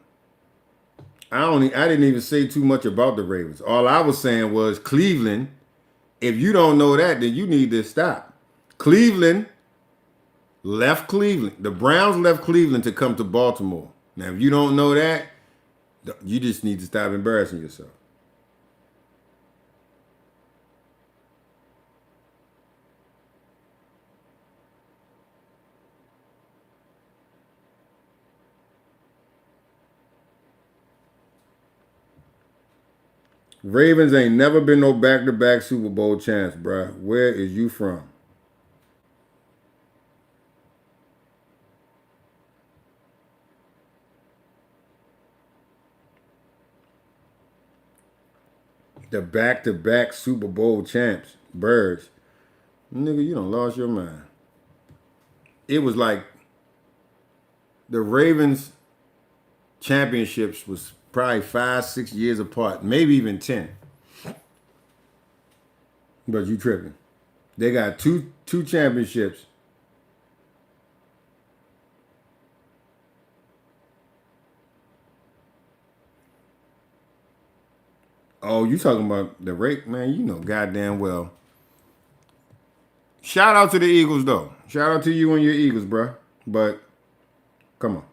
I didn't even say too much about the Ravens. All I was saying was Cleveland. If you don't know that, then you need to stop. Cleveland left Cleveland. The Browns left Cleveland to come to Baltimore. Now, if you don't know that, you just need to stop embarrassing yourself. Ravens ain't never been no back-to-back Super Bowl champs, bruh. Where is you from? The back-to-back Super Bowl champs, Birds. Nigga, you done lost your mind. It was like the Ravens championships was probably 5-6 years apart, maybe even 10. But you tripping. They got two championships. Oh, you talking about the rate, man? You know goddamn well. Shout out to the Eagles, though. Shout out to you and your Eagles, bruh. But come on.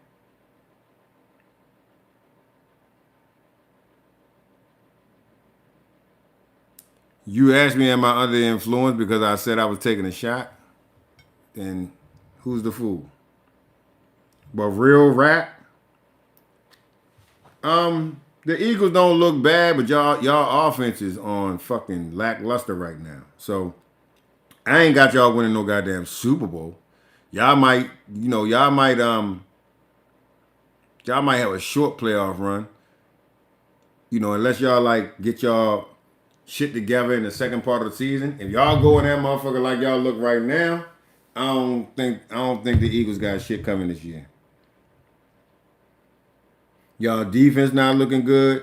You asked me, am I under the influence because I said I was taking a shot? Then who's the fool? But real rap. The Eagles don't look bad, but y'all offense is on fucking lackluster right now. So I ain't got y'all winning no goddamn Super Bowl. Y'all might have a short playoff run. You know, unless y'all like get y'all shit together in the second part of the season. If y'all go in that motherfucker like y'all look right now, I don't think the Eagles got shit coming this year. Y'all defense not looking good.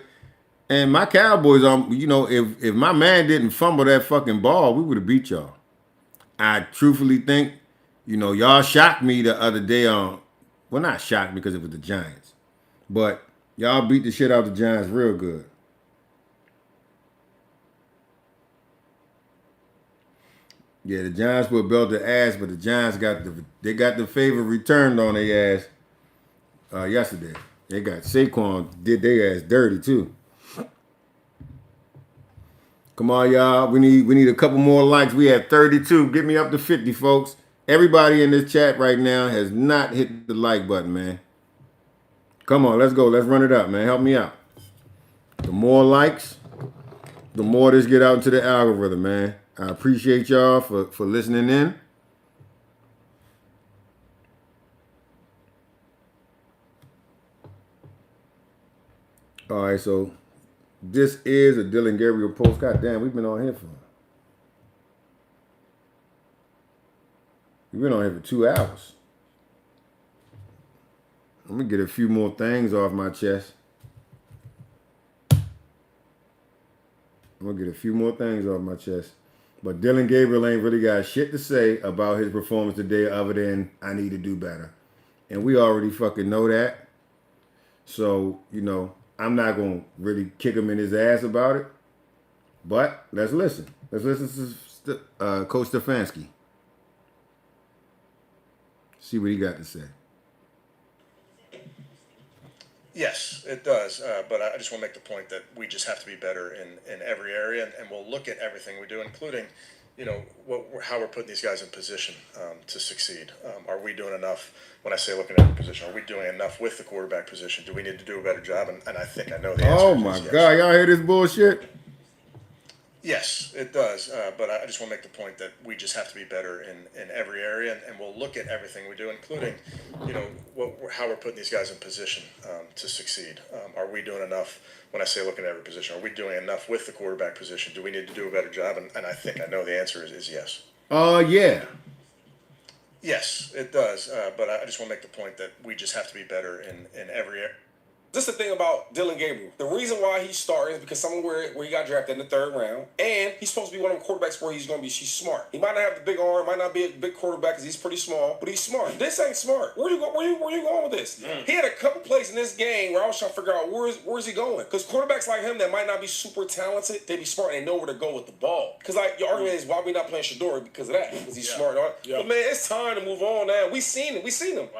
And my Cowboys, if my man didn't fumble that fucking ball, we would have beat y'all. I truthfully think, y'all shocked me the other day on, well, not shocked me because it was the Giants, but y'all beat the shit out of the Giants real good. Yeah, the Giants put belt to ass, but the Giants got the favor returned on their ass yesterday. They got Saquon did their ass dirty too. Come on, y'all. We need a couple more likes. We have 32. Get me up to 50, folks. Everybody in this chat right now has not hit the like button, man. Come on, let's go. Let's run it up, man. Help me out. The more likes, the more this get out into the algorithm, man. I appreciate y'all for listening in. All right, so this is a Dylan Gabriel post. God damn, we've been on here for 2 hours. I'm gonna get a few more things off my chest. But Dylan Gabriel ain't really got shit to say about his performance today other than I need to do better. And we already fucking know that. So, I'm not going to really kick him in his ass about it. But let's listen. Let's listen to Coach Stefanski. See what he got to say. Yes, it does. But I just want to make the point that we just have to be better in every area, and we'll look at everything we do, including, how we're putting these guys in position to succeed. Are we doing enough? When I say looking at every position, are we doing enough with the quarterback position? Do we need to do a better job? And I think I know the answer. Oh my God, y'all hear this bullshit? Yes, it does. But I just want to make the point that we just have to be better in every area, and we'll look at everything we do, including, how we're putting these guys in position to succeed. Are we doing enough? When I say looking at every position, are we doing enough with the quarterback position? Do we need to do a better job? And I think I know the answer is yes. Yeah. Yes, it does. But I just want to make the point that we just have to be better in every area. This is the thing about Dylan Gabriel. The reason why he's starting is because somewhere where he got drafted in the 3rd round, and he's supposed to be one of them quarterbacks where he's smart. He might not have the big arm, might not be a big quarterback because he's pretty small, but he's smart. This ain't smart. Where you going with this? He had a couple plays in this game where I was trying to figure out where's he going? Because quarterbacks like him that might not be super talented, they be smart and they know where to go with the ball. Because your argument is why we not playing Shador because of that, because he's smart. Yeah. But man, it's time to move on now. We seen him. Wow.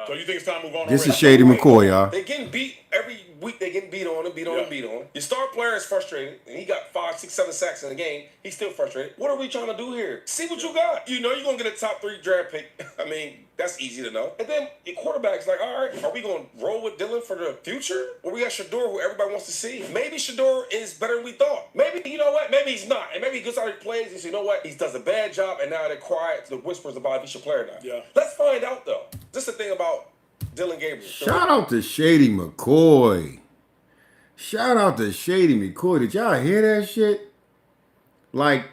So you think it's time to move on? This is Shady McCoy, y'all. They getting beat every week. They getting beat on him. Your star player is frustrated, and he got 5, 6, 7 sacks in the game. He's still frustrated. What are we trying to do here? See what you got. You're gonna get a top 3 draft pick. I mean, that's easy to know. And then your quarterback's like, all right, are we gonna roll with Dylan for the future? Or we got Shador, who everybody wants to see. Maybe Shador is better than we thought. Maybe maybe he's not. And maybe he gets out, he plays, and he he does a bad job, and now they're quiet. The whispers about if he should play or not. Yeah. Let's find out though. This is the thing about Dylan Gabriel. Shout out to Shady McCoy. Did y'all hear that shit? Like,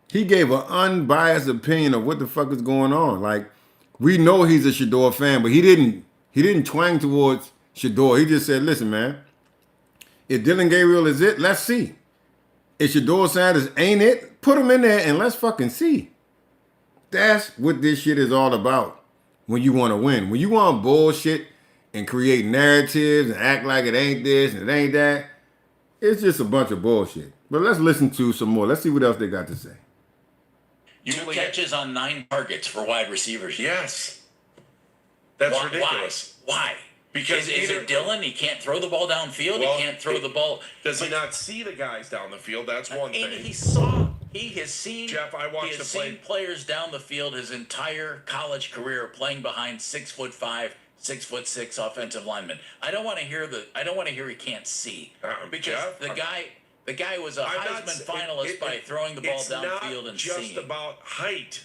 he gave an unbiased opinion of what the fuck is going on. Like, we know he's a Shador fan, but he didn't twang towards Shador. He just said, listen, man, if Dylan Gabriel is it, let's see. If Shador Sanders ain't it, put him in there and let's fucking see. That's what this shit is all about when you want to win. When you want bullshit and create narratives and act like it ain't this and it ain't that, it's just a bunch of bullshit. But let's listen to some more. Let's see what else they got to say. 2 catches on 9 targets for wide receivers. Yes. That's ridiculous. Why? Because is it Dylan? He can't throw the ball downfield. He can't throw the ball. Does he not see the guys down the field? That's one thing. He has seen. Jeff, I watched seen players down the field his entire college career playing behind 6'5", 6'6" offensive linemen. I don't want to hear he can't see because Jeff, the guy was a Heisman finalist by throwing the ball downfield and seeing. It's not just about height.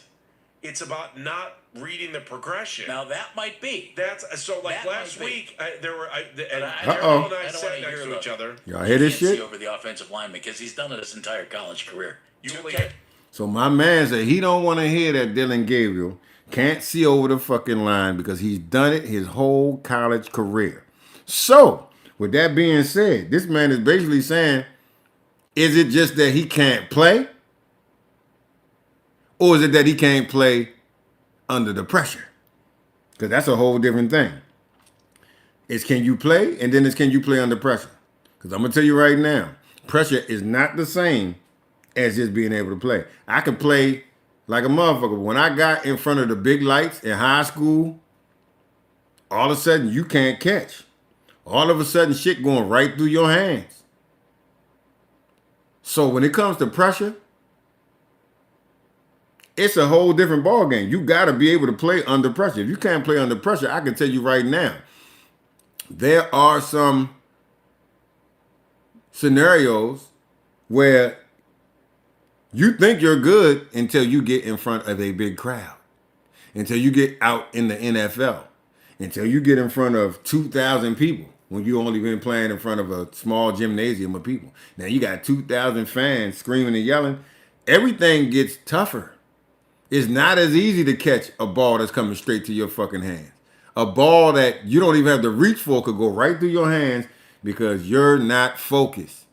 It's about not reading the progression. Now that might be. That's so. Like last week, there were. And I sat next to each other. Y'all hear this shit? See over the offensive lineman because he's done it his entire college career. So my man said he don't want to hear that Dylan Gabriel can't see over the fucking line because he's done it his whole college career. So, with that being said, this man is basically saying, is it just that he can't play? Or is it that he can't play under the pressure? Because that's a whole different thing. It's can you play, and then it's can you play under pressure? Because I'm going to tell you right now, pressure is not the same as just being able to play. I could play like a motherfucker. When I got in front of the big lights in high school, all of a sudden you can't catch. All of a sudden shit going right through your hands. So when it comes to pressure, it's a whole different ball game. You got to be able to play under pressure. If you can't play under pressure, I can tell you right now, there are some scenarios where you think you're good until you get in front of a big crowd, until you get out in the NFL, until you get in front of 2,000 people. when you only been playing in front of a small gymnasium of people. Now you got 2,000 fans screaming and yelling. Everything gets tougher. It's not as easy to catch a ball that's coming straight to your fucking hands. A ball that you don't even have to reach for could go right through your hands because you're not focused.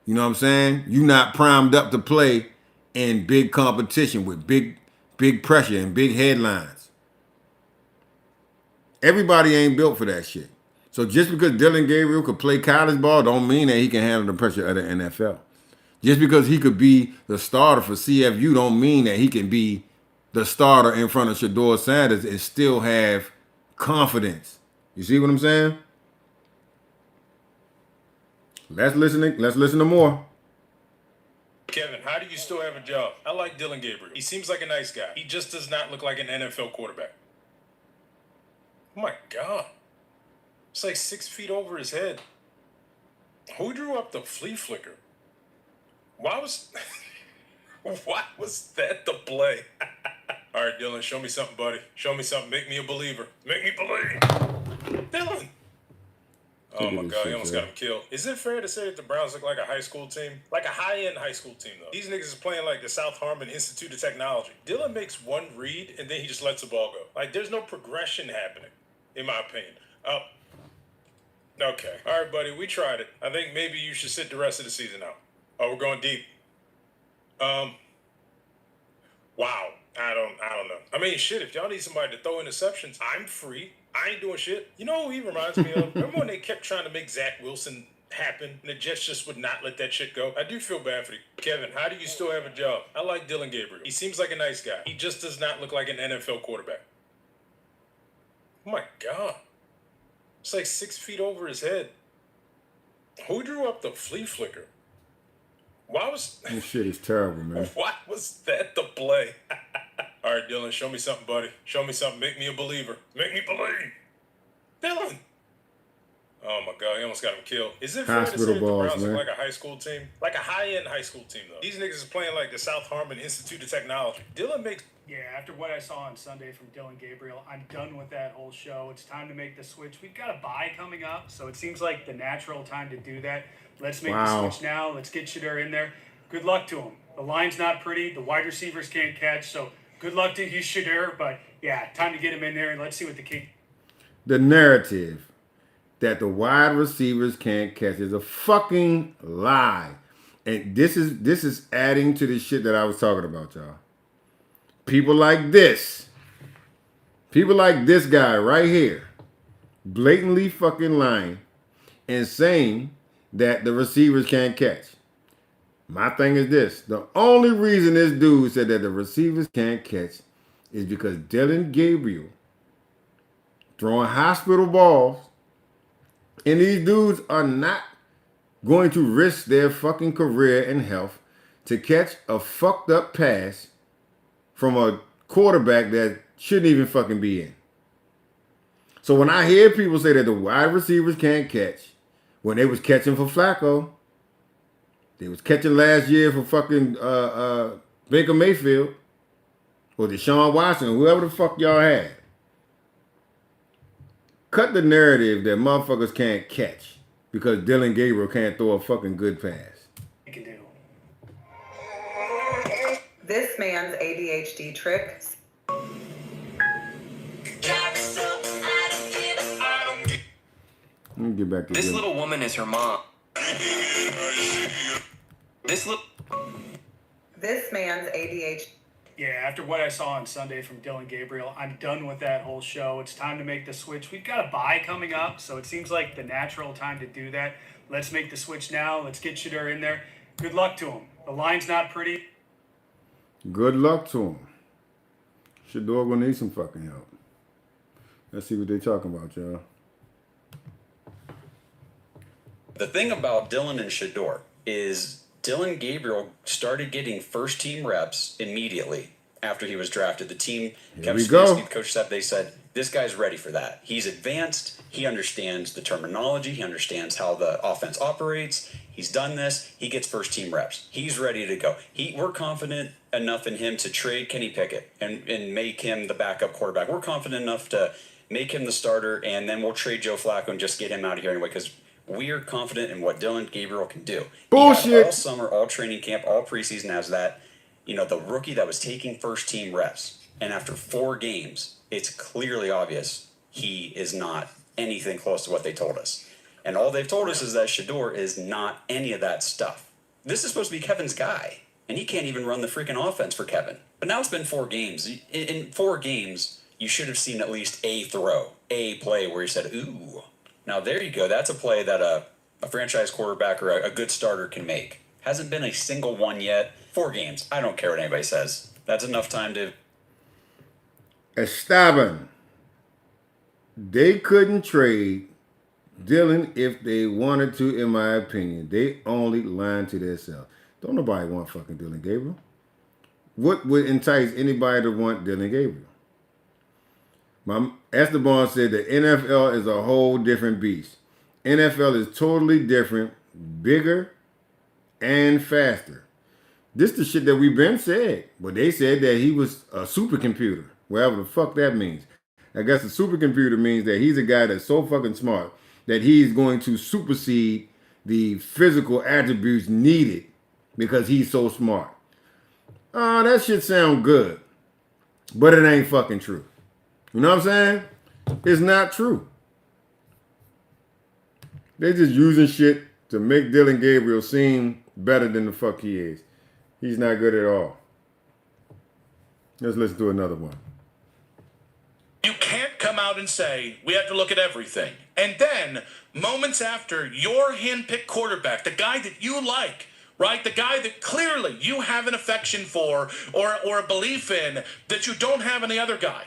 You know what I'm saying? You're not primed up to play in big competition with big pressure and big headlines. Everybody ain't built for that shit. So just because Dylan Gabriel could play college ball don't mean that he can handle the pressure of the NFL. Just because he could be the starter for CFU don't mean that he can be the starter in front of Shedeur Sanders and still have confidence. You see what I'm saying? Let's listen to more. Kevin, how do you still have a job? I like Dillon Gabriel. He seems like a nice guy. He just does not look like an NFL quarterback. Oh my God. It's like 6 feet over his head. Who drew up the flea flicker? Why was that the play? All right, Dylan, show me something, buddy. Show me something. Make me a believer. Make me believe. Dylan. Oh my God, he almost got him killed. Is it fair to say that the Browns look like a high school team? Like a high-end high school team, though. These niggas is playing like the South Harmon Institute of Technology. Dylan makes one read, and then he just lets the ball go. Like, there's no progression happening, in my opinion. Okay. All right, buddy, we tried it. I think maybe you should sit the rest of the season out. Oh, we're going deep. Wow. I don't know. I mean, shit, if y'all need somebody to throw interceptions, I'm free. I ain't doing shit. You know who he reminds me of? Remember when they kept trying to make Zach Wilson happen and the Jets just would not let that shit go? I do feel bad for you. Kevin, how do you still have a job? I like Dillon Gabriel. He seems like a nice guy. He just does not look like an NFL quarterback. Oh my God. It's like 6 feet over his head. Who drew up the flea flicker? This shit is terrible, man. Why was that the play? All right, Dylan, show me something, buddy. Show me something. Make me a believer. Make me believe. Dylan. Oh my God, he almost got him killed. Is it fair to say that the Browns look like a high school team? Like a high-end high school team, though. These niggas is playing like the South Harmon Institute of Technology. Dylan makes... Yeah, after what I saw on Sunday from Dillon Gabriel, I'm done with that whole show. It's time to make the switch. We've got a bye coming up, so it seems like the natural time to do that. Let's make the switch now. Let's get Shedeur in there. Good luck to him. The line's not pretty. The wide receivers can't catch, so good luck to you, Shedeur. But, yeah, time to get him in there, and let's see what the key... The narrative that the wide receivers can't catch is a fucking lie. And this is adding to the shit that I was talking about, y'all. People like this guy right here, blatantly fucking lying and saying that the receivers can't catch. My thing is this. The only reason this dude said that the receivers can't catch is because Dylan Gabriel throwing hospital balls, and these dudes are not going to risk their fucking career and health to catch a fucked up pass from a quarterback that shouldn't even fucking be in. So when I hear people say that the wide receivers can't catch, when they was catching for Flacco, they was catching last year for fucking Baker Mayfield or Deshaun Watson, whoever the fuck y'all had. Cut the narrative that motherfuckers can't catch because Dylan Gabriel can't throw a fucking good pass. This man's ADHD trick. Let me get back to this little woman is her mom. This man's ADHD. Yeah, after what I saw on Sunday from Dillon Gabriel, I'm done with that whole show. It's time to make the switch. We've got a bye coming up, so it seems like the natural time to do that. Let's make the switch now. Let's get Shedeur in there. Good luck to him. The line's not pretty. Good luck to him. Shedeur gonna need some fucking help. Let's see what they talking about, y'all. The thing about Dylan and Shedeur is Dillon Gabriel started getting first-team reps immediately after he was drafted. The team kept speaking, the coach said, they said, this guy's ready for that. He's advanced. He understands the terminology. He understands how the offense operates. He's done this. He gets first-team reps. He's ready to go. We're confident enough in him to trade Kenny Pickett and make him the backup quarterback. We're confident enough to make him the starter, and then we'll trade Joe Flacco and just get him out of here anyway, because we are confident in what Dylan Gabriel can do. Bullshit. He had all summer, all training camp, all preseason as that, the rookie that was taking first-team reps. And after 4 games, it's clearly obvious he is not anything close to what they told us. And all they've told us is that Shedeur is not any of that stuff. This is supposed to be Kevin's guy, and he can't even run the freaking offense for Kevin. But now it's been 4 games. In 4 games, you should have seen at least a throw, a play where you said, ooh. Now there you go. That's a play that a franchise quarterback or a good starter can make. Hasn't been a single one yet. 4 games. I don't care what anybody says. That's enough time to... Esteban. They couldn't trade Dylan if they wanted to, in my opinion. They only lied to themselves. Don't nobody want fucking Dylan Gabriel. What would entice anybody to want Dylan Gabriel? Esteban said the NFL is a whole different beast. NFL is totally different, bigger, and faster. This the shit that we've been said. But they said that he was a supercomputer, whatever the fuck that means. I guess a supercomputer means that he's a guy that's so fucking smart that he's going to supersede the physical attributes needed because he's so smart. That shit sound good. But it ain't fucking true. You know what I'm saying? It's not true. They're just using shit to make Dylan Gabriel seem better than the fuck he is. He's not good at all. Let's listen to another one. You can't come out and say, we have to look at everything. And then, moments after, your handpicked quarterback, the guy that you like, right? The guy that clearly you have an affection for or a belief in that you don't have any other guy.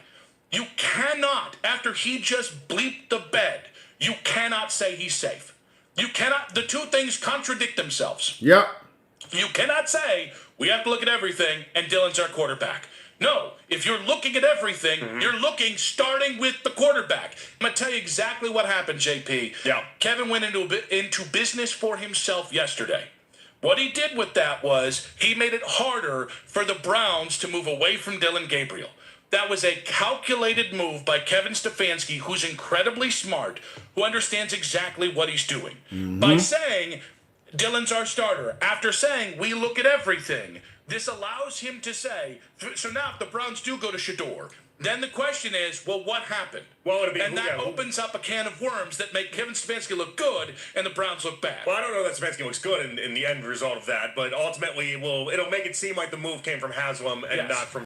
You cannot, after he just bleeped the bed, you cannot say he's safe. You cannot, the two things contradict themselves. Yep. You cannot say, we have to look at everything and Dylan's our quarterback. No, if you're looking at everything, you're looking starting with the quarterback. I'm going to tell you exactly what happened, JP. Yeah. Kevin went into business for himself yesterday. What he did with that was he made it harder for the Browns to move away from Dylan Gabriel. That was a calculated move by Kevin Stefanski, who's incredibly smart, who understands exactly what he's doing. By saying, Dylan's our starter, after saying, we look at everything, this allows him to say, so now if the Browns do go to Shedeur, then the question is, well, what happened? Well, that opens up a can of worms that make Kevin Stefanski look good and the Browns look bad. Well, I don't know that Stefanski looks good in the end result of that, but ultimately it'll make it seem like the move came from Haslam and not from